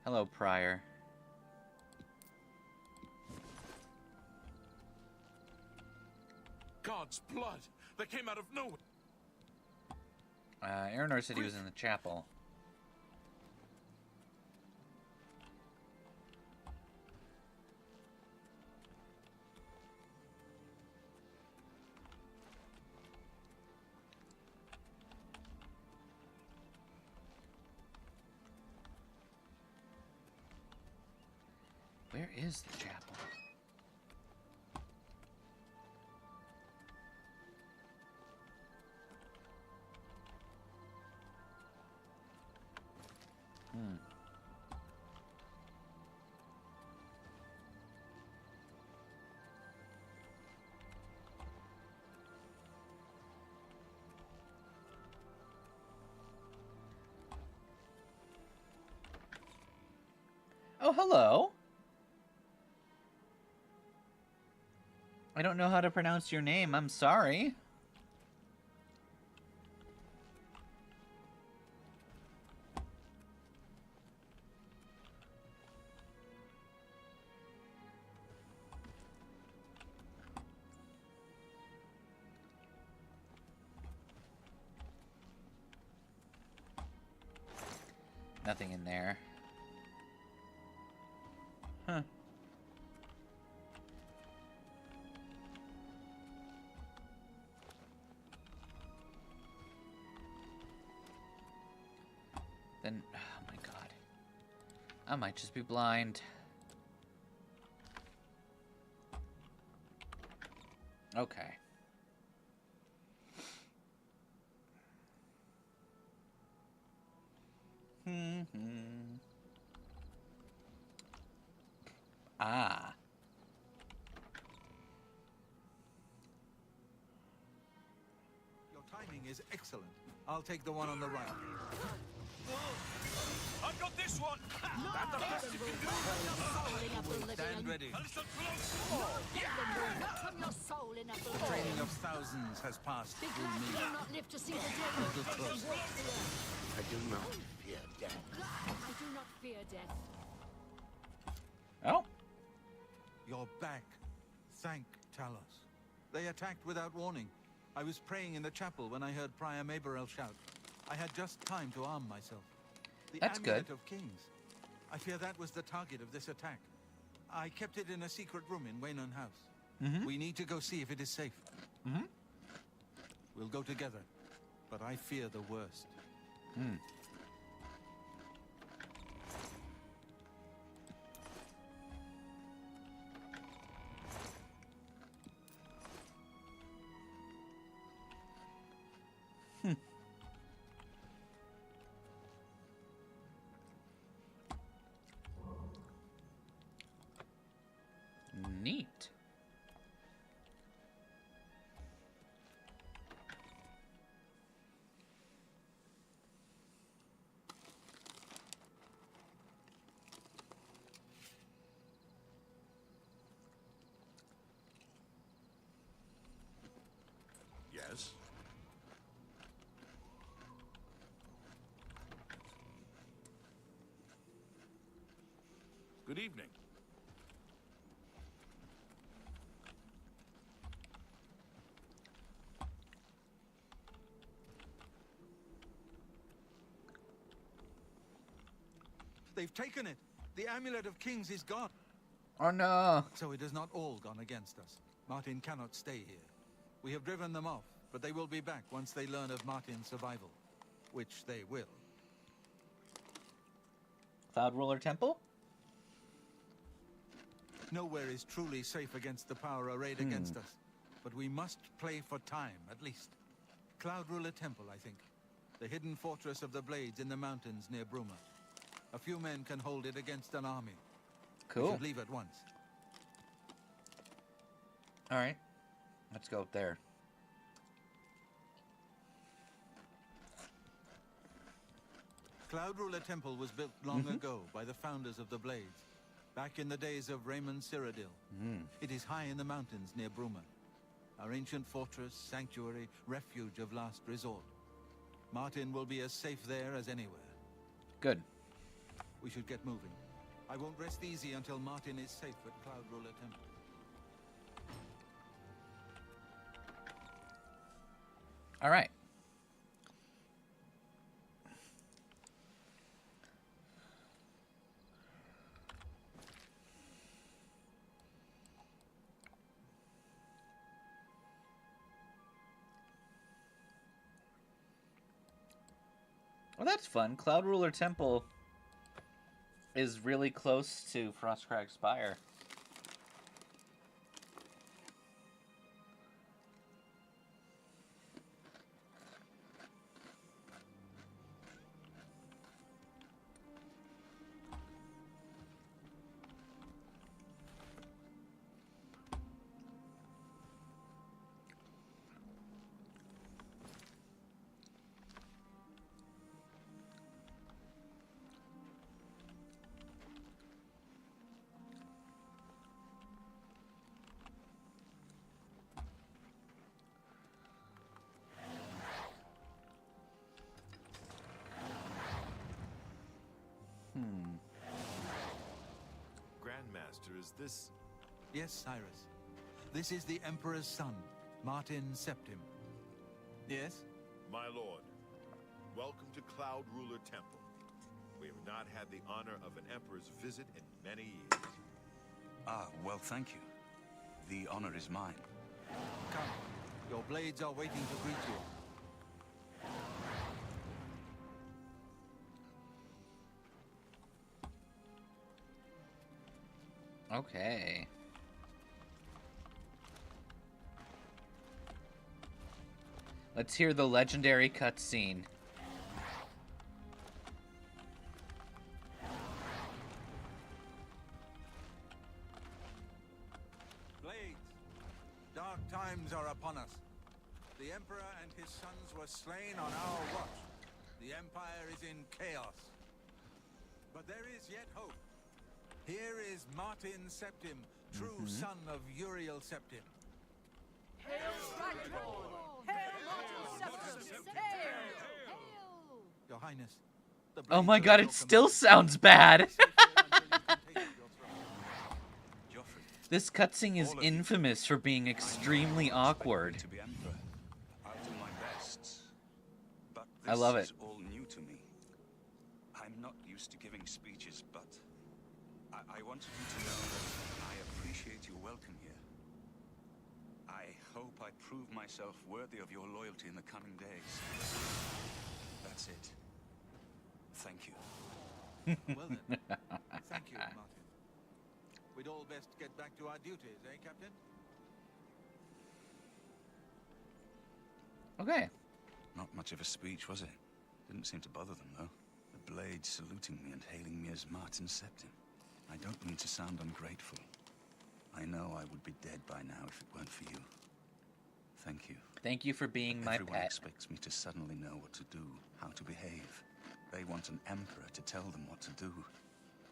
Hello, Prior. God's blood! That came out of nowhere! Aranor said he was in the chapel. Where is the chapel? Oh, hello. I don't know how to pronounce your name. I'm sorry. Nothing in there. Huh. Then, oh my god. I might just be blind. Okay. Ah. timing is excellent. I'll take the one on the right. I've got this one! That's the best you can do! Stand ready. Welcome your soul in The oblivion. training of thousands has passed Be through glad me. you will not live to see the day your Little victim closer. walks the earth. I do not fear death. I do not fear death. Oh. You're back. Thank Talos. They attacked without warning. I was praying in the chapel when I heard Prior Maberel shout. I had just time to arm myself. The That's Amulet good. of Kings. I fear that was the target of this attack. I kept it in a secret room in Waynon House. We need to go see if it is safe. We'll go together, but I fear the worst. Neat. Yes? Good evening. They've taken it. The Amulet of Kings is gone. Oh no. So it has not all gone against us. Martin cannot stay here. We have driven them off, but they will be back once they learn of Martin's survival. Which they will. Cloud Ruler Temple? Nowhere is truly safe against the power arrayed against us. But we must play for time, at least. Cloud Ruler Temple, I think. The hidden fortress of the Blades in the mountains near Bruma. A few men can hold it against an army. We Cool. should leave at once. All right. Let's go up there. Cloud Ruler Temple was built long ago by the founders of the Blades, back in the days of Raymond Cyrodiil. It is high in the mountains near Bruma. Our ancient fortress, sanctuary, refuge of last resort. Martin will be as safe there as anywhere. Good. We should get moving. I won't rest easy until Martin is safe at Cloud Ruler Temple. All right. Well, that's fun. Cloud Ruler Temple is really close to Frostcrag Spire. Grandmaster, is this... Yes, Cyrus. This is the Emperor's son, Martin Septim. Yes? My lord, welcome to Cloud Ruler Temple. We have not had the honor of an emperor's visit in many years. Ah, well, thank you. The honor is mine. Come. Your blades are waiting to greet you. Okay. Let's hear the legendary cutscene. Blades, dark times are upon us. The Emperor and his sons were slain on our watch. The Empire is in chaos. But there is yet hope. Here is Martin Septim, true son of Uriel Septim. Hail Dragonborn! Hail Martin Septim! Hail! Your Highness. The Oh my blades god, are it your still command. sounds bad. Joffrey, This cutscene is infamous for being extremely awkward. to be Emperor. I'll do my best. But I this love is it. all new to me. I'm not used to giving speeches, but I wanted you to know that I appreciate your welcome here. I hope I prove myself worthy of your loyalty in the coming days. That's it. Thank you. Well then, thank you, Martin. We'd all best get back to our duties, eh, Captain? Okay. Not much of a speech, was it? Didn't seem to bother them, though. The blade saluting me and hailing me as Martin Septim. I don't mean to sound ungrateful. I know I would be dead by now if it weren't for you. Thank you. Thank you for being my Everyone pet. expects me to suddenly know what to do, how to behave. They want an emperor to tell them what to do.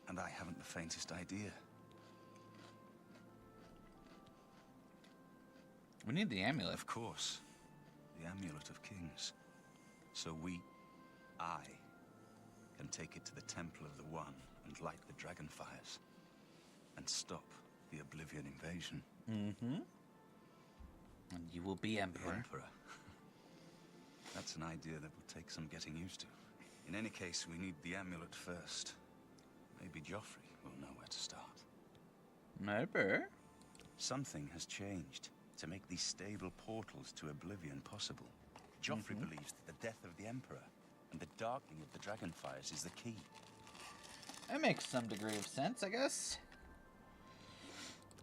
And I haven't the faintest idea. We need the amulet. Of course. The Amulet of Kings. So I, can take it to the Temple of the One and light the dragon fires. And stop the Oblivion invasion. Mm-hmm. And you will be The Emperor. Emperor. That's an idea that will take some getting used to. In any case, we need the amulet first. Maybe Joffrey will know where to start. Maybe. Something has changed to make these stable portals to Oblivion possible. Joffrey believes that the death of the Emperor and the darkening of the Dragonfires is the key. That makes some degree of sense, I guess.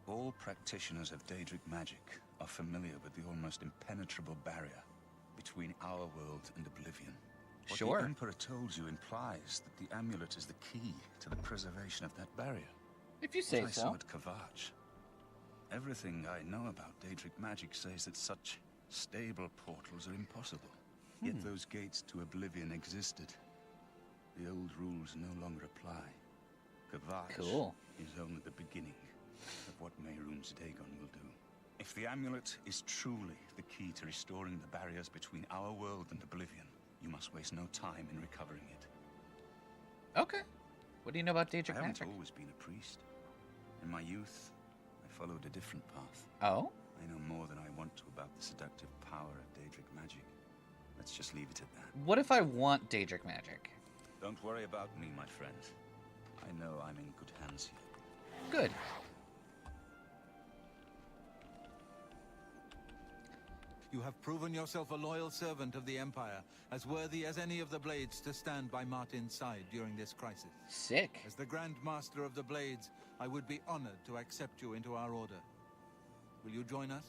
All practitioners of Daedric magic are familiar with the almost impenetrable barrier between our world and Oblivion. What Sure. the Emperor told you implies that the amulet is the key to the preservation of that barrier. If you say What I so. saw at Kvatch. Everything I know about Daedric magic says that such stable portals are impossible. Yet those gates to Oblivion existed. The old rules no longer apply. Kvatch Cool. is only the beginning of what Mehrunes Dagon will do. If the amulet is truly the key to restoring the barriers between our world and Oblivion, you must waste no time in recovering it. Okay. What do you know about I Daedric haven't magic? always been a priest. In my youth, I followed a different path. Oh? I know more than I want to about the seductive power of Daedric magic. Let's just leave it at that. What if I want Daedric magic? Don't worry about me, my friend. I know I'm in good hands here. Good. You have proven yourself a loyal servant of the Empire, as worthy as any of the Blades to stand by Martin's side during this crisis. Sick. As the Grand Master of the Blades, I would be honored to accept you into our order. Will you join us?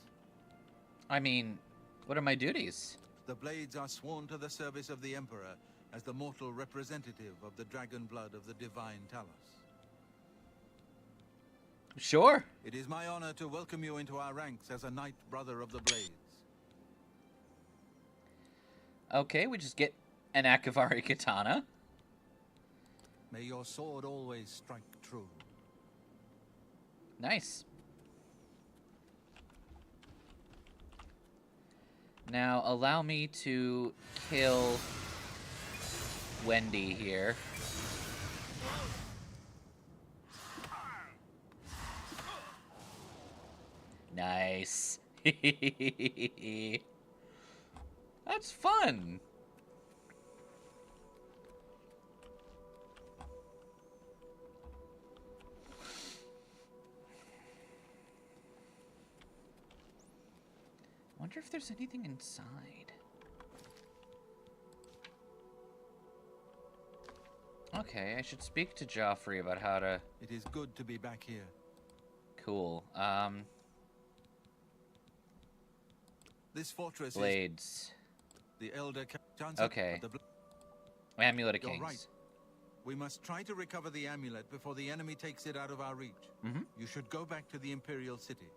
I mean, what are my duties? The Blades are sworn to the service of the Emperor as the mortal representative of the dragon blood of the divine Talos. Sure. It is my honor to welcome you into our ranks as a Knight Brother of the Blades. Okay, we just get an Akavari katana. May your sword always strike true. Nice. Now, allow me to kill Wendy here. Nice. That's fun. Wonder if there's anything inside. Okay, I should speak to Joffrey about how to... It is good to be back here. Cool. This fortress Blades. is the Elder Okay. Amulet of You're Kings. right. We must try to recover the amulet before the enemy takes it out of our reach. Mhm. You should go back to the Imperial City.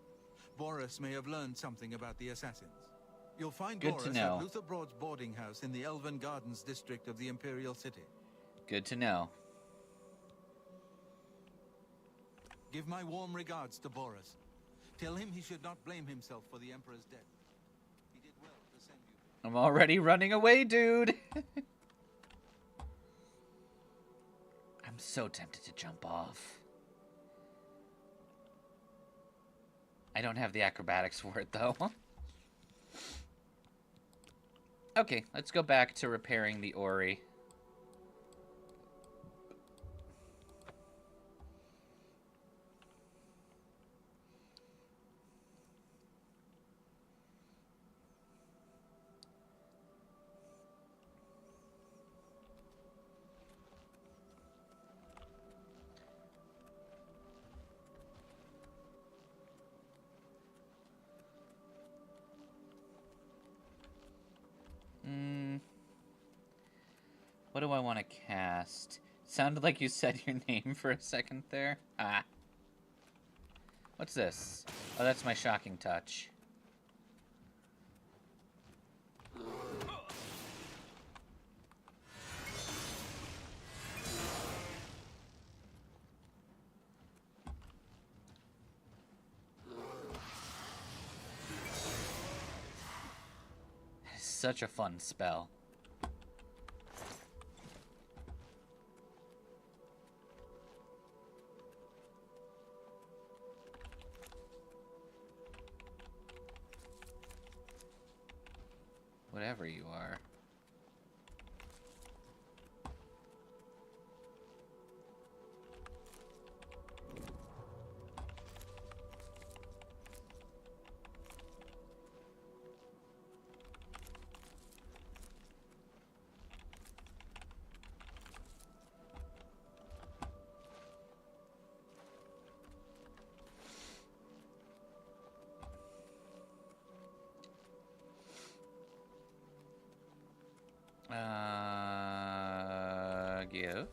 Boris may have learned something about the assassins. You'll find Good Boris to know. at Luther Broad's boarding house in the Elven Gardens district of the Imperial City. Good to know. Give my warm regards to Boris. Tell him he should not blame himself for the Emperor's death. He did well to send you. I'm already running away, dude. I'm so tempted to jump off. I don't have the acrobatics for it, though. Okay, let's go back to repairing the Ori. What do I want to cast? Sounded like you said your name for a second there. Ah. What's this? Oh, that's my shocking touch. It's such a fun spell. Whatever you are. Give.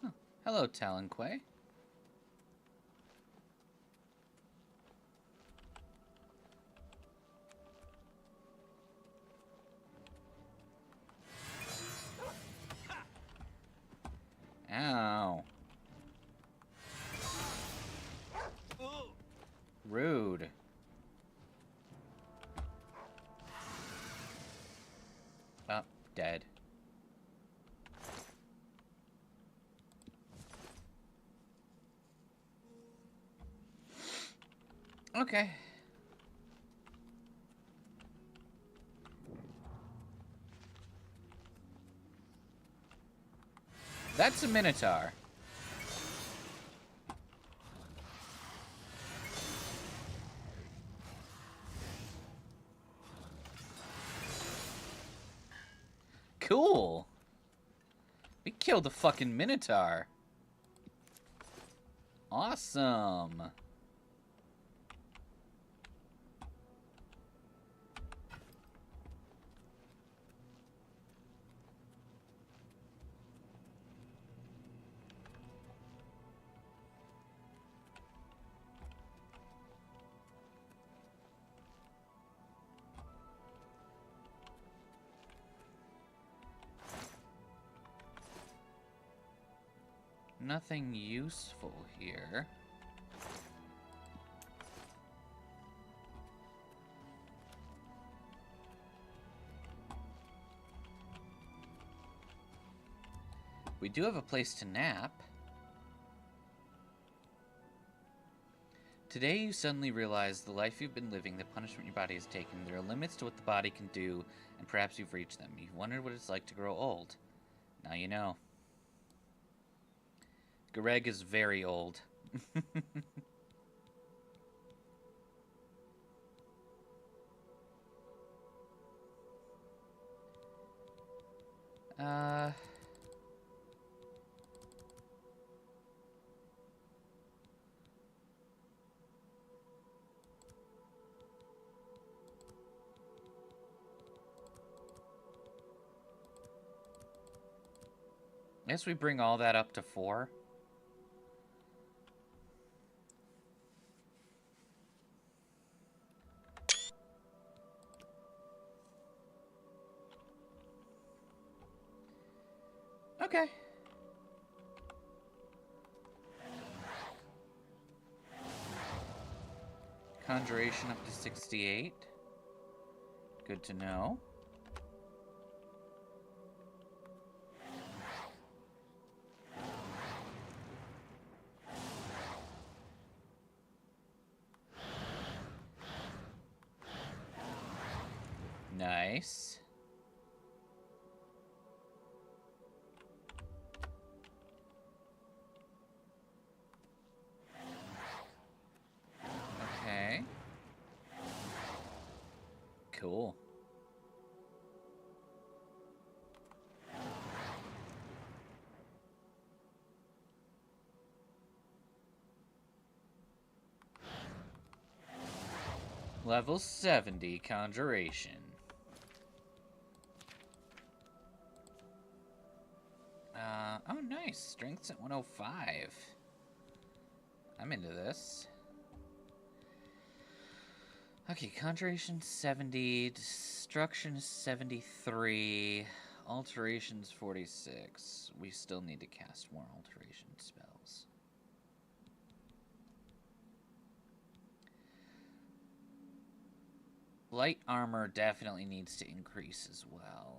Oh, hello, Talonquay. Ow. Rude. Oh, dead. Okay. That's a Minotaur. Cool. We killed the fucking Minotaur. Awesome. Nothing useful here. We do have a place to nap. Today you suddenly realize the life you've been living, the punishment your body has taken. There are limits to what the body can do, and perhaps you've reached them. You've wondered what it's like to grow old. Now you know. Greg is very old. I guess we bring all that up to 4. Okay. Conjuration up to 68. Good to know. Nice. Okay. Cool. Level 70 Conjuration. Oh nice. Strength's at 105. I'm into this. Okay, Conjuration 70, Destruction 73, Alterations 46. We still need to cast more alteration spells. Light armor definitely needs to increase as well.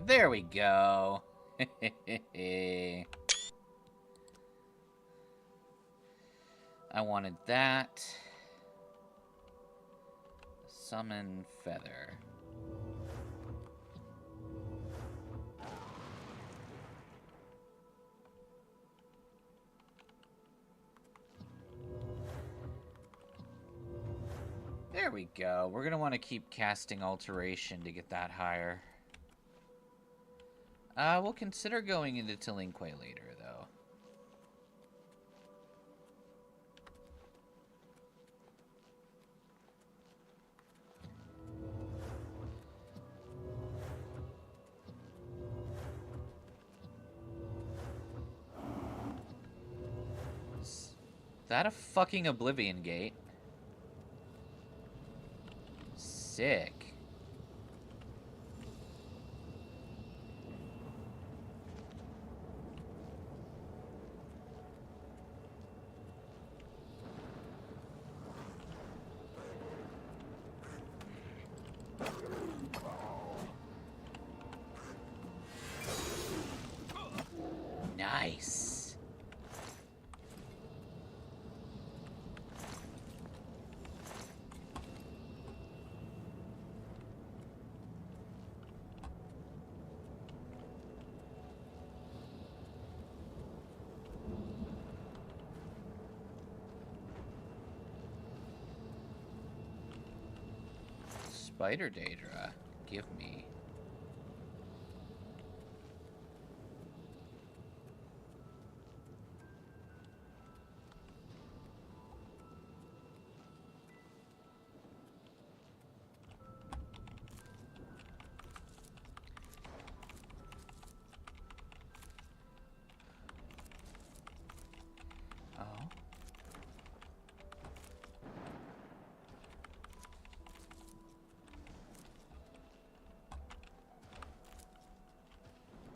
There we go. I wanted that. Summon Feather. There we go. We're gonna want to keep casting Alteration to get that higher. We'll consider going into Tilinque later, though. Is that a fucking Oblivion Gate? Sick. Nice. Spider Daedra, give me.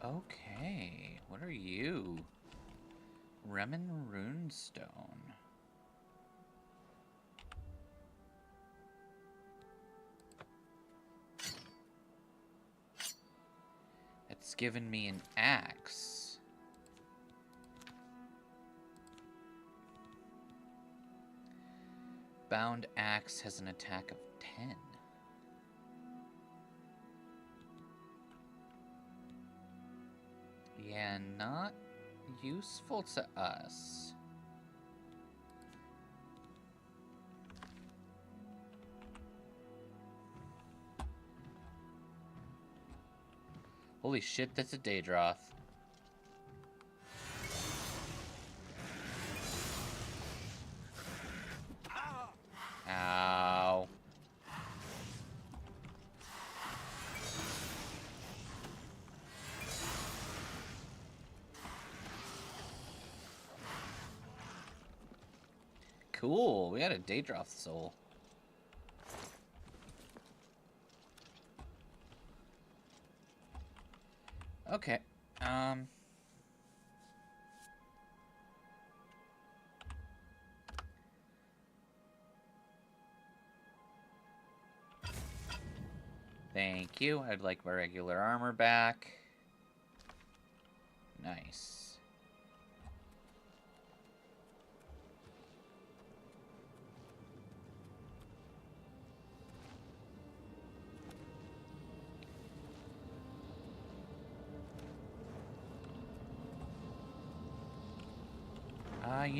Okay, what are you? Remen Runestone. It's given me an axe. Bound axe has an attack of 10. Yeah, not useful to us. Holy shit, that's a Daedroth. Ow. Cool, we got a Daedroth soul. Okay, thank you. I'd like my regular armor back. Nice.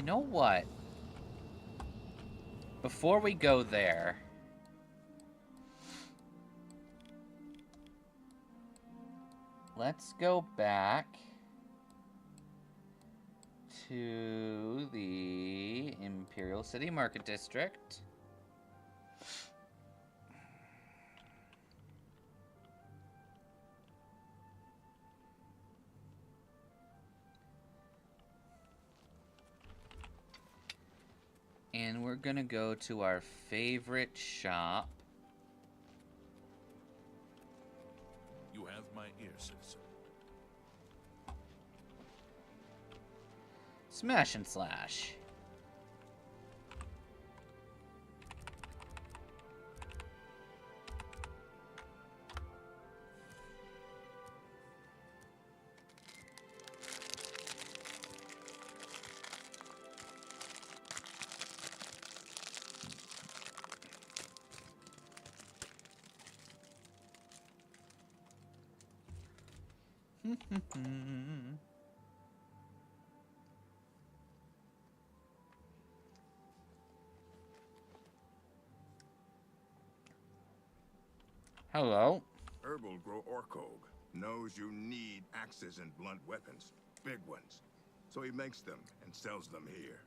You know what? Before we go there, let's go back to the Imperial City Market District. And we're gonna go to our favorite shop. You have my ear, citizen. Smash and Slash. Hello. Herbal grow Orkog knows you need axes and blunt weapons, big ones. So he makes them and sells them here.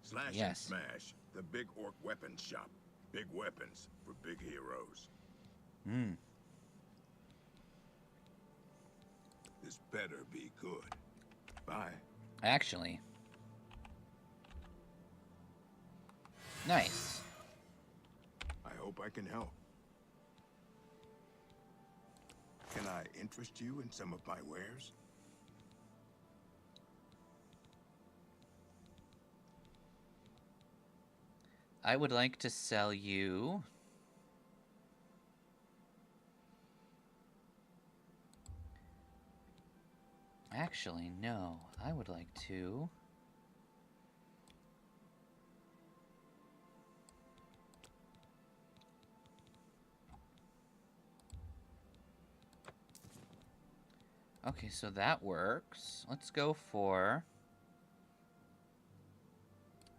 Slash and Smash, the big orc weapons shop. Big weapons for big heroes. Hmm. This better be good. Bye. Actually. Nice. I hope I can help. Can I interest you in some of my wares? I would like to sell you actually, no. I would like to okay, so that works. Let's go for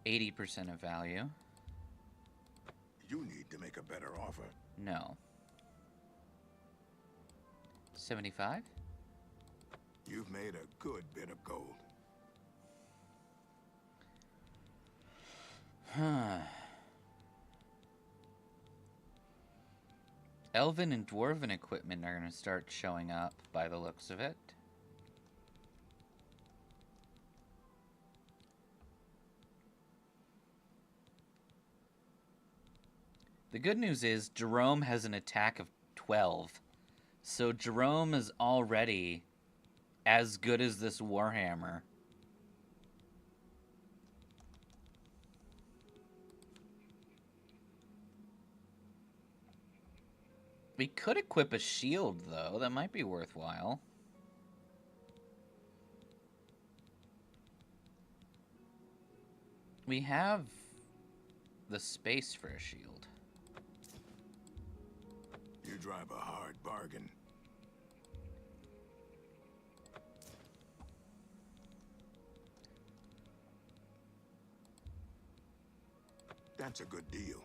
80% of value. You need to make a better offer. No. 75? You've made a good bit of gold. Huh. Elven and Dwarven equipment are going to start showing up by the looks of it. The good news is Jerome has an attack of 12. So Jerome is already as good as this Warhammer. We could equip a shield, though. That might be worthwhile. We have the space for a shield. You drive a hard bargain. That's a good deal.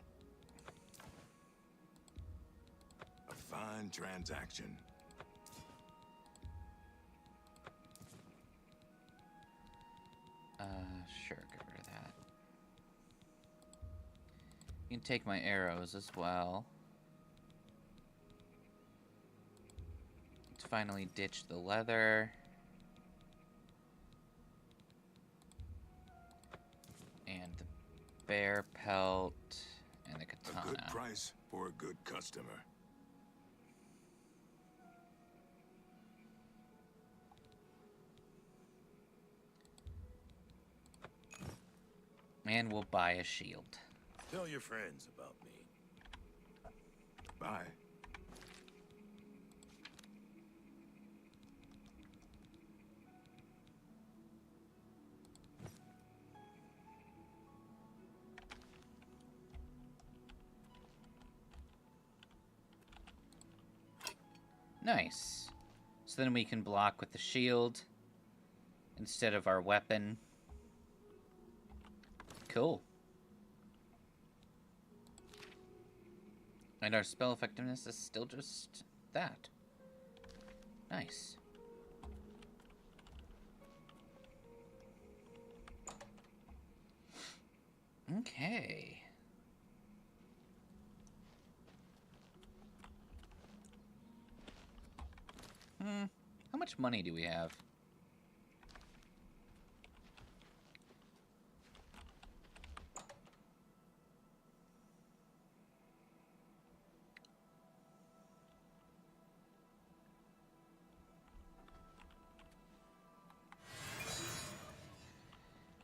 A fine transaction. Sure, get rid of that. You can take my arrows as well. Let's finally ditch the leather. And the bear pelt and the katana. A good price for a good customer. And we'll buy a shield. Tell your friends about me. Bye. Nice. So then we can block with the shield instead of our weapon. Cool. And our spell effectiveness is still just that. Nice. Okay. How much money do we have?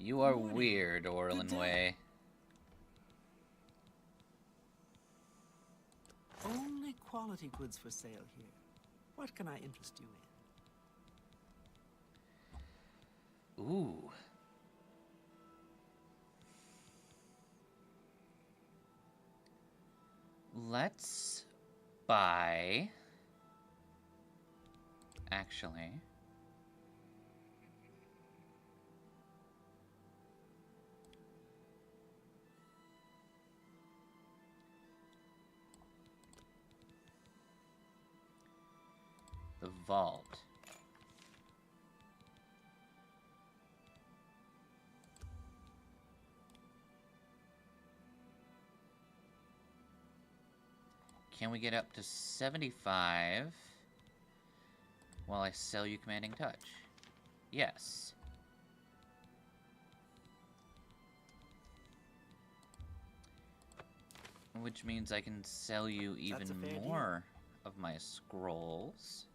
You are weird, Orlin Way. Only quality goods for sale here. What can I interest you in? Ooh. Let's buy... Actually... The vault. Can we get up to 75 while I sell you Commanding Touch? Yes. Which means I can sell you even more of my scrolls.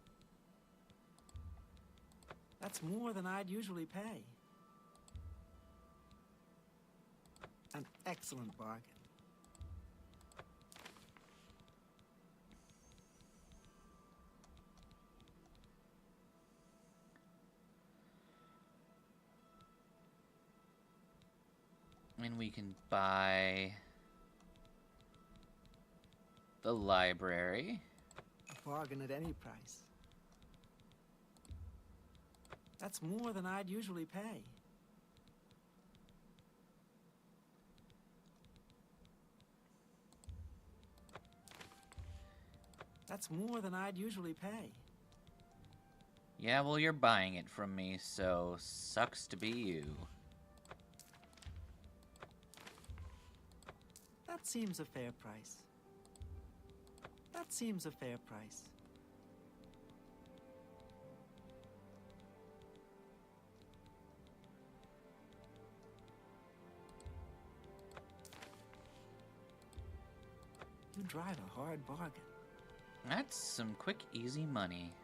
That's more than I'd usually pay. An excellent bargain. And we can buy the library. A bargain at any price. That's more than I'd usually pay. That's more than I'd usually pay. Yeah, well, you're buying it from me, so sucks to be you. That seems a fair price. That seems a fair price. You drive a hard bargain. That's some quick, easy money.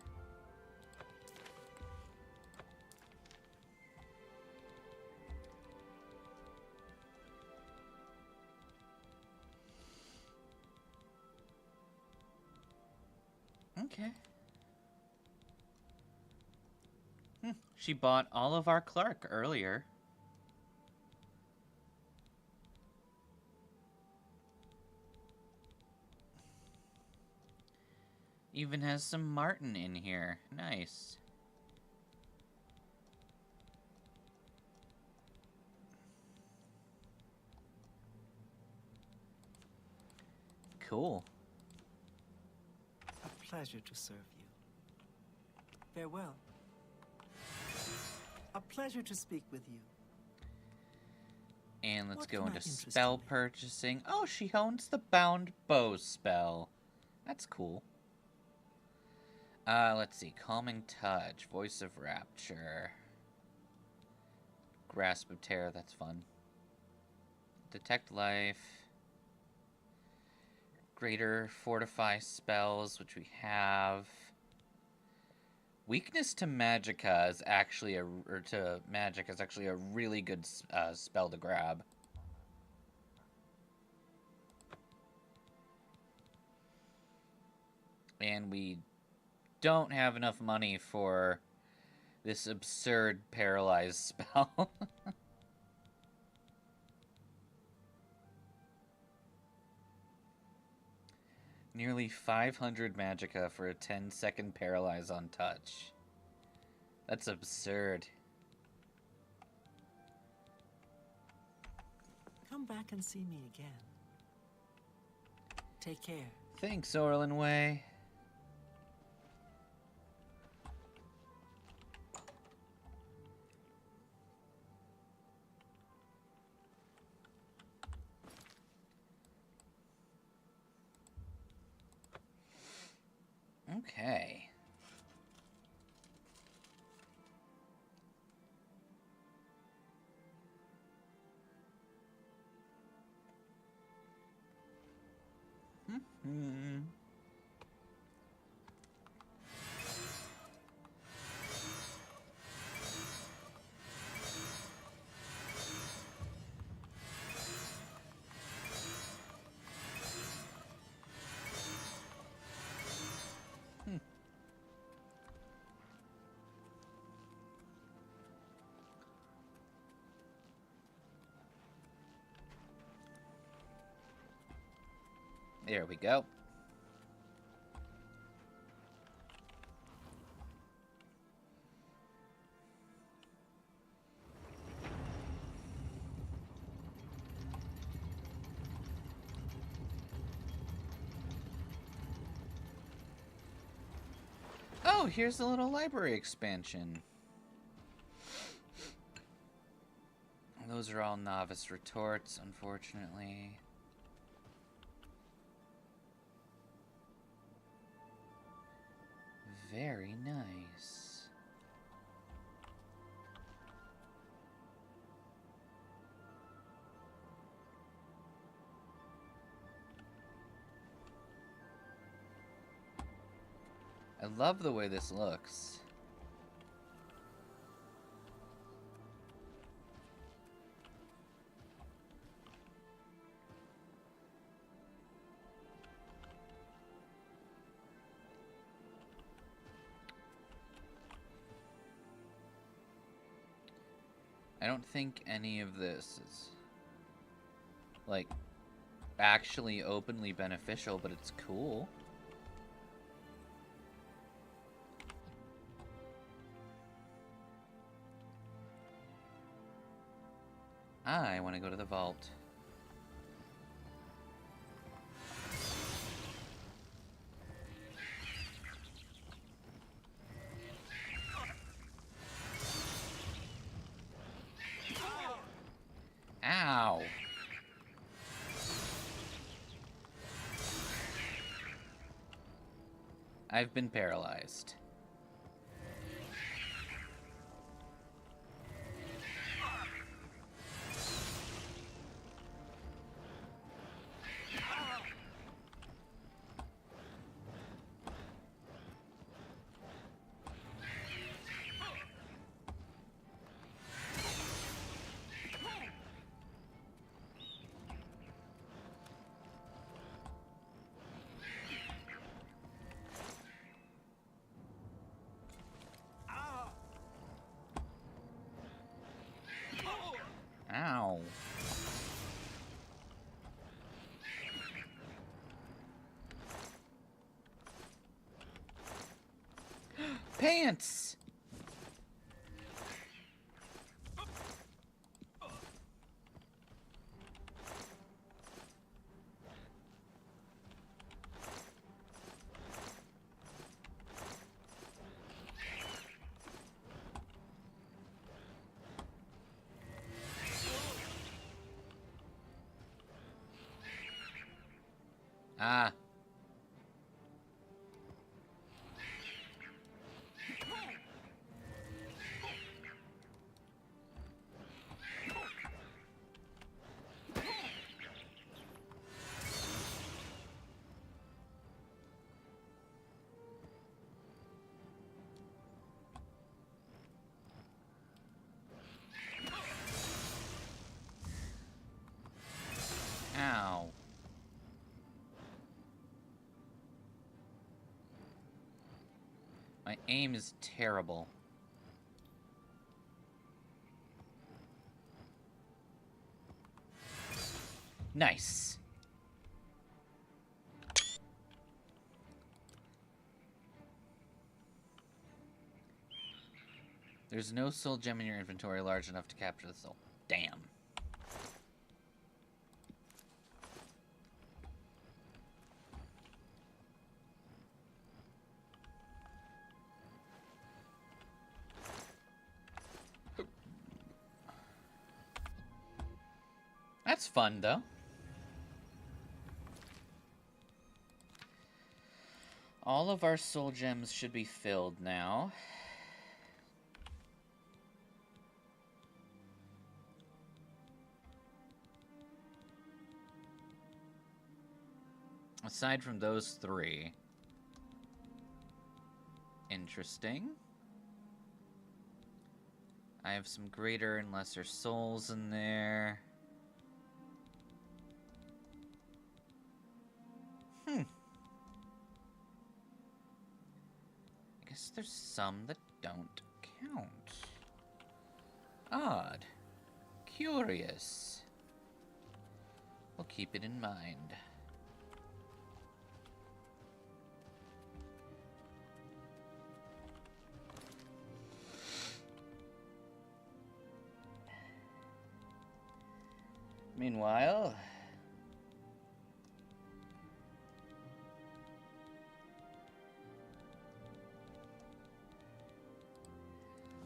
Okay. She bought all of our Clark earlier. Even has some Martin in here. Nice. Cool. A pleasure to serve you. Farewell. A pleasure to speak with you. And let's What go can I into interest spell purchasing. Oh, she owns the Bound Bow spell. That's cool. Let's see. Calming Touch. Voice of Rapture. Grasp of Terror. That's fun. Detect Life. Greater Fortify spells, which we have. Weakness to Magicka is actually a really good spell to grab. And we don't have enough money for this absurd paralyzed spell. Nearly 500 Magicka for a 10-second paralyze on touch. That's absurd. Come back and see me again. Take care. Thanks, Orlin Way. Okay. There we go. Oh, here's a little library expansion. Those are all novice retorts, unfortunately. Very nice. I love the way this looks. I don't think any of this is, like, actually openly beneficial, but it's cool. I want to go to the vault. Ow! I've been paralyzed. pants! Ah. Ow. My aim is terrible. Nice. There's no soul gem in your inventory large enough to capture the soul. Damn. That's fun, though. All of our soul gems should be filled now. Aside from those three. Interesting. I have some greater and lesser souls in there. I guess there's some that don't count. Odd. Curious. We'll keep it in mind. Meanwhile,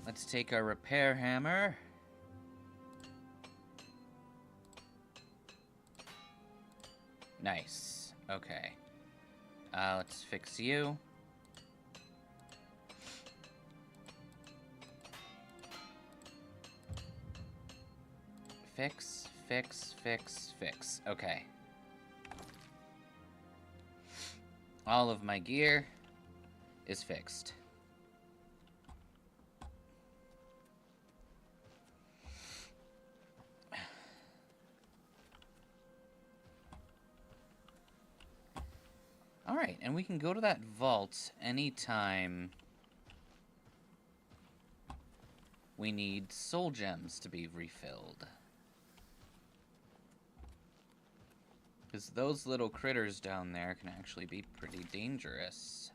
let's take our repair hammer. Nice. Okay. Let's fix you. Fix, fix, fix, fix. Okay. All of my gear is fixed. Alright, and we can go to that vault anytime we need soul gems to be refilled. Because those little critters down there can actually be pretty dangerous.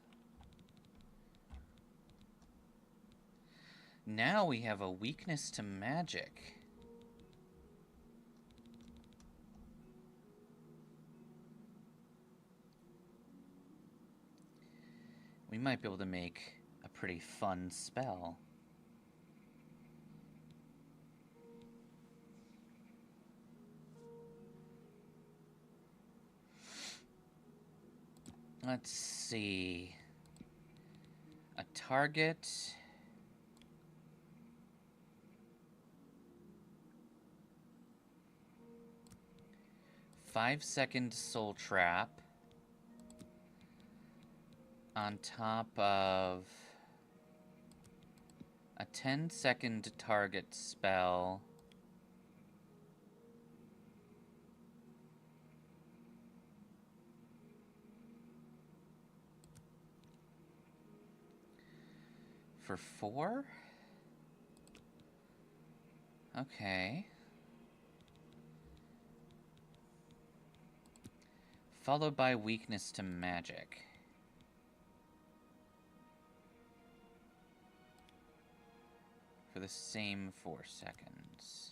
Now we have a weakness to magic. We might be able to make a pretty fun spell. Let's see. A target. Five-second soul trap. On top of a 10-second target spell. For 4? Okay. Followed by weakness to magic. the same 4 seconds.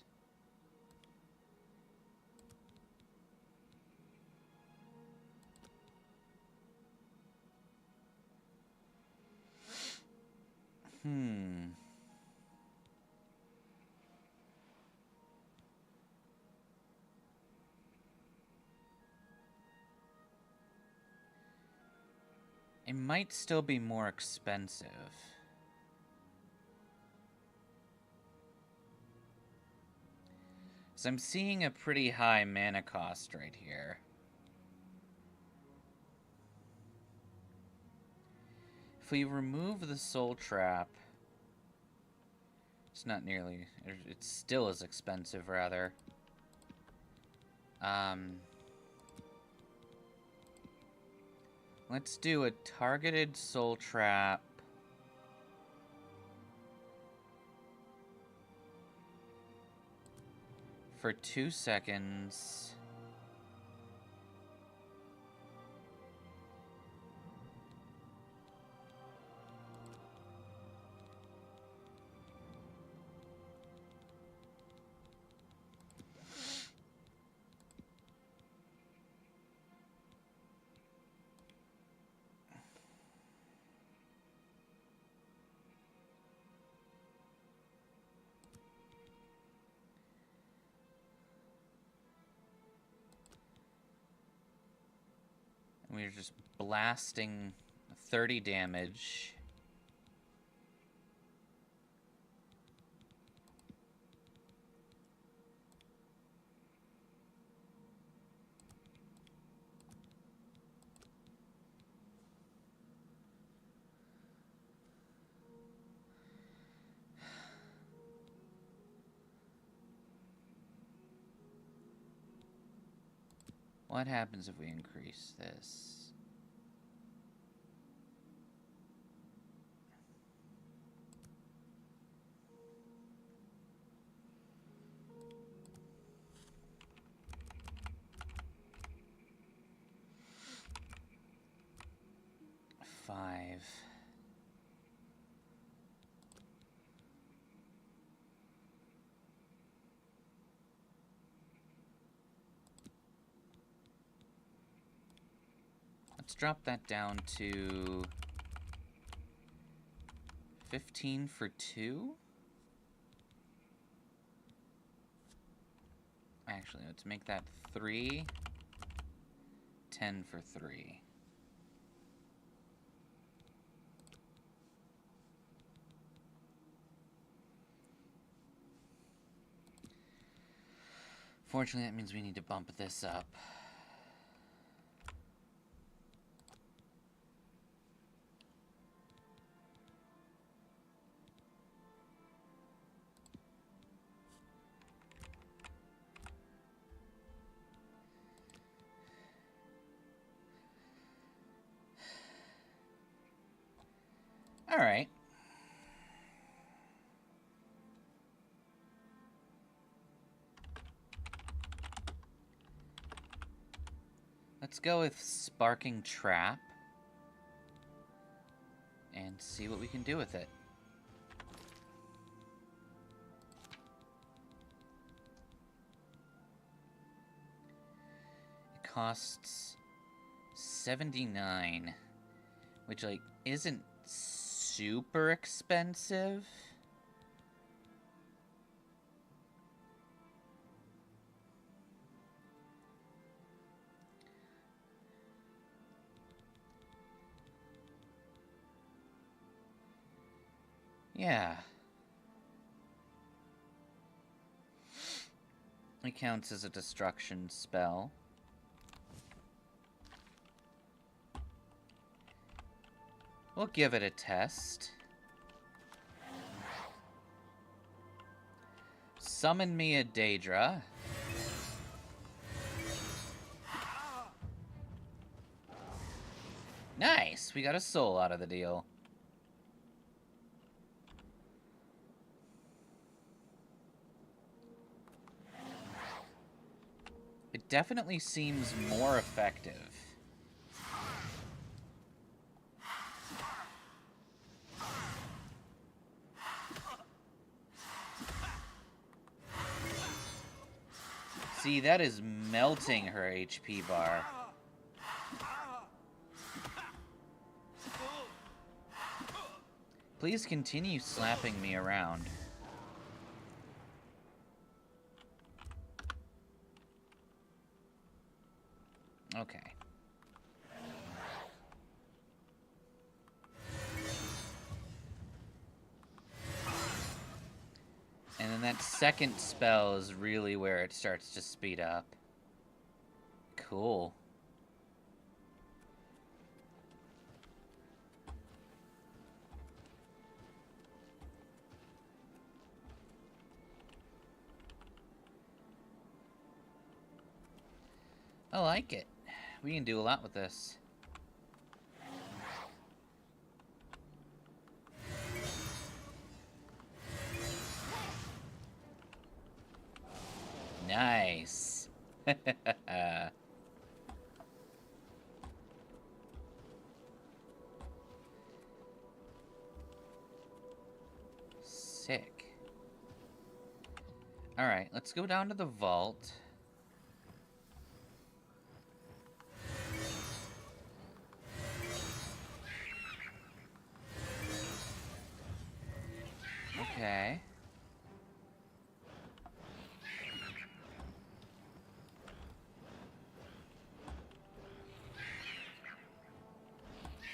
It might still be more expensive. So I'm seeing a pretty high mana cost right here. If we remove the soul trap, it's not nearly, it's still as expensive, rather. Let's do a targeted soul trap. For 2 seconds. We're just blasting 30 damage. What happens if we increase this? Five. Let's drop that down to 15 for 2. Actually, let's make that 3. 10 for 3. Fortunately, that means we need to bump this up. All right. Let's go with Sparking Trap and see what we can do with it. It costs 79, which like isn't super expensive. Yeah. It counts as a destruction spell. We'll give it a test. Summon me a Daedra. Nice! We got a soul out of the deal. It definitely seems more effective. See, that is melting her HP bar. Please continue slapping me around. Okay. And then that second spell is really where it starts to speed up. Cool. I like it. We can do a lot with this. Nice. Sick. All right, let's go down to the vault. Okay.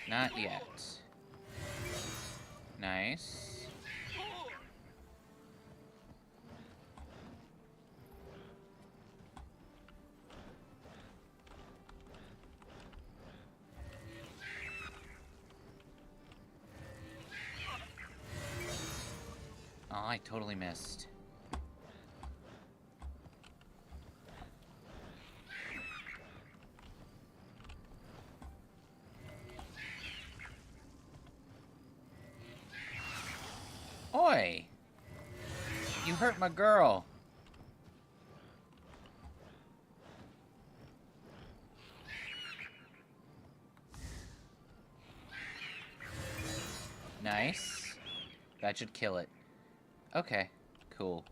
Not yet. Nice. Oh, I totally missed. Oi! You hurt my girl. Nice. That should kill it. Okay, cool.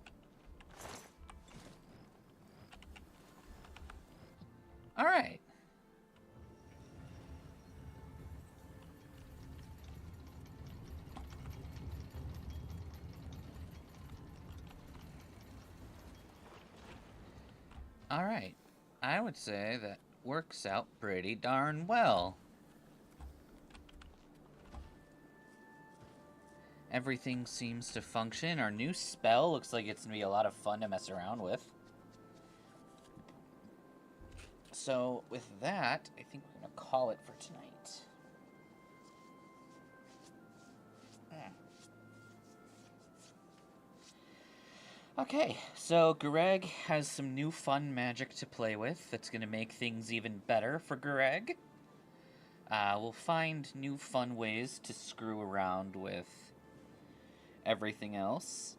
All right. All right. I would say that works out pretty darn well. Everything seems to function. Our new spell looks like it's going to be a lot of fun to mess around with. So, with that, I think we're going to call it for tonight. Okay, so Greg has some new fun magic to play with that's going to make things even better for Greg. We'll find new fun ways to screw around with everything else.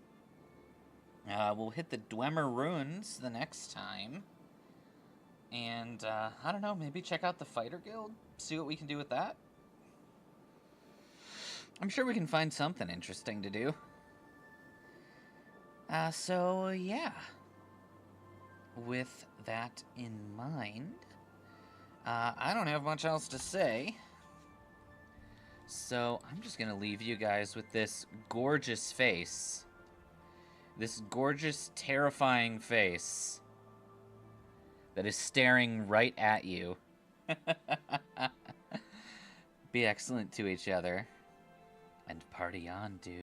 We'll hit the Dwemer Ruins the next time. And, I don't know, maybe check out the Fighter Guild? See what we can do with that? I'm sure we can find something interesting to do. So, yeah. With that in mind, I don't have much else to say. So, I'm just gonna leave you guys with this gorgeous face. This gorgeous, terrifying face that is staring right at you. Be excellent to each other. And party on, dude.